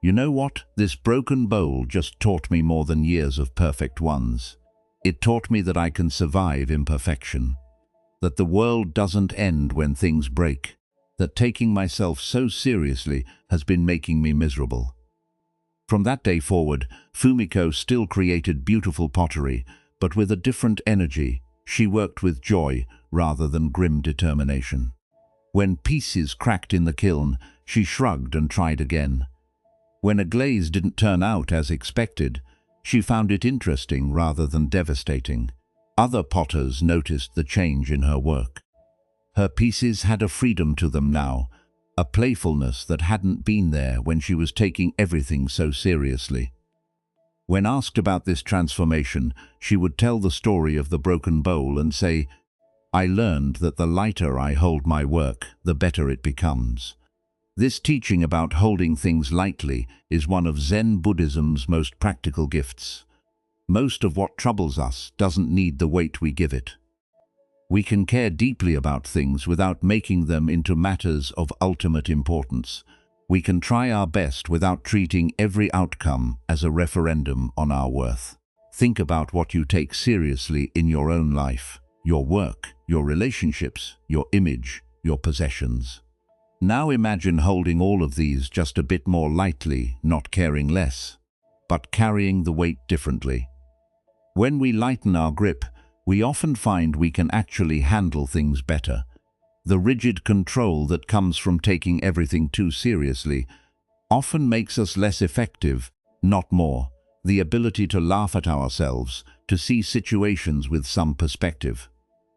"You know what? This broken bowl just taught me more than years of perfect ones. It taught me that I can survive imperfection, that the world doesn't end when things break, that taking myself so seriously has been making me miserable." From that day forward, Fumiko still created beautiful pottery, but with a different energy. She worked with joy rather than grim determination. When pieces cracked in the kiln, she shrugged and tried again. When a glaze didn't turn out as expected, she found it interesting rather than devastating. Other potters noticed the change in her work. Her pieces had a freedom to them now, a playfulness that hadn't been there when she was taking everything so seriously. When asked about this transformation, she would tell the story of the broken bowl and say, "I learned that the lighter I hold my work, the better it becomes." This teaching about holding things lightly is one of Zen Buddhism's most practical gifts. Most of what troubles us doesn't need the weight we give it. We can care deeply about things without making them into matters of ultimate importance. We can try our best without treating every outcome as a referendum on our worth. Think about what you take seriously in your own life, your work, your relationships, your image, your possessions. Now imagine holding all of these just a bit more lightly, not caring less, but carrying the weight differently. When we lighten our grip, we often find we can actually handle things better. The rigid control that comes from taking everything too seriously often makes us less effective, not more. The ability to laugh at ourselves, to see situations with some perspective.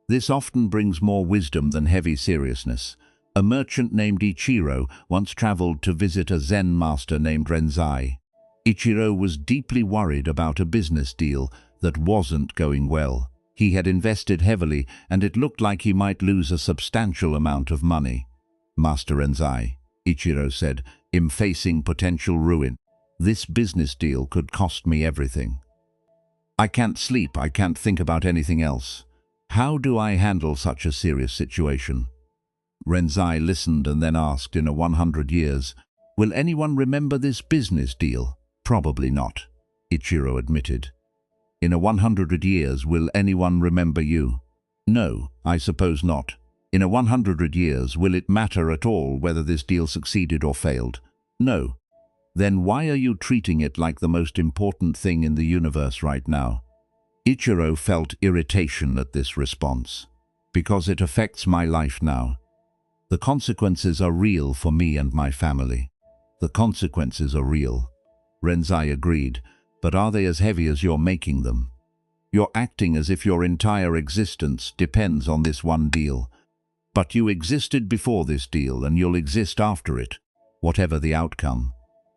This often brings more wisdom than heavy seriousness. A merchant named Ichiro once traveled to visit a Zen master named Renzai. Ichiro was deeply worried about a business deal that wasn't going well. He had invested heavily, and it looked like he might lose a substantial amount of money. "Master Renzai," Ichiro said, "I'm facing potential ruin. This business deal could cost me everything. I can't sleep, I can't think about anything else. How do I handle such a serious situation?" Renzai listened and then asked, "In 100 years, will anyone remember this business deal?" "Probably not," Ichiro admitted. "In 100 years, will anyone remember you?" "No, I suppose not. In 100 years, will it matter at all whether this deal succeeded or failed?" "No." "Then why are you treating it like the most important thing in the universe right now?" Ichiro felt irritation at this response. "Because it affects my life now. The consequences are real for me and my family." "The consequences are real," Renzai agreed, "but are they as heavy as you're making them? You're acting as if your entire existence depends on this one deal. But you existed before this deal and you'll exist after it, whatever the outcome.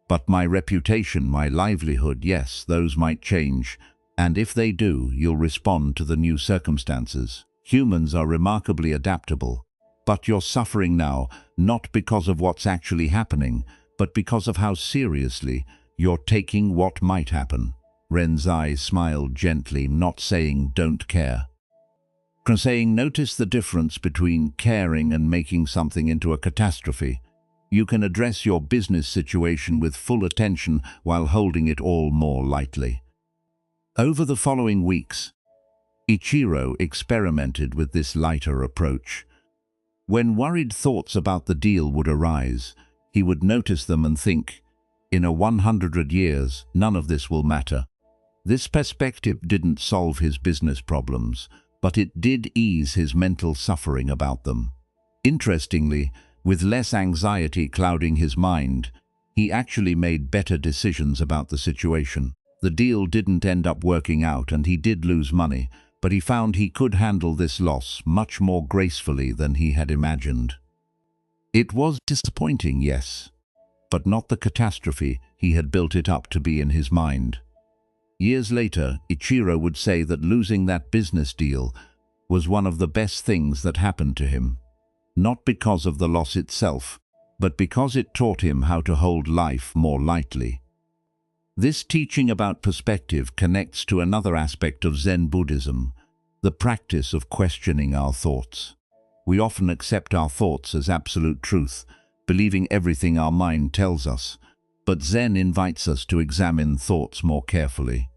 But my reputation, my livelihood, yes, those might change. And if they do, you'll respond to the new circumstances. Humans are remarkably adaptable. But you're suffering now, not because of what's actually happening, but because of how seriously you're taking what might happen." Renzai smiled gently, not saying "don't care," saying, "Notice the difference between caring and making something into a catastrophe. You can address your business situation with full attention while holding it all more lightly." Over the following weeks, Ichiro experimented with this lighter approach. When worried thoughts about the deal would arise, he would notice them and think, "In 100 years, none of this will matter." This perspective didn't solve his business problems, but it did ease his mental suffering about them. Interestingly, with less anxiety clouding his mind, he actually made better decisions about the situation. The deal didn't end up working out and he did lose money, but he found he could handle this loss much more gracefully than he had imagined. It was disappointing, yes, but not the catastrophe he had built it up to be in his mind. Years later, Ichiro would say that losing that business deal was one of the best things that happened to him. Not because of the loss itself, but because it taught him how to hold life more lightly. This teaching about perspective connects to another aspect of Zen Buddhism, the practice of questioning our thoughts. We often accept our thoughts as absolute truth, believing everything our mind tells us, but Zen invites us to examine thoughts more carefully.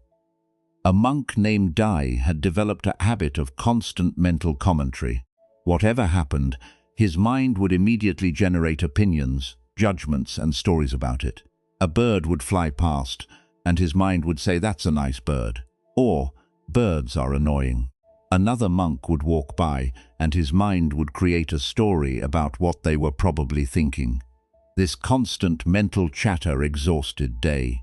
A monk named Dai had developed a habit of constant mental commentary. Whatever happened, his mind would immediately generate opinions, judgments, and stories about it. A bird would fly past, and his mind would say, "That's a nice bird," or "Birds are annoying." Another monk would walk by, and his mind would create a story about what they were probably thinking. This constant mental chatter exhausted Dai.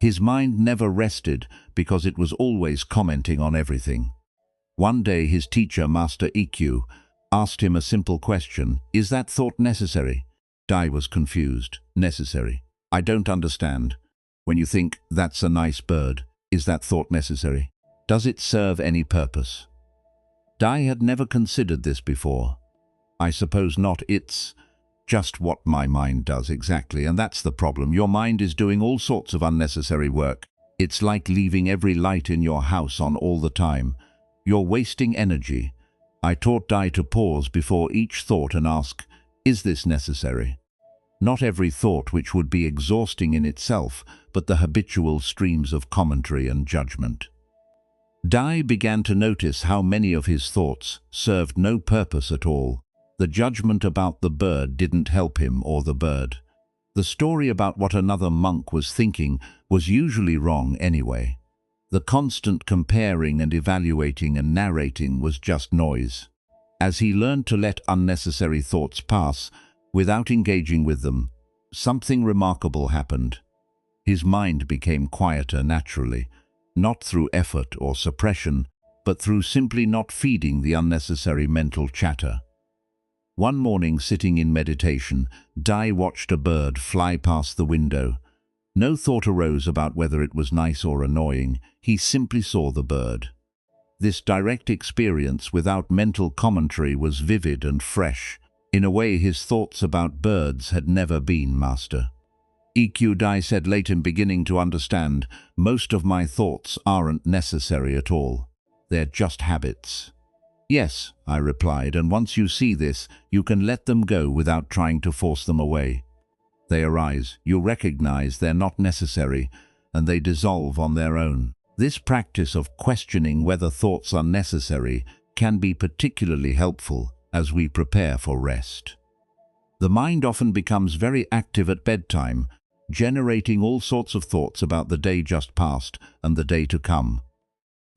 His mind never rested because it was always commenting on everything. One day his teacher, Master Ikkyu, asked him a simple question: "Is that thought necessary?" Dai was confused. "Necessary? I don't understand. When you think, 'That's a nice bird,' is that thought necessary? Does it serve any purpose?" Dai had never considered this before. "I suppose not. It's just what my mind does exactly, and that's the problem. Your mind is doing all sorts of unnecessary work. It's like leaving every light in your house on all the time. You're wasting energy." I taught Dai to pause before each thought and ask, "Is this necessary?" Not every thought, which would be exhausting in itself, but the habitual streams of commentary and judgment. Dai began to notice how many of his thoughts served no purpose at all. The judgment about the bird didn't help him or the bird. The story about what another monk was thinking was usually wrong anyway. The constant comparing and evaluating and narrating was just noise. As he learned to let unnecessary thoughts pass without engaging with them, something remarkable happened. His mind became quieter naturally, not through effort or suppression, but through simply not feeding the unnecessary mental chatter. One morning, sitting in meditation, Dai watched a bird fly past the window. No thought arose about whether it was nice or annoying. He simply saw the bird. This direct experience without mental commentary was vivid and fresh, in a way his thoughts about birds had never been, Master. EQ Dai said late in beginning to understand, most of my thoughts aren't necessary at all. They're just habits. Yes, I replied, and once you see this, you can let them go without trying to force them away. They arise, you recognize they're not necessary, and they dissolve on their own. This practice of questioning whether thoughts are necessary can be particularly helpful as we prepare for rest. The mind often becomes very active at bedtime, generating all sorts of thoughts about the day just past and the day to come.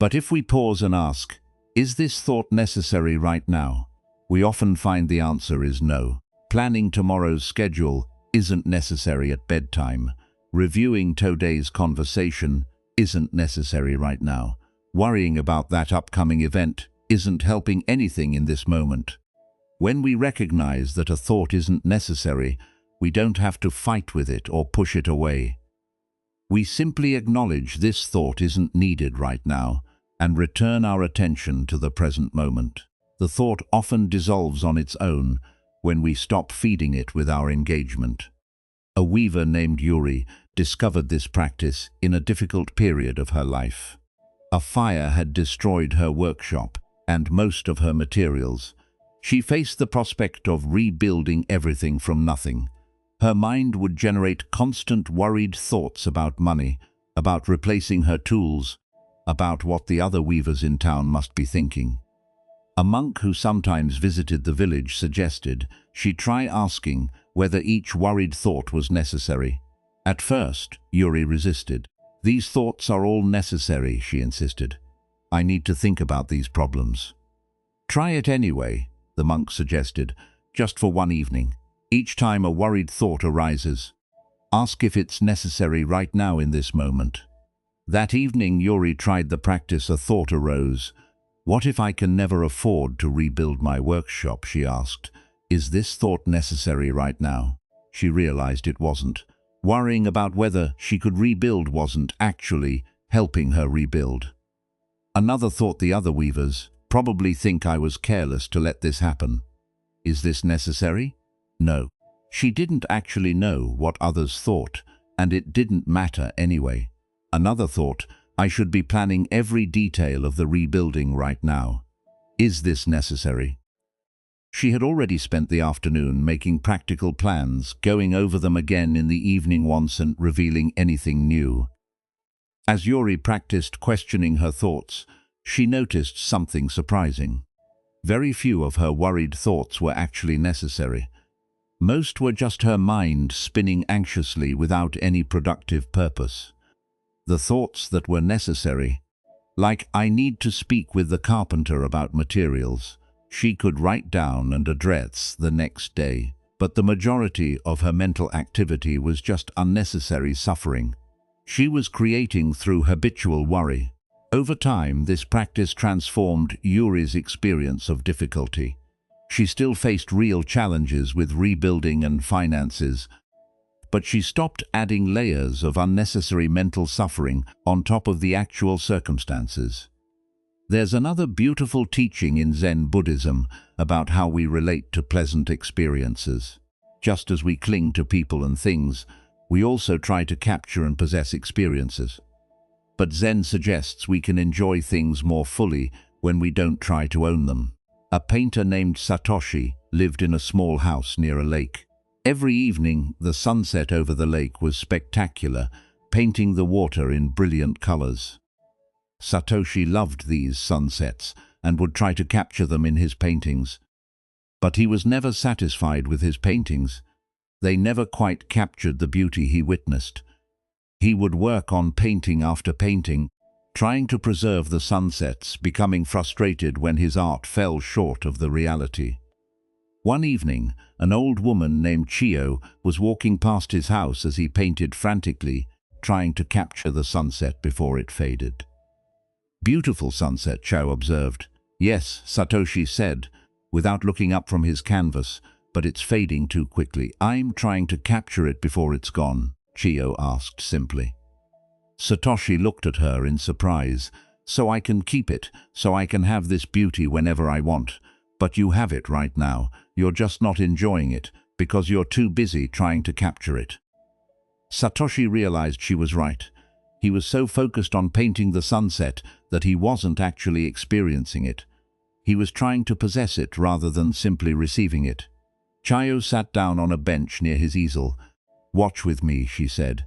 But if we pause and ask, is this thought necessary right now? We often find the answer is no. Planning tomorrow's schedule isn't necessary at bedtime. Reviewing today's conversation isn't necessary right now. Worrying about that upcoming event isn't helping anything in this moment. When we recognize that a thought isn't necessary, we don't have to fight with it or push it away. We simply acknowledge this thought isn't needed right now and return our attention to the present moment. The thought often dissolves on its own when we stop feeding it with our engagement. A weaver named Yuri discovered this practice in a difficult period of her life. A fire had destroyed her workshop and most of her materials. She faced the prospect of rebuilding everything from nothing. Her mind would generate constant worried thoughts about money, about replacing her tools, about what the other weavers in town must be thinking. A monk who sometimes visited the village suggested she try asking whether each worried thought was necessary. At first, Yuri resisted. These thoughts are all necessary, she insisted. I need to think about these problems. Try it anyway, the monk suggested, just for one evening. Each time a worried thought arises, ask if it's necessary right now in this moment. That evening, Yuri tried the practice. A thought arose. What if I can never afford to rebuild my workshop, she asked. Is this thought necessary right now? She realized it wasn't. Worrying about whether she could rebuild wasn't actually helping her rebuild. Another thought, the other weavers probably think I was careless to let this happen. Is this necessary? No. She didn't actually know what others thought, and it didn't matter anyway. Another thought, I should be planning every detail of the rebuilding right now. Is this necessary? She had already spent the afternoon making practical plans, going over them again in the evening once and revealing anything new. As Yuri practiced questioning her thoughts, she noticed something surprising. Very few of her worried thoughts were actually necessary. Most were just her mind spinning anxiously without any productive purpose. The thoughts that were necessary, like I need to speak with the carpenter about materials, she could write down and address the next day. But the majority of her mental activity was just unnecessary suffering. She was creating through habitual worry. Over time, this practice transformed Yuri's experience of difficulty. She still faced real challenges with rebuilding and finances, but she stopped adding layers of unnecessary mental suffering on top of the actual circumstances. There's another beautiful teaching in Zen Buddhism about how we relate to pleasant experiences. Just as we cling to people and things, we also try to capture and possess experiences. But Zen suggests we can enjoy things more fully when we don't try to own them. A painter named Satoshi lived in a small house near a lake. Every evening, the sunset over the lake was spectacular, painting the water in brilliant colors. Satoshi loved these sunsets and would try to capture them in his paintings. But he was never satisfied with his paintings. They never quite captured the beauty he witnessed. He would work on painting after painting, trying to preserve the sunsets, becoming frustrated when his art fell short of the reality. One evening, an old woman named Chio was walking past his house as he painted frantically, trying to capture the sunset before it faded. "Beautiful sunset," Chio observed. "Yes," Satoshi said, without looking up from his canvas, "but it's fading too quickly. I'm trying to capture it before it's gone," Chio asked simply. Satoshi looked at her in surprise. "So I can keep it, so I can have this beauty whenever I want. But you have it right now. You're just not enjoying it, because you're too busy trying to capture it." Satoshi realized she was right. He was so focused on painting the sunset that he wasn't actually experiencing it. He was trying to possess it rather than simply receiving it. Chio sat down on a bench near his easel. "Watch with me," she said.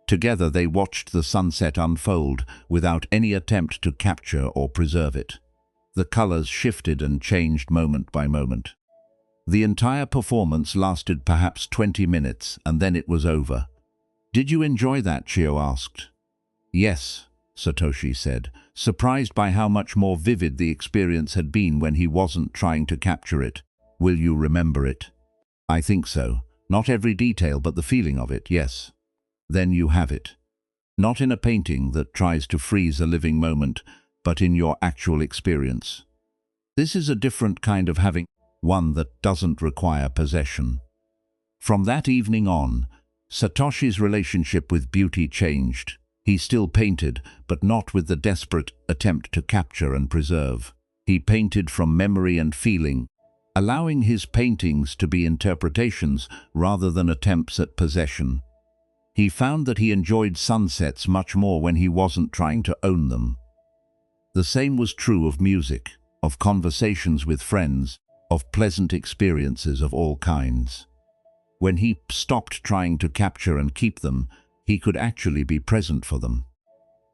Together they watched the sunset unfold without any attempt to capture or preserve it. The colors shifted and changed moment by moment. The entire performance lasted perhaps 20 minutes, and then it was over. "Did you enjoy that?" Chio asked. "Yes," Satoshi said, surprised by how much more vivid the experience had been when he wasn't trying to capture it. "Will you remember it?" "I think so. Not every detail, but the feeling of it, yes." "Then you have it. Not in a painting that tries to freeze a living moment, but in your actual experience. This is a different kind of having, one that doesn't require possession." From that evening on, Satoshi's relationship with beauty changed. He still painted, but not with the desperate attempt to capture and preserve. He painted from memory and feeling, allowing his paintings to be interpretations rather than attempts at possession. He found that he enjoyed sunsets much more when he wasn't trying to own them. The same was true of music, of conversations with friends, of pleasant experiences of all kinds. When he stopped trying to capture and keep them, he could actually be present for them.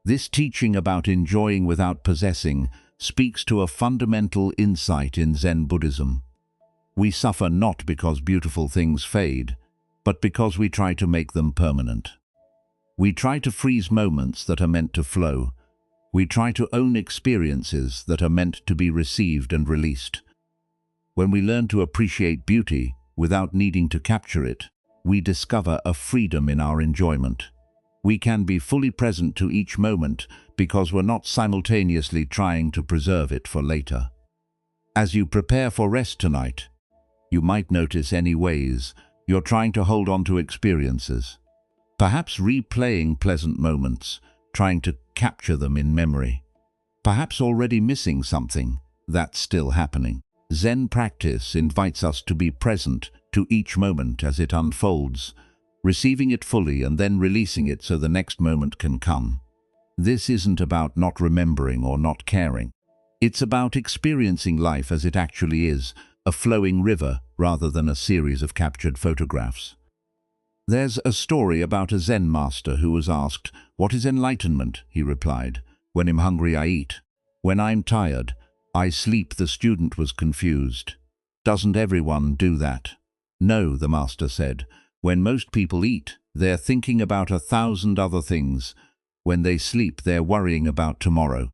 This teaching about enjoying without possessing speaks to a fundamental insight in Zen Buddhism. We suffer not because beautiful things fade, but because we try to make them permanent. We try to freeze moments that are meant to flow. We try to own experiences that are meant to be received and released. When we learn to appreciate beauty without needing to capture it, we discover a freedom in our enjoyment. We can be fully present to each moment because we're not simultaneously trying to preserve it for later. As you prepare for rest tonight, you might notice any ways you're trying to hold on to experiences. Perhaps replaying pleasant moments, trying to capture them in memory. Perhaps already missing something that's still happening. Zen practice invites us to be present to each moment as it unfolds, receiving it fully and then releasing it so the next moment can come. This isn't about not remembering or not caring. It's about experiencing life as it actually is, a flowing river rather than a series of captured photographs. There's a story about a Zen master who was asked, "What is enlightenment?" He replied, "When I'm hungry, I eat. When I'm tired, I sleep." The student was confused. "Doesn't everyone do that?" "No," the master said. "When most people eat, they're thinking about 1,000 other things. When they sleep, they're worrying about tomorrow.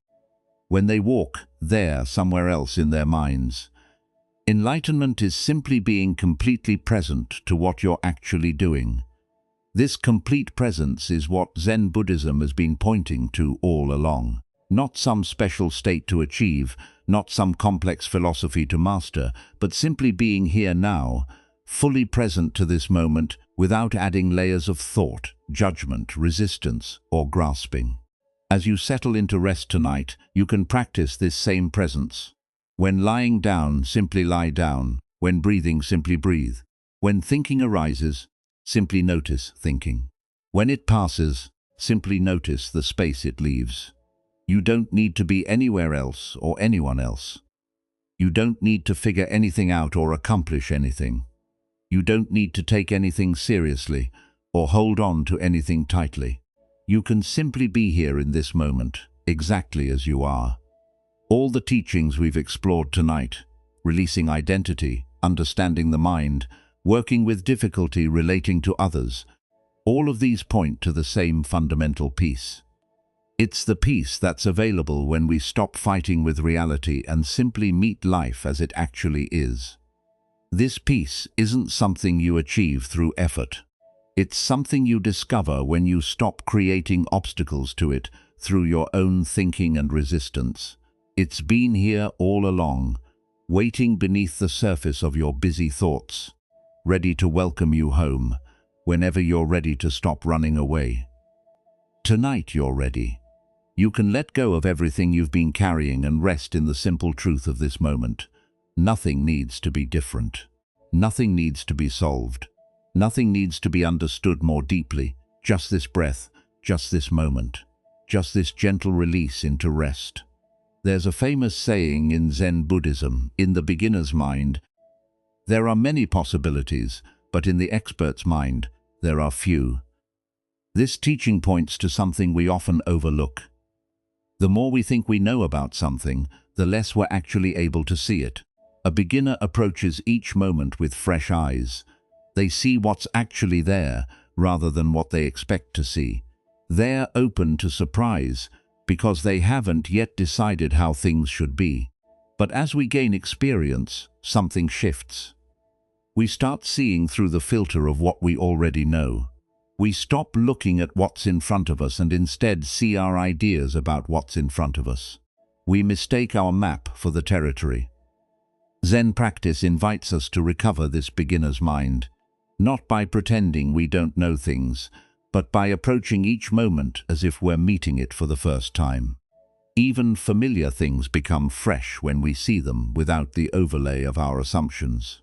When they walk, they're somewhere else in their minds." Enlightenment is simply being completely present to what you're actually doing. This complete presence is what Zen Buddhism has been pointing to all along. Not some special state to achieve, not some complex philosophy to master, but simply being here now, fully present to this moment without adding layers of thought, judgment, resistance, or grasping. As you settle into rest tonight, you can practice this same presence. When lying down, simply lie down. When breathing, simply breathe. When thinking arises, simply notice thinking. When it passes, simply notice the space it leaves. You don't need to be anywhere else or anyone else. You don't need to figure anything out or accomplish anything. You don't need to take anything seriously or hold on to anything tightly. You can simply be here in this moment, exactly as you are. All the teachings we've explored tonight, releasing identity, understanding the mind, working with difficulty, relating to others. All of these point to the same fundamental peace. It's the peace that's available when we stop fighting with reality and simply meet life as it actually is. This peace isn't something you achieve through effort. It's something you discover when you stop creating obstacles to it through your own thinking and resistance. It's been here all along, waiting beneath the surface of your busy thoughts, ready to welcome you home whenever you're ready to stop running away. Tonight you're ready. You can let go of everything you've been carrying and rest in the simple truth of this moment. Nothing needs to be different. Nothing needs to be solved. Nothing needs to be understood more deeply. Just this breath, just this moment, just this gentle release into rest. There's a famous saying in Zen Buddhism, in the beginner's mind, there are many possibilities, but in the expert's mind, there are few. This teaching points to something we often overlook. The more we think we know about something, the less we're actually able to see it. A beginner approaches each moment with fresh eyes. They see what's actually there rather than what they expect to see. They're open to surprise because they haven't yet decided how things should be. But as we gain experience, something shifts. We start seeing through the filter of what we already know. We stop looking at what's in front of us and instead see our ideas about what's in front of us. We mistake our map for the territory. Zen practice invites us to recover this beginner's mind, not by pretending we don't know things, but by approaching each moment as if we're meeting it for the first time. Even familiar things become fresh when we see them without the overlay of our assumptions.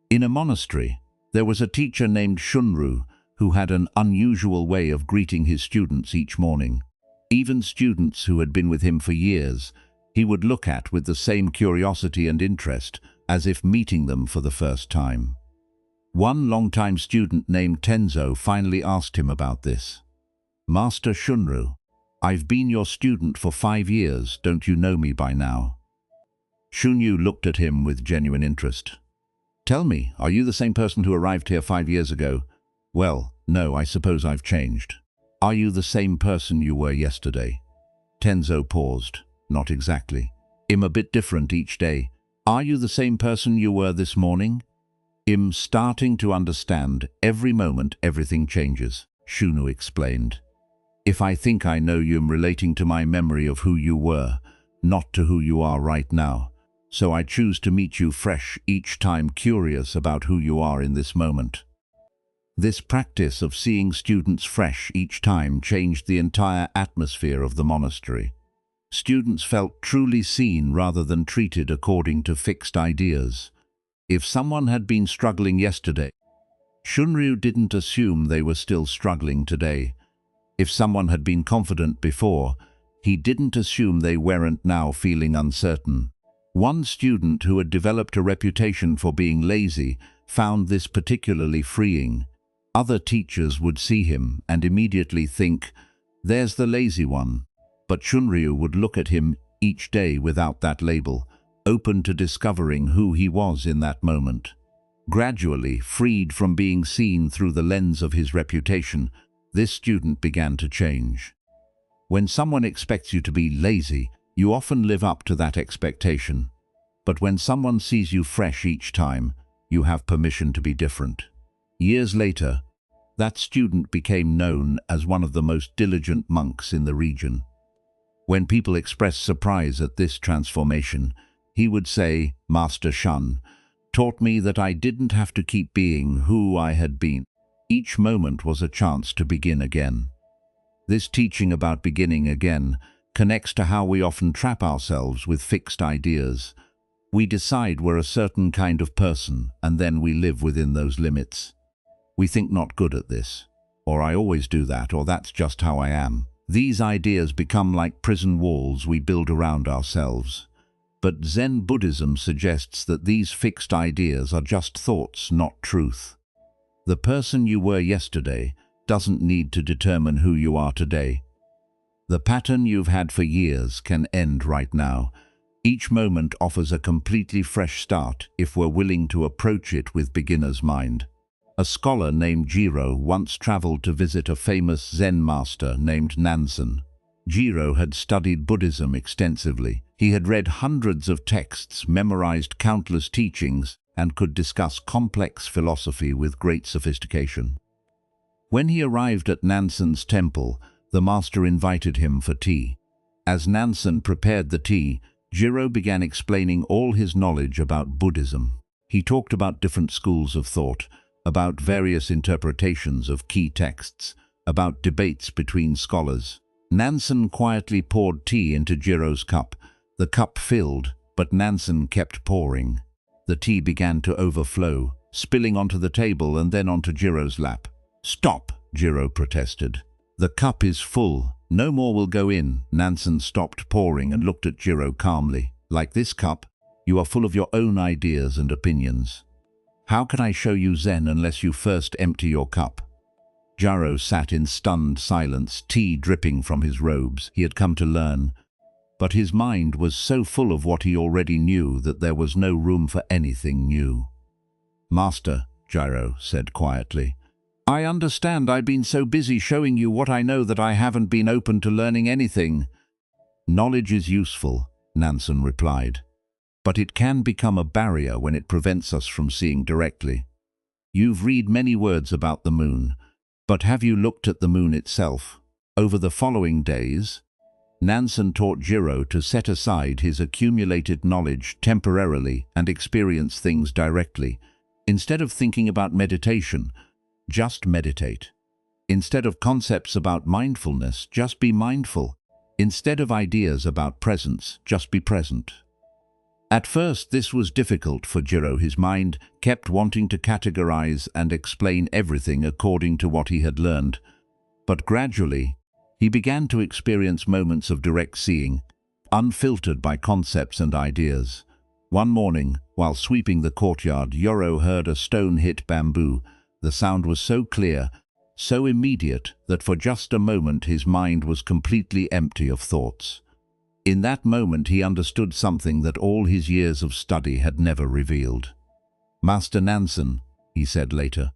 In a monastery, there was a teacher named Shunryu who had an unusual way of greeting his students each morning. Even students who had been with him for years, he would look at with the same curiosity and interest as if meeting them for the first time. One longtime student named Tenzo finally asked him about this. "Master Shunryu, I've been your student for 5 years, don't you know me by now?" Shunryu looked at him with genuine interest. "Tell me, are you the same person who arrived here 5 years ago?" "Well, no, I suppose I've changed." "Are you the same person you were yesterday?" Tenzo paused. "Not exactly. I'm a bit different each day." "Are you the same person you were this morning?" "I'm starting to understand. Every moment everything changes," Shunryu explained. "If I think I know you, I'm relating to my memory of who you were, not to who you are right now. So I choose to meet you fresh each time, curious about who you are in this moment." This practice of seeing students fresh each time changed the entire atmosphere of the monastery. Students felt truly seen rather than treated according to fixed ideas. If someone had been struggling yesterday, Shunryu didn't assume they were still struggling today. If someone had been confident before, he didn't assume they weren't now feeling uncertain. One student who had developed a reputation for being lazy found this particularly freeing. Other teachers would see him and immediately think, "There's the lazy one." But Shunryu would look at him each day without that label, open to discovering who he was in that moment. Gradually, freed from being seen through the lens of his reputation, this student began to change. When someone expects you to be lazy, you often live up to that expectation. But when someone sees you fresh each time, you have permission to be different. Years later, that student became known as one of the most diligent monks in the region. When people expressed surprise at this transformation, he would say, "Master Shun taught me that I didn't have to keep being who I had been. Each moment was a chance to begin again." This teaching about beginning again connects to how we often trap ourselves with fixed ideas. We decide we're a certain kind of person, and then we live within those limits. We think, "Not good at this," or "I always do that," or "That's just how I am." These ideas become like prison walls we build around ourselves. But Zen Buddhism suggests that these fixed ideas are just thoughts, not truth. The person you were yesterday doesn't need to determine who you are today. The pattern you've had for years can end right now, Each moment offers a completely fresh start if we're willing to approach it with beginner's mind. A scholar named Jiro once traveled to visit a famous Zen master named Nansen. Jiro had studied Buddhism extensively. He had read hundreds of texts, memorized countless teachings, and could discuss complex philosophy with great sophistication. When he arrived at Nansen's temple, the master invited him for tea. As Nansen prepared the tea, Jiro began explaining all his knowledge about Buddhism. He talked about different schools of thought, about various interpretations of key texts, about debates between scholars. Nansen quietly poured tea into Jiro's cup. The cup filled, but Nansen kept pouring. The tea began to overflow, spilling onto the table and then onto Jiro's lap. "Stop!" Jiro protested. "The cup is full. No more will go in." Nansen stopped pouring and looked at Jiro calmly. "Like this cup, you are full of your own ideas and opinions. How can I show you Zen unless you first empty your cup?" Jiro sat in stunned silence, tea dripping from his robes. He had come to learn, but his mind was so full of what he already knew that there was no room for anything new. "Master," Jiro said quietly, "I understand I've been so busy showing you what I know that I haven't been open to learning anything." "Knowledge is useful," Nansen replied, "but it can become a barrier when it prevents us from seeing directly. You've read many words about the moon, but have you looked at the moon itself?" Over the following days, Nansen taught Jiro to set aside his accumulated knowledge temporarily and experience things directly. Instead of thinking about meditation, just meditate. Instead of concepts about mindfulness, just be mindful. Instead of ideas about presence, just be present. At first, this was difficult for Jiro. His mind kept wanting to categorize and explain everything according to what he had learned. But gradually, he began to experience moments of direct seeing, unfiltered by concepts and ideas. One morning, while sweeping the courtyard, Jiro heard a stone hit bamboo. The sound was so clear, so immediate, that for just a moment his mind was completely empty of thoughts. In that moment he understood something that all his years of study had never revealed. "Master Nansen," he said later,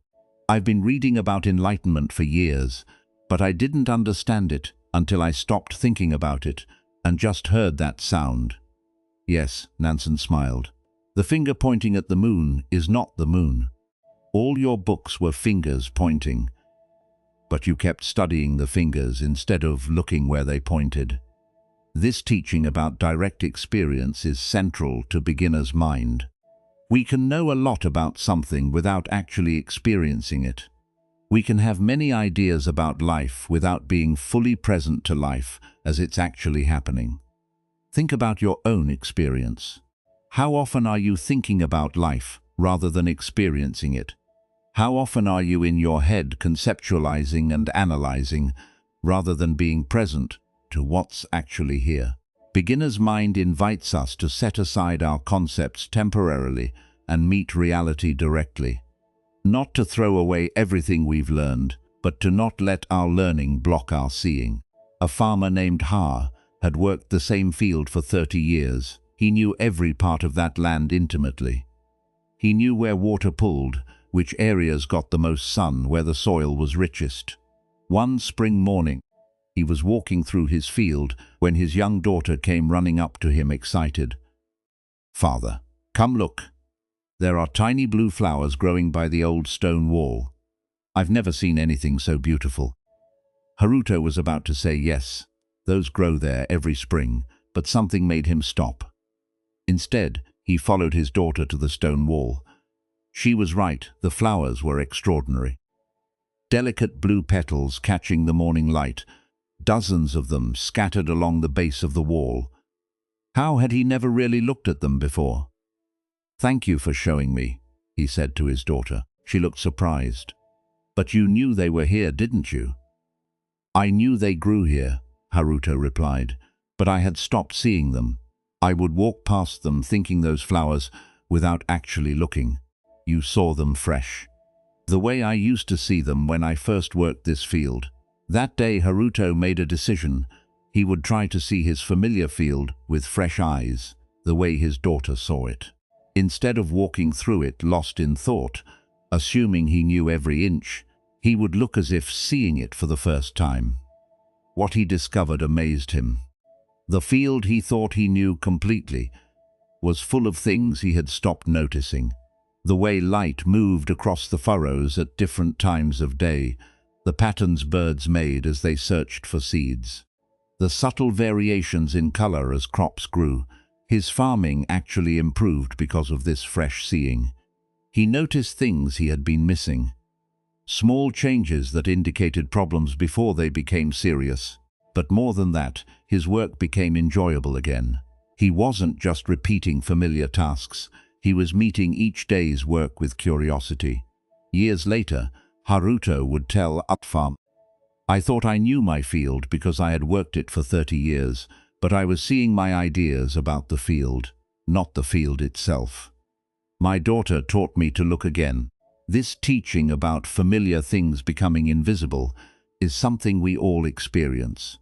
"I've been reading about enlightenment for years, but I didn't understand it until I stopped thinking about it and just heard that sound." "Yes," Nansen smiled. "The finger pointing at the moon is not the moon. All your books were fingers pointing, but you kept studying the fingers instead of looking where they pointed." This teaching about direct experience is central to beginner's mind. We can know a lot about something without actually experiencing it. We can have many ideas about life without being fully present to life as it's actually happening. Think about your own experience. How often are you thinking about life rather than experiencing it? How often are you in your head conceptualizing and analyzing rather than being present to what's actually here? Beginner's mind invites us to set aside our concepts temporarily and meet reality directly. Not to throw away everything we've learned, but to not let our learning block our seeing. A farmer named Ha had worked the same field for 30 years. He knew every part of that land intimately. He knew where water pooled, which areas got the most sun, where the soil was richest. One spring morning, he was walking through his field when his young daughter came running up to him excited. "Father, come look. There are tiny blue flowers growing by the old stone wall. I've never seen anything so beautiful." Haruto was about to say yes, those grow there every spring, but something made him stop. Instead, he followed his daughter to the stone wall. She was right, the flowers were extraordinary. Delicate blue petals catching the morning light, dozens of them scattered along the base of the wall. How had he never really looked at them before? "Thank you for showing me," he said to his daughter. She looked surprised. "But you knew they were here, didn't you?" "I knew they grew here," Haruto replied, "but I had stopped seeing them. I would walk past them thinking those flowers without actually looking. You saw them fresh, the way I used to see them when I first worked this field." That day Haruto made a decision. He would try to see his familiar field with fresh eyes. the way his daughter saw it. Instead of walking through it lost in thought, assuming he knew every inch, he would look as if seeing it for the first time. What he discovered amazed him. The field he thought he knew completely was full of things he had stopped noticing. The way light moved across the furrows at different times of day, the patterns birds made as they searched for seeds, the subtle variations in color as crops grew. His farming actually improved because of this fresh seeing. He noticed things he had been missing, small changes that indicated problems before they became serious. But more than that, his work became enjoyable again. He wasn't just repeating familiar tasks, he was meeting each day's work with curiosity. Years later, Haruto would tell Utfarm, "I thought I knew my field because I had worked it for 30 years, but I was seeing my ideas about the field, not the field itself. My daughter taught me to look again." This teaching about familiar things becoming invisible is something we all experience.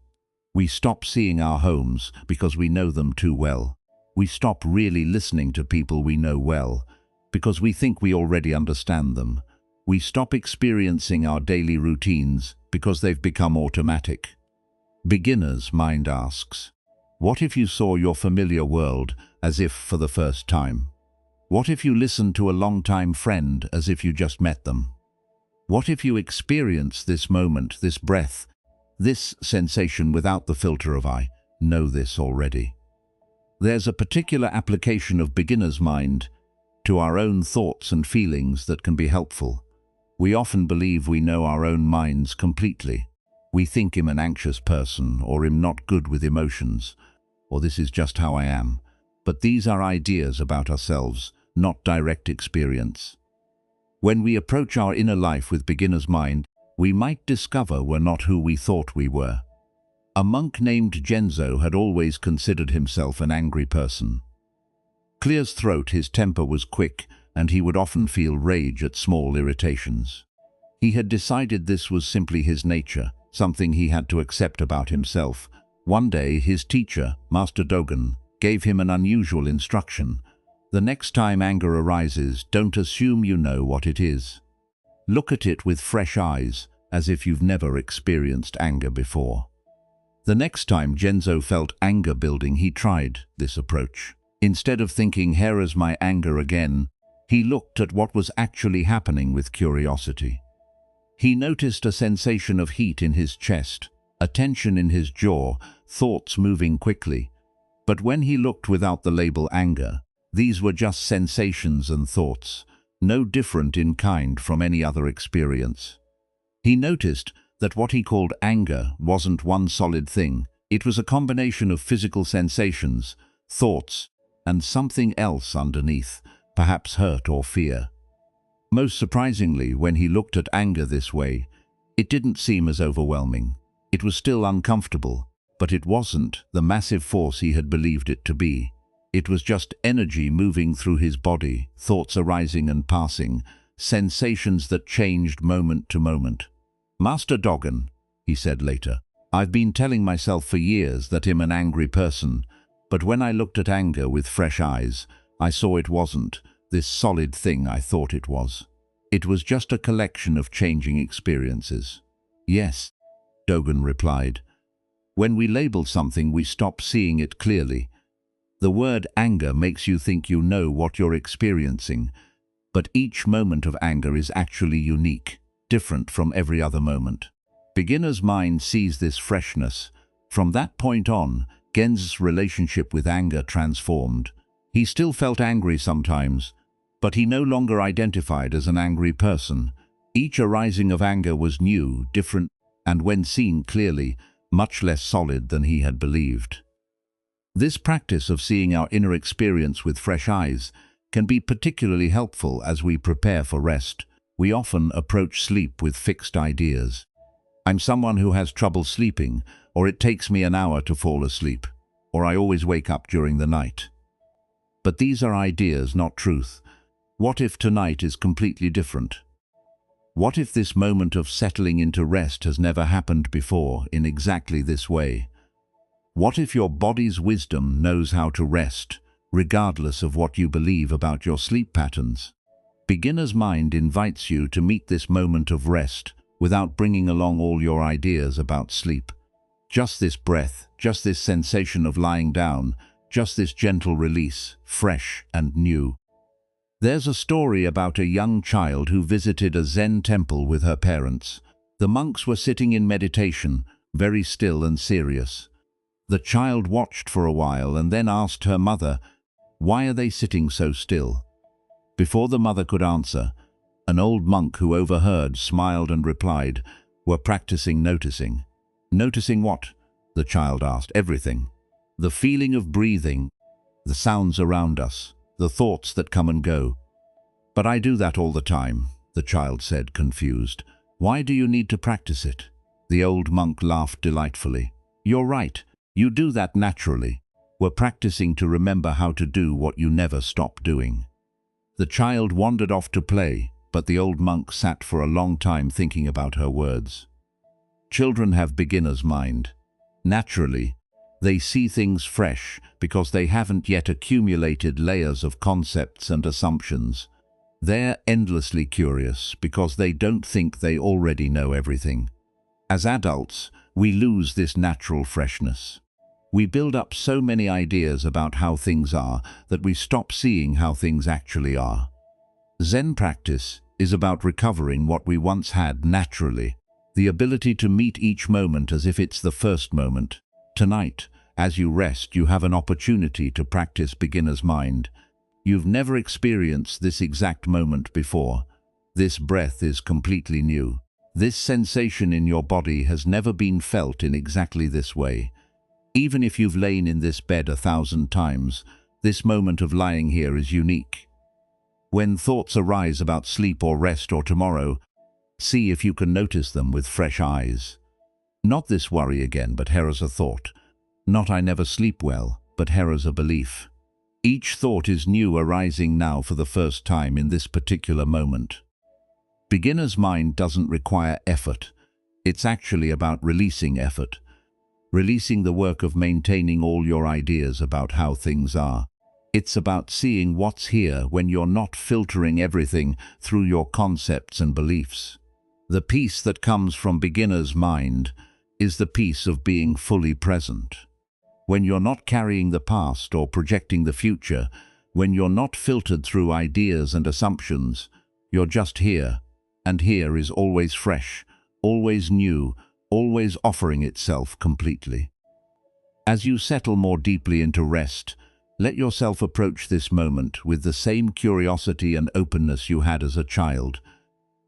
We stop seeing our homes because we know them too well. We stop really listening to people we know well because we think we already understand them. We stop experiencing our daily routines because they've become automatic. Beginner's mind asks, what if you saw your familiar world as if for the first time? What if you listened to a long-time friend as if you just met them? What if you experienced this moment, this breath, this sensation without the filter of "I know this already"? There's a particular application of beginner's mind to our own thoughts and feelings that can be helpful. We often believe we know our own minds completely. We think I'm an anxious person, or I'm not good with emotions, or this is just how I am. But these are ideas about ourselves, not direct experience. When we approach our inner life with beginner's mind, we might discover we're not who we thought we were. A monk named Genzo had always considered himself an angry person. Clear's throat, his temper was quick, and he would often feel rage at small irritations. He had decided this was simply his nature, something he had to accept about himself. One day, his teacher, Master Dogen, gave him an unusual instruction. The next time anger arises, don't assume you know what it is. Look at it with fresh eyes, as if you've never experienced anger before. The next time Genzo felt anger building, he tried this approach. Instead of thinking, "Here is my anger again," he looked at what was actually happening with curiosity. He noticed a sensation of heat in his chest, a tension in his jaw, thoughts moving quickly. But when he looked without the label anger, these were just sensations and thoughts, no different in kind from any other experience. He noticed that what he called anger wasn't one solid thing. It was a combination of physical sensations, thoughts, and something else underneath, perhaps hurt or fear. Most surprisingly, when he looked at anger this way, it didn't seem as overwhelming. It was still uncomfortable, but it wasn't the massive force he had believed it to be. It was just energy moving through his body, thoughts arising and passing, sensations that changed moment to moment. "Master Dogen," he said later, "I've been telling myself for years that I'm an angry person, but when I looked at anger with fresh eyes, I saw it wasn't this solid thing I thought it was. It was just a collection of changing experiences." "Yes," Dogen replied. "When we label something, we stop seeing it clearly. The word anger makes you think you know what you're experiencing, but each moment of anger is actually unique, different from every other moment." Beginner's mind sees this freshness. From that point on, Gen's relationship with anger transformed. He still felt angry sometimes, but he no longer identified as an angry person. Each arising of anger was new, different, and when seen clearly, much less solid than he had believed. This practice of seeing our inner experience with fresh eyes can be particularly helpful as we prepare for rest. We often approach sleep with fixed ideas. "I'm someone who has trouble sleeping," or "it takes me an hour to fall asleep," or "I always wake up during the night." But these are ideas, not truth. What if tonight is completely different? What if this moment of settling into rest has never happened before in exactly this way? What if your body's wisdom knows how to rest regardless of what you believe about your sleep patterns. Beginner's mind invites you to meet this moment of rest without bringing along all your ideas about sleep. Just this breath, just this sensation of lying down, just this gentle release, fresh and new. There's a story about a young child who visited a Zen temple with her parents. The monks were sitting in meditation, very still and serious. The child watched for a while and then asked her mother, "Why are they sitting so still?" Before the mother could answer, an old monk who overheard smiled and replied, "We're practicing noticing." "Noticing what?" the child asked. "Everything. The feeling of breathing, the sounds around us, the thoughts that come and go." "But I do that all the time," the child said, confused. "Why do you need to practice it?" The old monk laughed delightfully. "You're right. You do that naturally. We're practicing to remember how to do what you never stop doing." The child wandered off to play, but the old monk sat for a long time thinking about her words. Children have beginner's mind. Naturally, they see things fresh because they haven't yet accumulated layers of concepts and assumptions. They're endlessly curious because they don't think they already know everything. As adults, we lose this natural freshness. We build up so many ideas about how things are that we stop seeing how things actually are. Zen practice is about recovering what we once had naturally, the ability to meet each moment as if it's the first moment. Tonight, as you rest, you have an opportunity to practice beginner's mind. You've never experienced this exact moment before. This breath is completely new. This sensation in your body has never been felt in exactly this way. Even if you've lain in this bed 1,000 times, this moment of lying here is unique. When thoughts arise about sleep or rest or tomorrow, see if you can notice them with fresh eyes. Not this worry again, but here as a thought. Not I never sleep well, but here as a belief. Each thought is new, arising now for the first time in this particular moment. Beginner's mind doesn't require effort. It's actually about releasing effort. Releasing the work of maintaining all your ideas about how things are. It's about seeing what's here when you're not filtering everything through your concepts and beliefs. The peace that comes from beginner's mind is the peace of being fully present. When you're not carrying the past or projecting the future, when you're not filtered through ideas and assumptions, you're just here, and here is always fresh, always new, always offering itself completely. As you settle more deeply into rest, let yourself approach this moment with the same curiosity and openness you had as a child.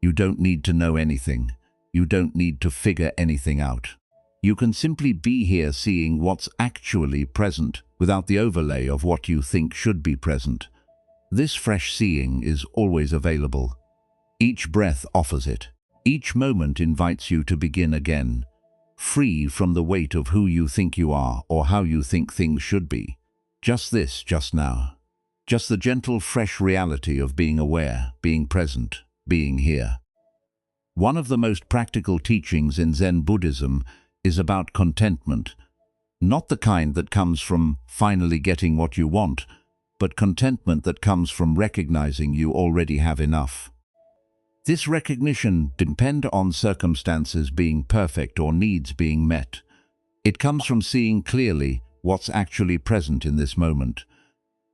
You don't need to know anything. You don't need to figure anything out. You can simply be here, seeing what's actually present without the overlay of what you think should be present. This fresh seeing is always available. Each breath offers it. Each moment invites you to begin again, free from the weight of who you think you are or how you think things should be. Just this, just now. Just the gentle, fresh reality of being aware, being present, being here. One of the most practical teachings in Zen Buddhism is about contentment, not the kind that comes from finally getting what you want, but contentment that comes from recognizing you already have enough. This recognition doesn't depend on circumstances being perfect or needs being met. It comes from seeing clearly what's actually present in this moment.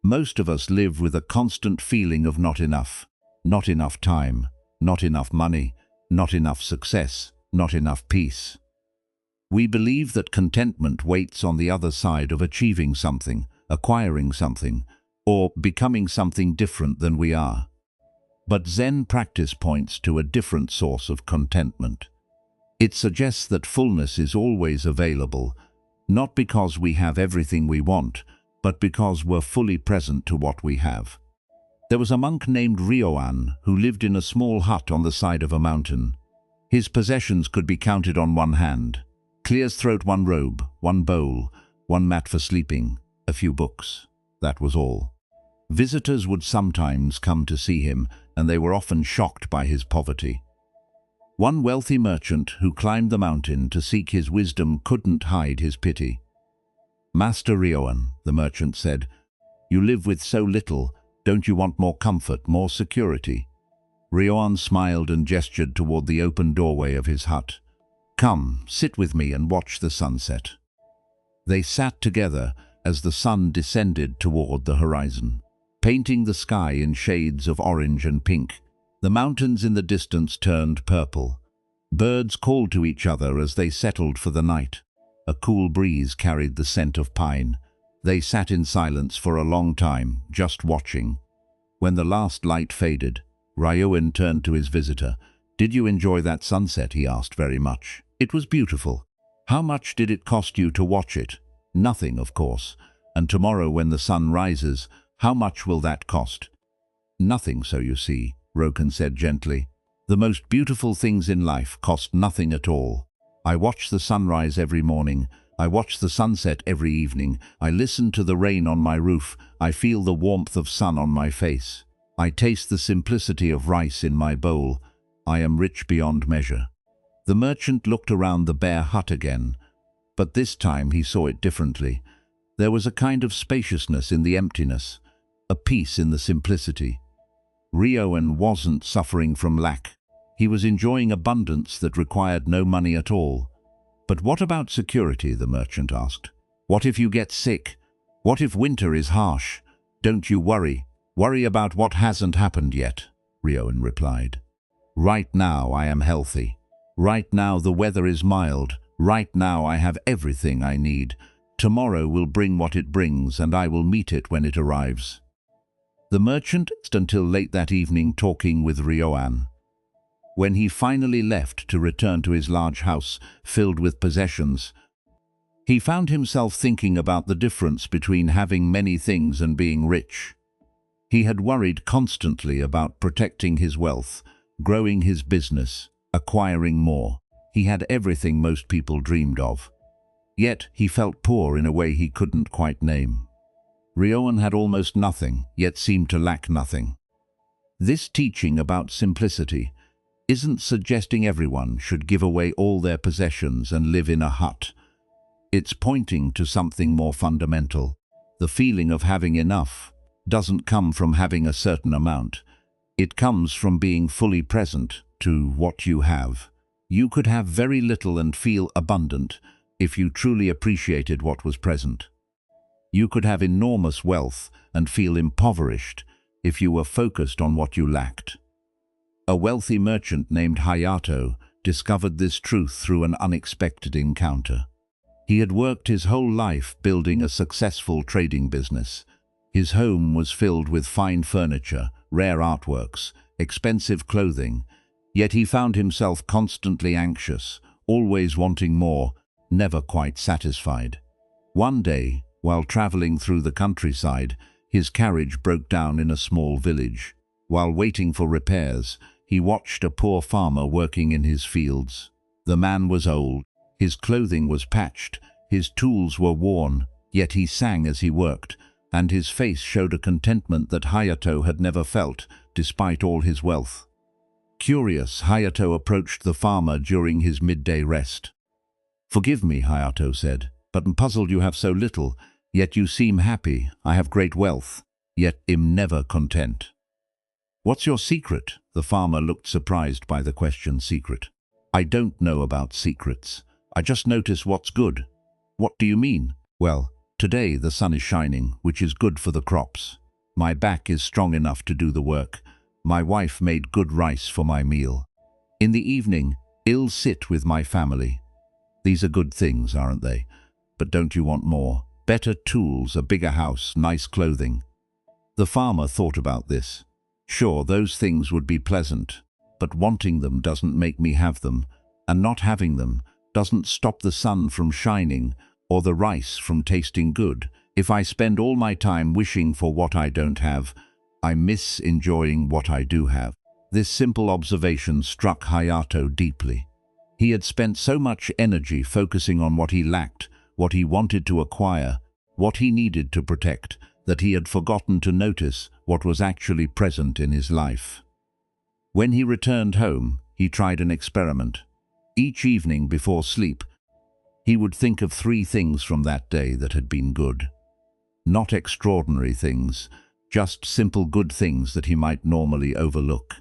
Most of us live with a constant feeling of not enough time, not enough money, not enough success, not enough peace. We believe that contentment waits on the other side of achieving something, acquiring something, or becoming something different than we are. But Zen practice points to a different source of contentment. It suggests that fullness is always available, not because we have everything we want, but because we're fully present to what we have. There was a monk named Ryoan who lived in a small hut on the side of a mountain. His possessions could be counted on one hand. Clear's throat, one robe, one bowl, one mat for sleeping, a few books. That was all. Visitors would sometimes come to see him, and they were often shocked by his poverty. One wealthy merchant who climbed the mountain to seek his wisdom couldn't hide his pity. "Master Ryoan," the merchant said, You live with so little. Don't you want more comfort, more security? Rioan smiled and gestured toward the open doorway of his hut. Come, sit with me and watch the sunset. They sat together as the sun descended toward the horizon, painting the sky in shades of orange and pink. The mountains in the distance turned purple. Birds called to each other as they settled for the night. A cool breeze carried the scent of pine. They sat in silence for a long time, just watching. When the last light faded, Rioan turned to his visitor. Did you enjoy that sunset? He asked. Very much. It was beautiful. How much did it cost you to watch it? Nothing, of course. And tomorrow when the sun rises, how much will that cost? Nothing, so you see, Rokan said gently. The most beautiful things in life cost nothing at all. I watch the sunrise every morning. I watch the sunset every evening. I listen to the rain on my roof. I feel the warmth of sun on my face. I taste the simplicity of rice in my bowl. I am rich beyond measure. The merchant looked around the bare hut again, but this time he saw it differently. There was a kind of spaciousness in the emptiness, a peace in the simplicity. Rioan wasn't suffering from lack. He was enjoying abundance that required no money at all. But what about security? The merchant asked. What if you get sick? What if winter is harsh? Don't you worry. Worry about what hasn't happened yet, Rioan replied. Right now I am healthy. Right now the weather is mild. Right now I have everything I need. Tomorrow will bring what it brings, and I will meet it when it arrives. The merchant stayed until late that evening talking with Rioan. When he finally left to return to his large house filled with possessions, he found himself thinking about the difference between having many things and being rich. He had worried constantly about protecting his wealth, growing his business, acquiring more. He had everything most people dreamed of. Yet he felt poor in a way he couldn't quite name. Rioan had almost nothing, yet seemed to lack nothing. This teaching about simplicity isn't suggesting everyone should give away all their possessions and live in a hut. It's pointing to something more fundamental. The feeling of having enough doesn't come from having a certain amount. It comes from being fully present to what you have. You could have very little and feel abundant if you truly appreciated what was present. You could have enormous wealth and feel impoverished if you were focused on what you lacked. A wealthy merchant named Hayato discovered this truth through an unexpected encounter. He had worked his whole life building a successful trading business. His home was filled with fine furniture, rare artworks, expensive clothing, yet he found himself constantly anxious, always wanting more, never quite satisfied. One day, while traveling through the countryside, his carriage broke down in a small village. While waiting for repairs, he watched a poor farmer working in his fields. The man was old, his clothing was patched, his tools were worn, yet he sang as he worked, and his face showed a contentment that Hayato had never felt, despite all his wealth. Curious, Hayato approached the farmer during his midday rest. "Forgive me," Hayato said, "but I'm puzzled you have so little, yet you seem happy. I have great wealth, yet am never content." "What's your secret?" The farmer looked surprised by the question. "Secret? I don't know about secrets. I just notice what's good." "What do you mean?" "Well, today the sun is shining, which is good for the crops. My back is strong enough to do the work. My wife made good rice for my meal. In the evening, I'll sit with my family. These are good things, aren't they? But don't you want more? Better tools, a bigger house, nice clothing?" The farmer thought about this. Sure, those things would be pleasant, but wanting them doesn't make me have them, and not having them doesn't stop the sun from shining or the rice from tasting good. If I spend all my time wishing for what I don't have, I miss enjoying what I do have. This simple observation struck Hayato deeply. He had spent so much energy focusing on what he lacked, what he wanted to acquire, what he needed to protect, that he had forgotten to notice what was actually present in his life. When he returned home, he tried an experiment. Each evening before sleep, he would think of 3 things from that day that had been good. not extraordinary things, just simple good things that he might normally overlook.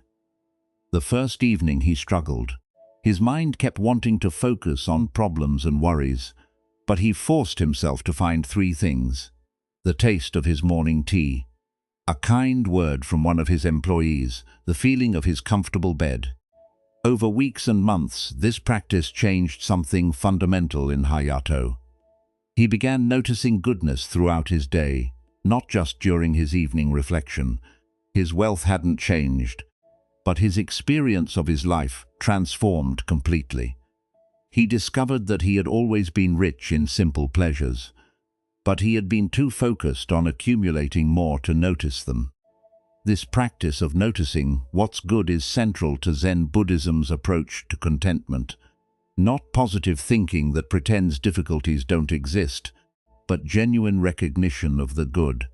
The first evening he struggled. His mind kept wanting to focus on problems and worries, but he forced himself to find three things: the taste of his morning tea, a kind word from one of his employees, the feeling of his comfortable bed. Over weeks and months, this practice changed something fundamental in Hayato. He began noticing goodness throughout his day, not just during his evening reflection. His wealth hadn't changed, but his experience of his life transformed completely. He discovered that he had always been rich in simple pleasures, but he had been too focused on accumulating more to notice them. This practice of noticing what's good is central to Zen Buddhism's approach to contentment. Not positive thinking that pretends difficulties don't exist, but genuine recognition of the good.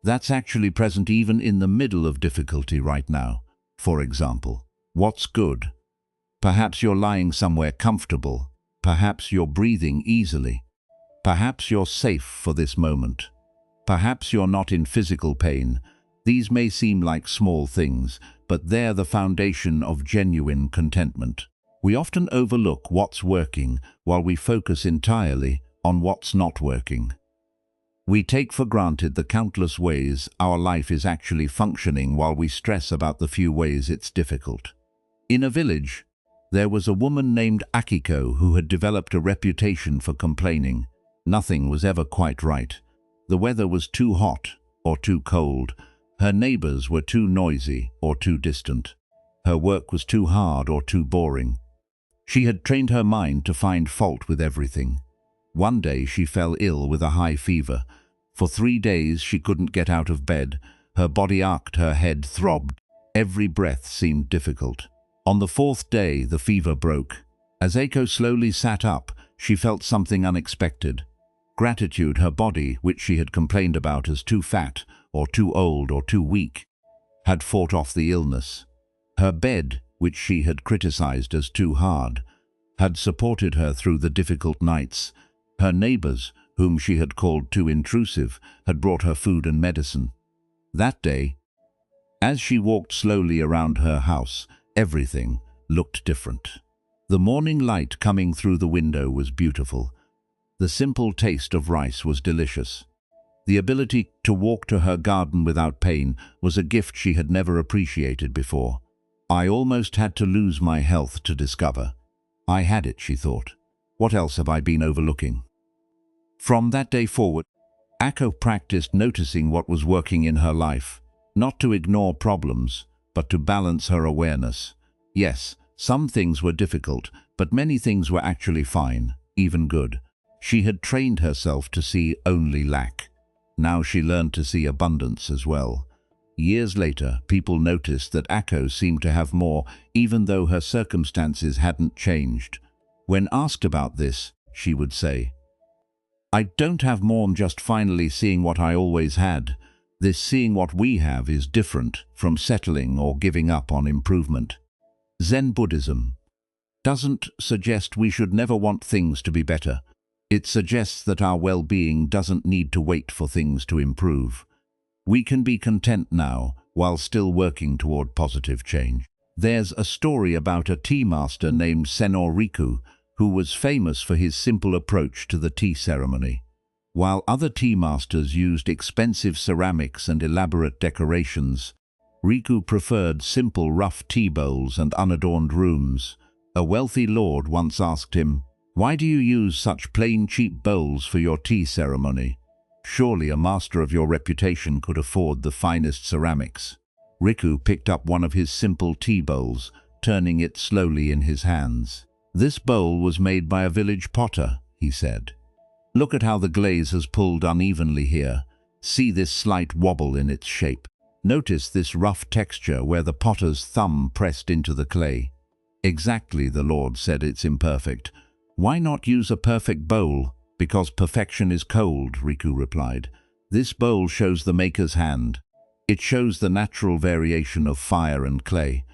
That's actually present even in the middle of difficulty right now. For example, what's good? Perhaps you're lying somewhere comfortable. Perhaps you're breathing easily. Perhaps you're safe for this moment. Perhaps you're not in physical pain. These may seem like small things, but they're the foundation of genuine contentment. We often overlook what's working while we focus entirely on what's not working. We take for granted the countless ways our life is actually functioning while we stress about the few ways it's difficult. In a village, there was a woman named Akiko who had developed a reputation for complaining. Nothing was ever quite right. The weather was too hot or too cold. Her neighbors were too noisy or too distant. Her work was too hard or too boring. She had trained her mind to find fault with everything. One day she fell ill with a high fever. For 3 days she couldn't get out of bed. Her body ached, her head throbbed. Every breath seemed difficult. On the 4th day the fever broke. As Eiko slowly sat up, she felt something unexpected. Gratitude. Her body, which she had complained about as too fat or too old or too weak, had fought off the illness. Her bed, which she had criticized as too hard, had supported her through the difficult nights. Her neighbors, whom she had called too intrusive, had brought her food and medicine. That day, as she walked slowly around her house, everything looked different. The morning light coming through the window was beautiful. The simple taste of rice was delicious. The ability to walk to her garden without pain was a gift she had never appreciated before. I almost had to lose my health to discover. I had it, she thought. What else have I been overlooking? From that day forward, Akko practiced noticing what was working in her life, not to ignore problems, but to balance her awareness. Yes, some things were difficult, but many things were actually fine, even good. She had trained herself to see only lack. Now she learned to see abundance as well. Years later, people noticed that Akko seemed to have more, even though her circumstances hadn't changed. When asked about this, she would say, "I don't have more, I'm just finally seeing what I always had. This seeing what we have is different from settling or giving up on improvement." Zen Buddhism doesn't suggest we should never want things to be better. It suggests that our well-being doesn't need to wait for things to improve. We can be content now while still working toward positive change. There's a story about a tea master named Riku, who was famous for his simple approach to the tea ceremony. While other tea masters used expensive ceramics and elaborate decorations, Riku preferred simple rough tea bowls and unadorned rooms. A wealthy lord once asked him, "Why do you use such plain, cheap bowls for your tea ceremony? Surely a master of your reputation could afford the finest ceramics." Riku picked up one of his simple tea bowls, turning it slowly in his hands. "This bowl was made by a village potter," he said. "Look at how the glaze has pulled unevenly here. See this slight wobble in its shape. Notice this rough texture where the potter's thumb pressed into the clay." "Exactly," the Lord said, "it's imperfect. Why not use a perfect bowl?" "Because perfection is cold," Riku replied. "This bowl shows the maker's hand. It shows the natural variation of fire and clay.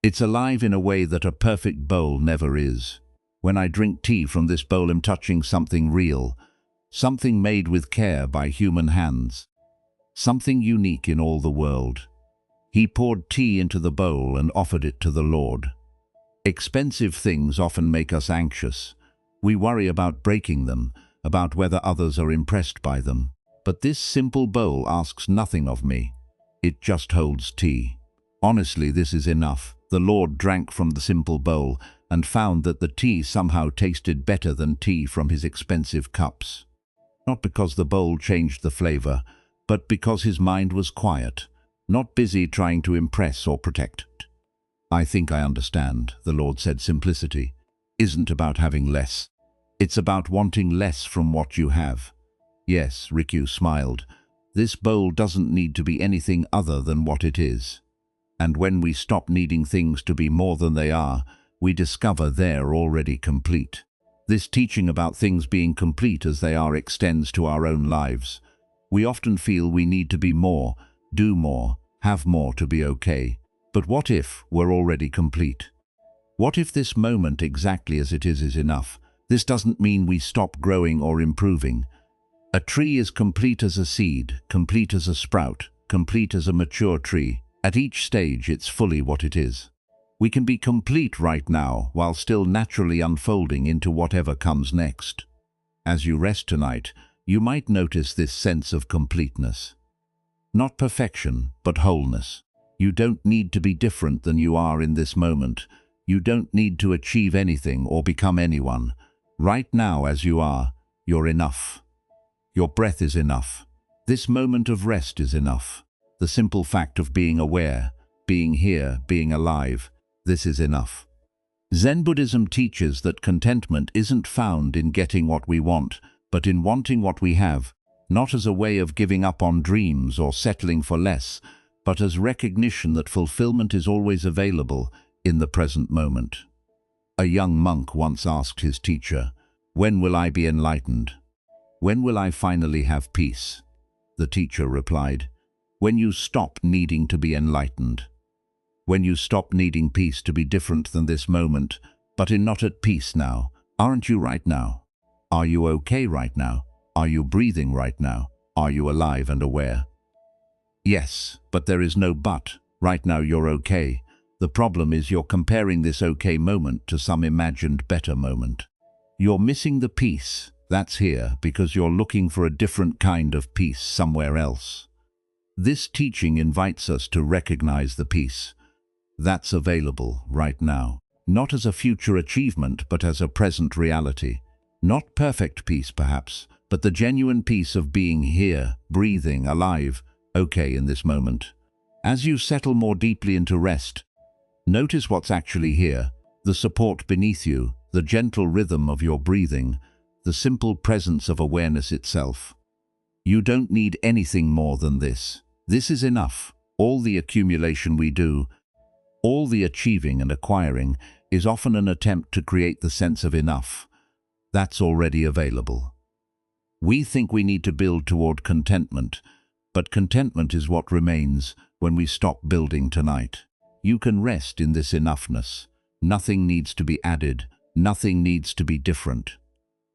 It's alive in a way that a perfect bowl never is. When I drink tea from this bowl, I'm touching something real. something made with care by human hands, something unique in all the world. He poured tea into the bowl and offered it to the Lord. Expensive things often make us anxious. We worry about breaking them, about whether others are impressed by them. But this simple bowl asks nothing of me. It just holds tea. Honestly, this is enough. The Lord drank from the simple bowl and found that the tea somehow tasted better than tea from his expensive cups. Not because the bowl changed the flavor, but because his mind was quiet, not busy trying to impress or protect. I think I understand, the Lord said. Simplicity isn't about having less. It's about wanting less from what you have. Yes, Riku smiled. This bowl doesn't need to be anything other than what it is. And when we stop needing things to be more than they are, we discover they're already complete. This teaching about things being complete as they are extends to our own lives. We often feel we need to be more, do more, have more to be okay. But what if we're already complete? What if this moment exactly as it is enough? This doesn't mean we stop growing or improving. A tree is complete as a seed, complete as a sprout, complete as a mature tree. At each stage, it's fully what it is. We can be complete right now while still naturally unfolding into whatever comes next. As you rest tonight, you might notice this sense of completeness. Not perfection, but wholeness. You don't need to be different than you are in this moment. You don't need to achieve anything or become anyone. Right now, as you are, you're enough. Your breath is enough. This moment of rest is enough. The simple fact of being aware, being here, being alive, this is enough. Zen Buddhism teaches that contentment isn't found in getting what we want, but in wanting what we have, not as a way of giving up on dreams or settling for less, but as recognition that fulfillment is always available in the present moment. A young monk once asked his teacher, "When will I be enlightened? When will I finally have peace?" The teacher replied, "When you stop needing to be enlightened. When you stop needing peace to be different than this moment, but in not at peace now. Aren't you right now? Are you okay right now? Are you breathing right now? Are you alive and aware?" Yes, but there is no but. Right now you're okay. The problem is you're comparing this okay moment to some imagined better moment. You're missing the peace that's here because you're looking for a different kind of peace somewhere else. This teaching invites us to recognize the peace that's available right now, not as a future achievement, but as a present reality. Not perfect peace, perhaps, but the genuine peace of being here, breathing, alive, okay in this moment. As you settle more deeply into rest, notice what's actually here, the support beneath you, the gentle rhythm of your breathing, the simple presence of awareness itself. You don't need anything more than this. This is enough. All the accumulation we do, all the achieving and acquiring, is often an attempt to create the sense of enough. That's already available. We think we need to build toward contentment, but contentment is what remains when we stop building tonight. You can rest in this enoughness. Nothing needs to be added. Nothing needs to be different.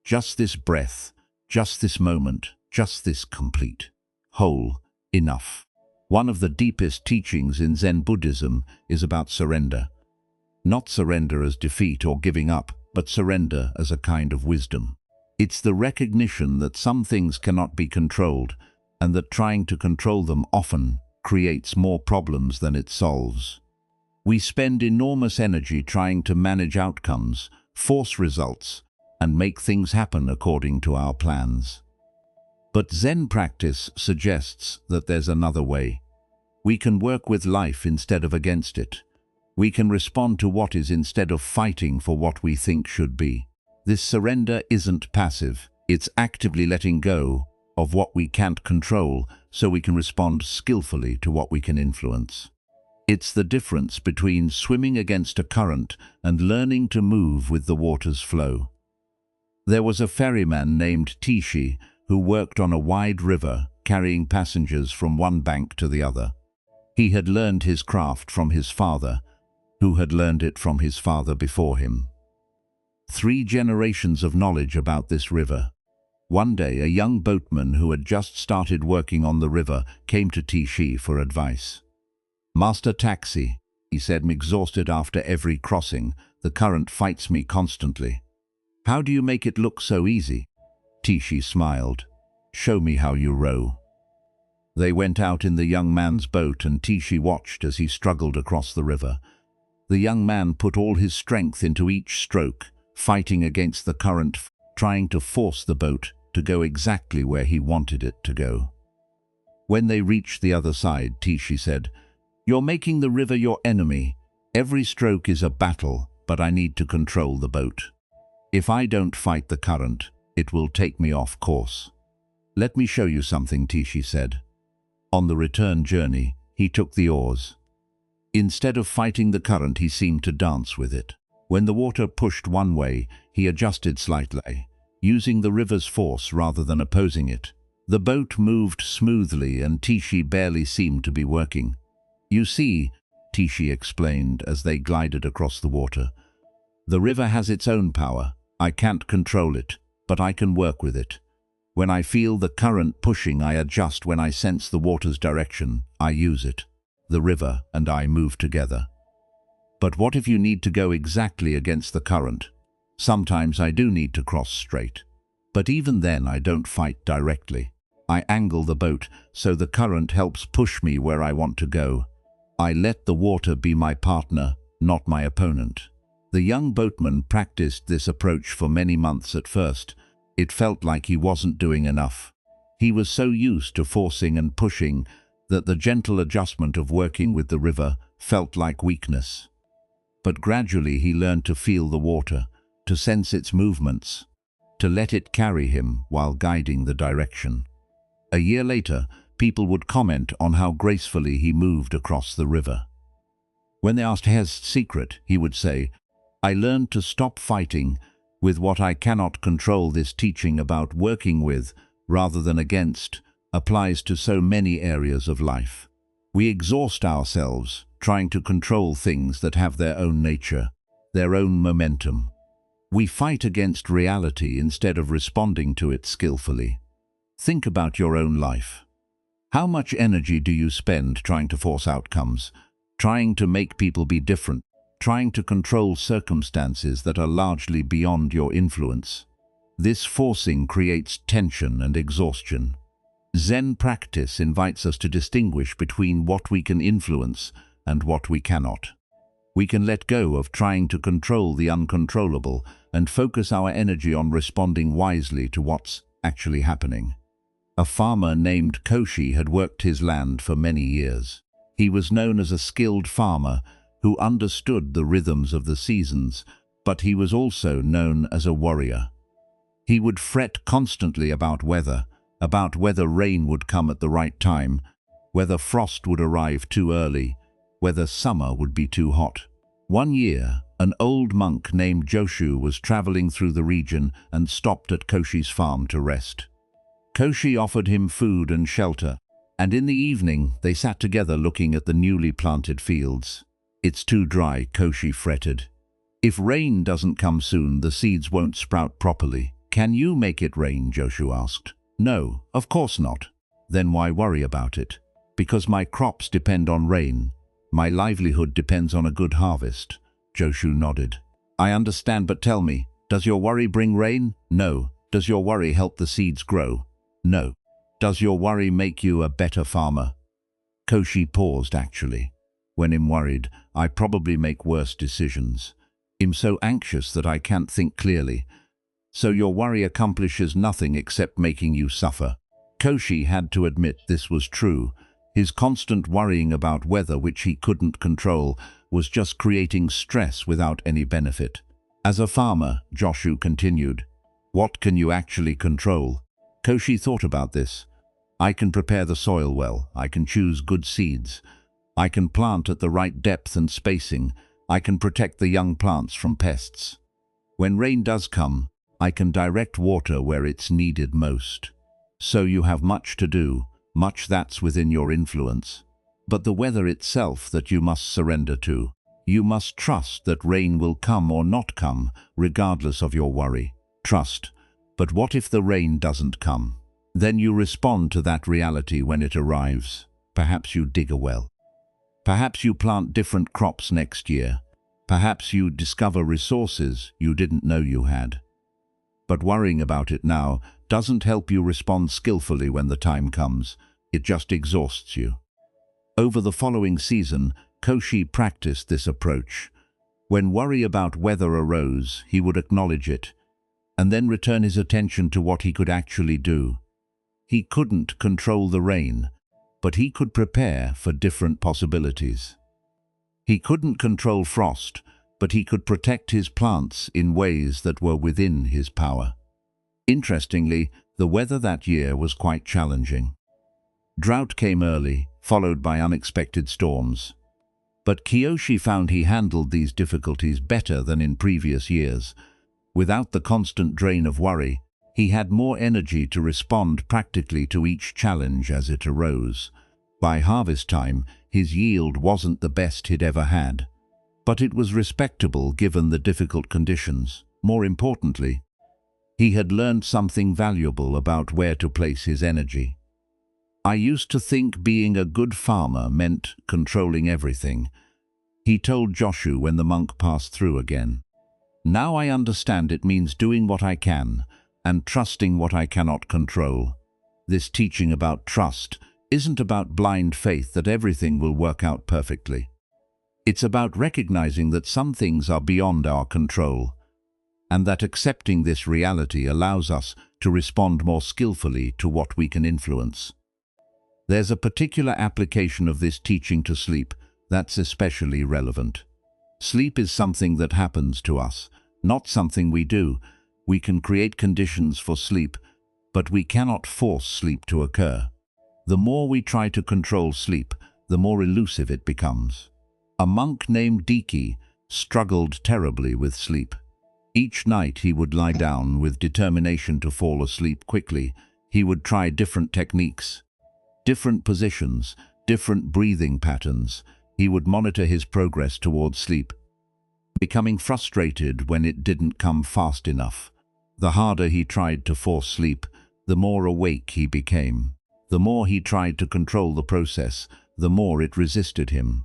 Just this breath, just this moment, just this complete, whole, enough. One of the deepest teachings in Zen Buddhism is about surrender. Not surrender as defeat or giving up, but surrender as a kind of wisdom. It's the recognition that some things cannot be controlled, and that trying to control them often creates more problems than it solves. We spend enormous energy trying to manage outcomes, force results, and make things happen according to our plans. But Zen practice suggests that there's another way. We can work with life instead of against it. We can respond to what is instead of fighting for what we think should be. This surrender isn't passive. It's actively letting go of what we can't control so we can respond skillfully to what we can influence. It's the difference between swimming against a current and learning to move with the water's flow. There was a ferryman named Tishi who worked on a wide river, carrying passengers from one bank to the other. He had learned his craft from his father, who had learned it from his father before him. 3 generations of knowledge about this river. One day, a young boatman who had just started working on the river came to Tishi for advice. "Master Taxi," he said, "I'm exhausted after every crossing. The current fights me constantly. How do you make it look so easy?" Tishi smiled. "Show me how you row." They went out in the young man's boat, and Tishi watched as he struggled across the river. The young man put all his strength into each stroke, fighting against the current, trying to force the boat to go exactly where he wanted it to go. When they reached the other side, Tishi said, "You're making the river your enemy. Every stroke is a battle, but I need to control the boat. If I don't fight the current, it will take me off course." "Let me show you something," Tishi said. On the return journey, he took the oars. Instead of fighting the current, he seemed to dance with it. When the water pushed one way, he adjusted slightly, using the river's force rather than opposing it. The boat moved smoothly, and Tishi barely seemed to be working. "You see," Tishi explained as they glided across the water, "the river has its own power. I can't control it, but I can work with it. When I feel the current pushing, I adjust. When I sense the water's direction, I use it. The river and I move together." "But what if you need to go exactly against the current?" "Sometimes I do need to cross straight. But even then I don't fight directly. I angle the boat so the current helps push me where I want to go. I let the water be my partner, not my opponent." The young boatman practiced this approach for many months. At first, it felt like he wasn't doing enough. He was so used to forcing and pushing that the gentle adjustment of working with the river felt like weakness. But gradually he learned to feel the water, to sense its movements, to let it carry him while guiding the direction. A year later, people would comment on how gracefully he moved across the river. When they asked his secret, he would say, "I learned to stop fighting with what I cannot control." This teaching about working with rather than against applies to so many areas of life. We exhaust ourselves trying to control things that have their own nature, their own momentum. We fight against reality instead of responding to it skillfully. Think about your own life. How much energy do you spend trying to force outcomes, trying to make people be different, trying to control circumstances that are largely beyond your influence? This forcing creates tension and exhaustion. Zen practice invites us to distinguish between what we can influence and what we cannot. We can let go of trying to control the uncontrollable and focus our energy on responding wisely to what's actually happening. A farmer named Koshi had worked his land for many years. He was known as a skilled farmer who understood the rhythms of the seasons, but he was also known as a warrior. He would fret constantly about whether rain would come at the right time, whether frost would arrive too early, whether summer would be too hot. One year, an old monk named Joshu was traveling through the region and stopped at Koshi's farm to rest. Koshi offered him food and shelter, and in the evening they sat together looking at the newly planted fields. "It's too dry," Koshi fretted. "If rain doesn't come soon, the seeds won't sprout properly." "Can you make it rain?" Joshu asked. "No, of course not." "Then why worry about it?" "Because my crops depend on rain. My livelihood depends on a good harvest." Joshu nodded. "I understand, but tell me, does your worry bring rain?" "No." "Does your worry help the seeds grow?" "No." "Does your worry make you a better farmer?" Koshi paused. "Actually, when I'm worried, I probably make worse decisions. I'm so anxious that I can't think clearly." "So your worry accomplishes nothing except making you suffer." Koshi had to admit this was true. His constant worrying about weather, which he couldn't control, was just creating stress without any benefit. "As a farmer," Joshu continued, "what can you actually control?" Koshi thought about this. "I can prepare the soil well. I can choose good seeds. I can plant at the right depth and spacing. I can protect the young plants from pests. When rain does come, I can direct water where it's needed most." "So you have much to do, much that's within your influence. But the weather itself that you must surrender to. You must trust that rain will come or not come, regardless of your worry. Trust. But what if the rain doesn't come? Then you respond to that reality when it arrives. Perhaps you dig a well. Perhaps you plant different crops next year. Perhaps you discover resources you didn't know you had. But worrying about it now doesn't help you respond skillfully when the time comes. It just exhausts you. Over the following season, Koshi practiced this approach. When worry about weather arose, he would acknowledge it, and then return his attention to what he could actually do. He couldn't control the rain, but he could prepare for different possibilities. He couldn't control frost, but he could protect his plants in ways that were within his power. Interestingly, the weather that year was quite challenging. Drought came early, followed by unexpected storms. But Kiyoshi found he handled these difficulties better than in previous years. Without the constant drain of worry, he had more energy to respond practically to each challenge as it arose. By harvest time, his yield wasn't the best he'd ever had. But it was respectable given the difficult conditions. More importantly, he had learned something valuable about where to place his energy. I used to think being a good farmer meant controlling everything, he told Joshu when the monk passed through again. Now I understand it means doing what I can and trusting what I cannot control. This teaching about trust isn't about blind faith that everything will work out perfectly. It's about recognizing that some things are beyond our control, and that accepting this reality allows us to respond more skillfully to what we can influence. There's a particular application of this teaching to sleep that's especially relevant. Sleep is something that happens to us, not something we do. We can create conditions for sleep, but we cannot force sleep to occur. The more we try to control sleep, the more elusive it becomes. A monk named Diki struggled terribly with sleep. Each night he would lie down with determination to fall asleep quickly. He would try different techniques, different positions, different breathing patterns. He would monitor his progress towards sleep, becoming frustrated when it didn't come fast enough. The harder he tried to force sleep, the more awake he became. The more he tried to control the process, the more it resisted him.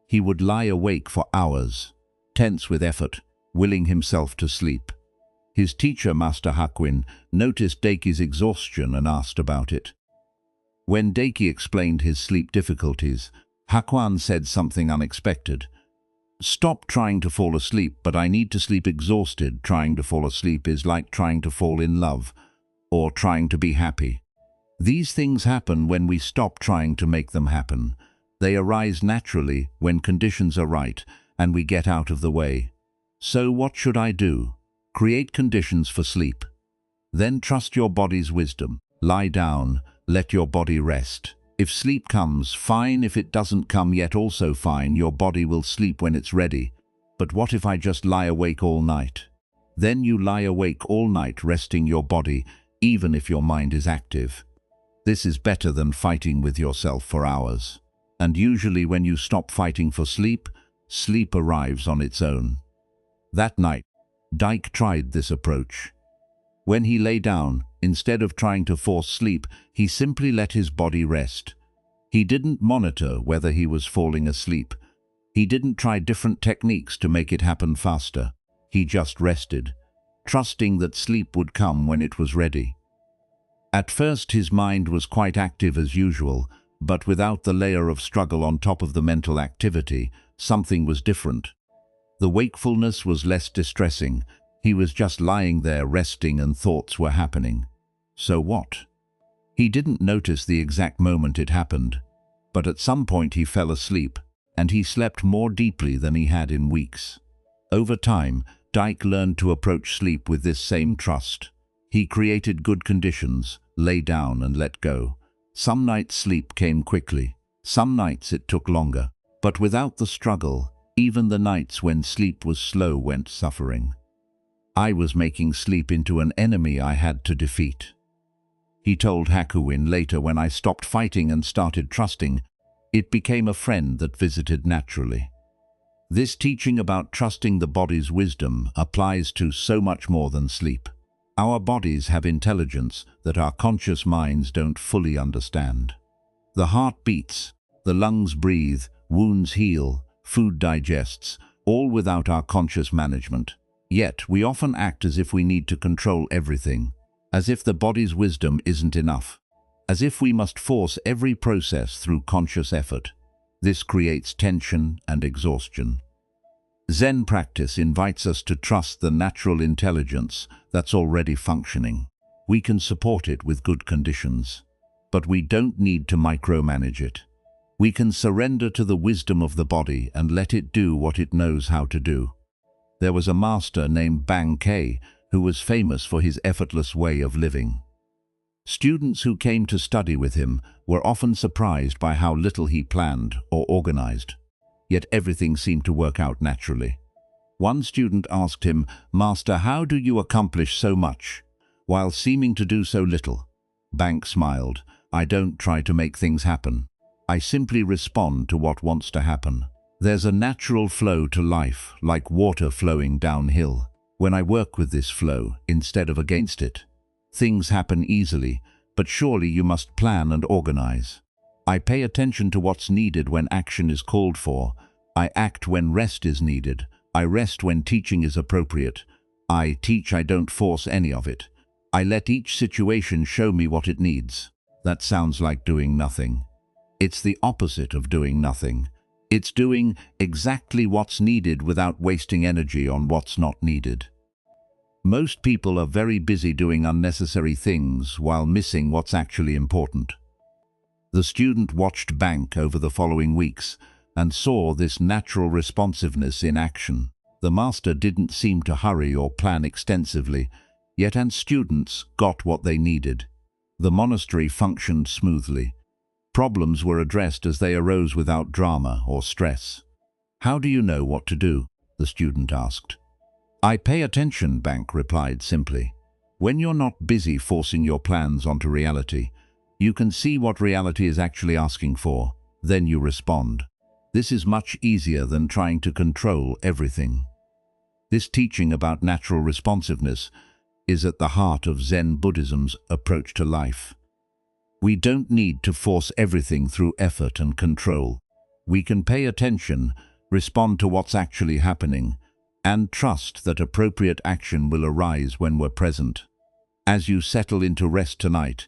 He would lie awake for hours, tense with effort, willing himself to sleep. His teacher, Master Hakuin, noticed Daiki's exhaustion and asked about it. When Daiki explained his sleep difficulties, Hakuin said something unexpected. "Stop trying to fall asleep, but I need to sleep exhausted. Trying to fall asleep is like trying to fall in love, or trying to be happy. These things happen when we stop trying to make them happen. They arise naturally when conditions are right and we get out of the way. So what should I do? Create conditions for sleep. Then trust your body's wisdom. Lie down, let your body rest. If sleep comes, fine. If it doesn't come yet, also fine. Your body will sleep when it's ready. But what if I just lie awake all night? Then you lie awake all night resting your body, even if your mind is active. This is better than fighting with yourself for hours. And usually when you stop fighting for sleep, sleep arrives on its own." That night, Daiki tried this approach. When he lay down, instead of trying to force sleep, he simply let his body rest. He didn't monitor whether he was falling asleep. He didn't try different techniques to make it happen faster. He just rested, trusting that sleep would come when it was ready. At first his mind was quite active as usual, but without the layer of struggle on top of the mental activity, something was different. The wakefulness was less distressing. He was just lying there resting and thoughts were happening. So what? He didn't notice the exact moment it happened, but at some point he fell asleep, and he slept more deeply than he had in weeks. Over time, Daiki learned to approach sleep with this same trust. He created good conditions, lay down and let go. Some nights sleep came quickly, some nights it took longer, but without the struggle, even the nights when sleep was slow went suffering. I was making sleep into an enemy I had to defeat, he told Hakuin later. When I stopped fighting and started trusting, it became a friend that visited naturally. This teaching about trusting the body's wisdom applies to so much more than sleep. Our bodies have intelligence that our conscious minds don't fully understand. The heart beats, the lungs breathe, wounds heal, food digests, all without our conscious management. Yet we often act as if we need to control everything, as if the body's wisdom isn't enough, as if we must force every process through conscious effort. This creates tension and exhaustion. Zen practice invites us to trust the natural intelligence that's already functioning. We can support it with good conditions, but we don't need to micromanage it. We can surrender to the wisdom of the body and let it do what it knows how to do. There was a master named Bang K who was famous for his effortless way of living. Students who came to study with him were often surprised by how little he planned or organized. Yet everything seemed to work out naturally. One student asked him, "Master, how do you accomplish so much, while seeming to do so little?" Bang smiled, "I don't try to make things happen. I simply respond to what wants to happen. There's a natural flow to life, like water flowing downhill. When I work with this flow, instead of against it, things happen easily, but surely you must plan and organize. I pay attention to what's needed when action is called for. I act when rest is needed. I rest when teaching is appropriate. I teach, I don't force any of it. I let each situation show me what it needs." That sounds like doing nothing. It's the opposite of doing nothing. It's doing exactly what's needed without wasting energy on what's not needed. Most people are very busy doing unnecessary things while missing what's actually important. The student watched Bang over the following weeks and saw this natural responsiveness in action. The master didn't seem to hurry or plan extensively, yet students got what they needed. The monastery functioned smoothly. Problems were addressed as they arose without drama or stress. "How do you know what to do?" the student asked. "I pay attention," Bang replied simply. "When you're not busy forcing your plans onto reality, you can see what reality is actually asking for, then you respond. This is much easier than trying to control everything." This teaching about natural responsiveness is at the heart of Zen Buddhism's approach to life. We don't need to force everything through effort and control. We can pay attention, respond to what's actually happening, and trust that appropriate action will arise when we're present. As you settle into rest tonight,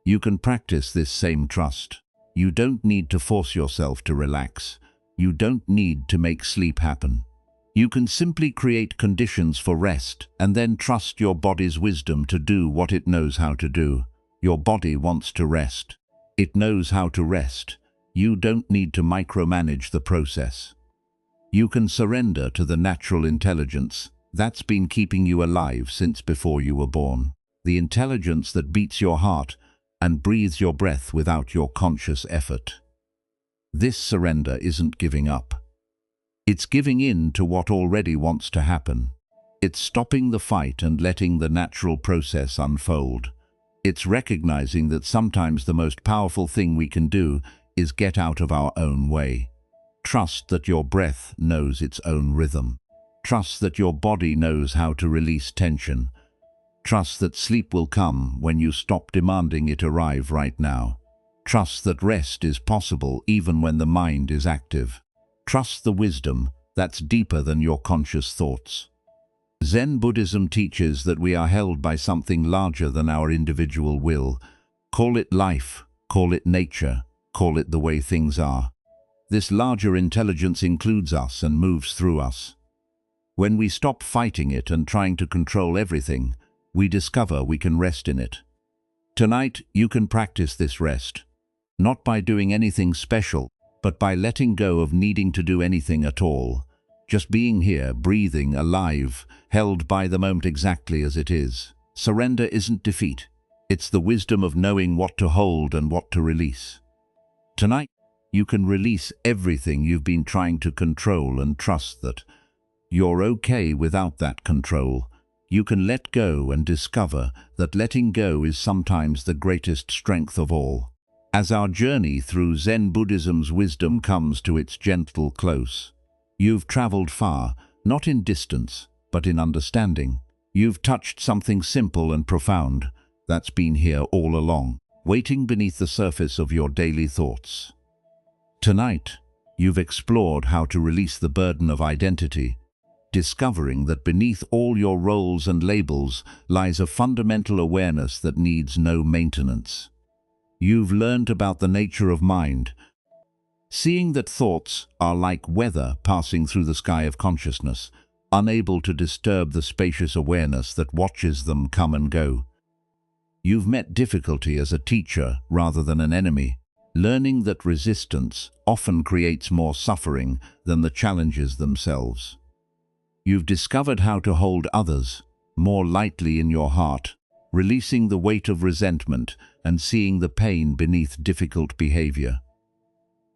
you can practice this same trust. You don't need to force yourself to relax. You don't need to make sleep happen. You can simply create conditions for rest and then trust your body's wisdom to do what it knows how to do. Your body wants to rest. It knows how to rest. You don't need to micromanage the process. You can surrender to the natural intelligence that's been keeping you alive since before you were born. The intelligence that beats your heart and breathes your breath without your conscious effort. This surrender isn't giving up. It's giving in to what already wants to happen. It's stopping the fight and letting the natural process unfold. It's recognizing that sometimes the most powerful thing we can do is get out of our own way. Trust that your breath knows its own rhythm. Trust that your body knows how to release tension. Trust that sleep will come when you stop demanding it arrive right now. Trust that rest is possible even when the mind is active. Trust the wisdom that's deeper than your conscious thoughts. Zen Buddhism teaches that we are held by something larger than our individual will. Call it life, call it nature, call it the way things are. This larger intelligence includes us and moves through us. When we stop fighting it and trying to control everything, we discover we can rest in it. Tonight, you can practice this rest, not by doing anything special, but by letting go of needing to do anything at all. Just being here, breathing, alive, held by the moment exactly as it is. Surrender isn't defeat. It's the wisdom of knowing what to hold and what to release. Tonight, you can release everything you've been trying to control and trust that you're okay without that control. You can let go and discover that letting go is sometimes the greatest strength of all. As our journey through Zen Buddhism's wisdom comes to its gentle close, you've traveled far, not in distance, but in understanding. You've touched something simple and profound that's been here all along, waiting beneath the surface of your daily thoughts. Tonight, you've explored how to release the burden of identity, discovering that beneath all your roles and labels lies a fundamental awareness that needs no maintenance. You've learned about the nature of mind, seeing that thoughts are like weather passing through the sky of consciousness, unable to disturb the spacious awareness that watches them come and go. You've met difficulty as a teacher rather than an enemy, learning that resistance often creates more suffering than the challenges themselves. You've discovered how to hold others more lightly in your heart, releasing the weight of resentment and seeing the pain beneath difficult behavior.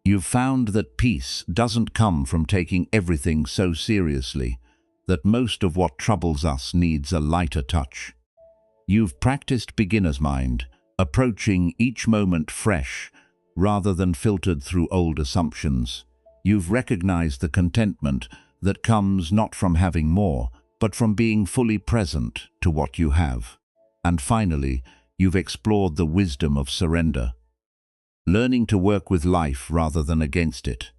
You've found that peace doesn't come from taking everything so seriously, that most of what troubles us needs a lighter touch. You've practiced beginner's mind, approaching each moment fresh rather than filtered through old assumptions. You've recognized the contentment that comes not from having more, but from being fully present to what you have. And finally, you've explored the wisdom of surrender, learning to work with life rather than against it,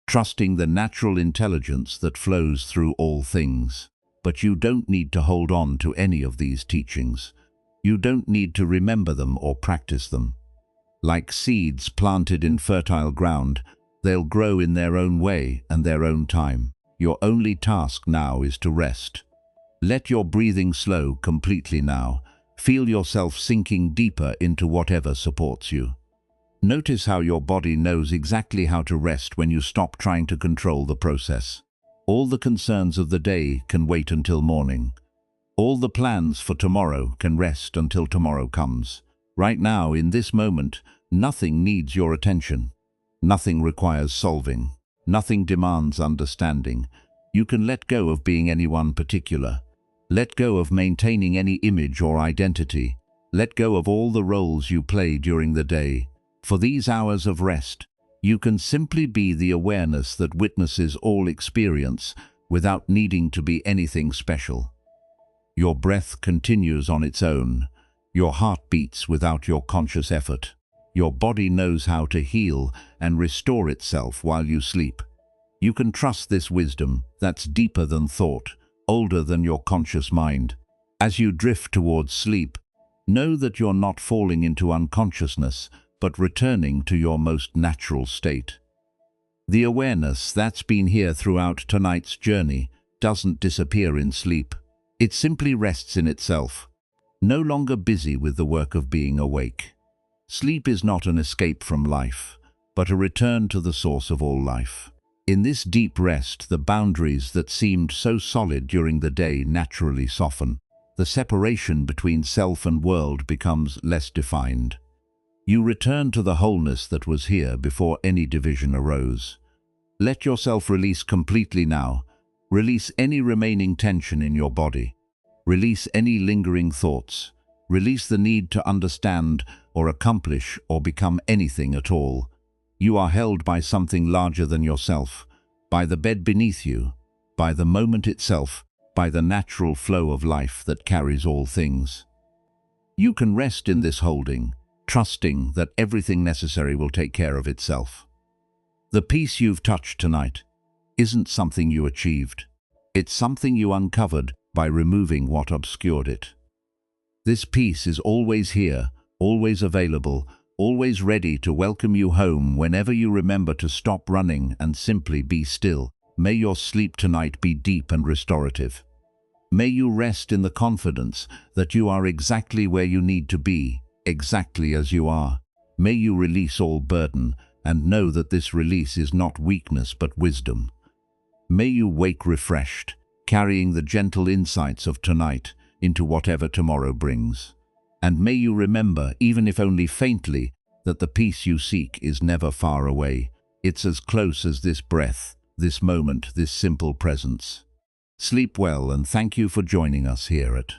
trusting the natural intelligence that flows through all things. But you don't need to hold on to any of these teachings. You don't need to remember them or practice them. Like seeds planted in fertile ground, they'll grow in their own way and their own time. Your only task now is to rest. Let your breathing slow completely now. Feel yourself sinking deeper into whatever supports you. Notice how your body knows exactly how to rest when you stop trying to control the process. All the concerns of the day can wait until morning. All the plans for tomorrow can rest until tomorrow comes. Right now, in this moment, nothing needs your attention. Nothing requires solving. Nothing demands understanding. You can let go of being anyone particular. Let go of maintaining any image or identity. Let go of all the roles you play during the day. For these hours of rest, you can simply be the awareness that witnesses all experience without needing to be anything special. Your breath continues on its own. Your heart beats without your conscious effort. Your body knows how to heal and restore itself while you sleep. You can trust this wisdom that's deeper than thought, older than your conscious mind. As you drift towards sleep, know that you're not falling into unconsciousness, but returning to your most natural state. The awareness that's been here throughout tonight's journey doesn't disappear in sleep. It simply rests in itself, no longer busy with the work of being awake. Sleep is not an escape from life, but a return to the source of all life. In this deep rest, the boundaries that seemed so solid during the day naturally soften. The separation between self and world becomes less defined. You return to the wholeness that was here before any division arose. Let yourself release completely now. Release any remaining tension in your body. Release any lingering thoughts. Release the need to understand or accomplish or become anything at all. You are held by something larger than yourself, by the bed beneath you, by the moment itself, by the natural flow of life that carries all things. You can rest in this holding, trusting that everything necessary will take care of itself. The peace you've touched tonight isn't something you achieved. It's something you uncovered by removing what obscured it. This peace is always here, always available, always ready to welcome you home whenever you remember to stop running and simply be still. May your sleep tonight be deep and restorative. May you rest in the confidence that you are exactly where you need to be, exactly as you are. May you release all burden and know that this release is not weakness but wisdom. May you wake refreshed, carrying the gentle insights of tonight into whatever tomorrow brings. And may you remember, even if only faintly, that the peace you seek is never far away. It's as close as this breath, this moment, this simple presence. Sleep well, and thank you for joining us here at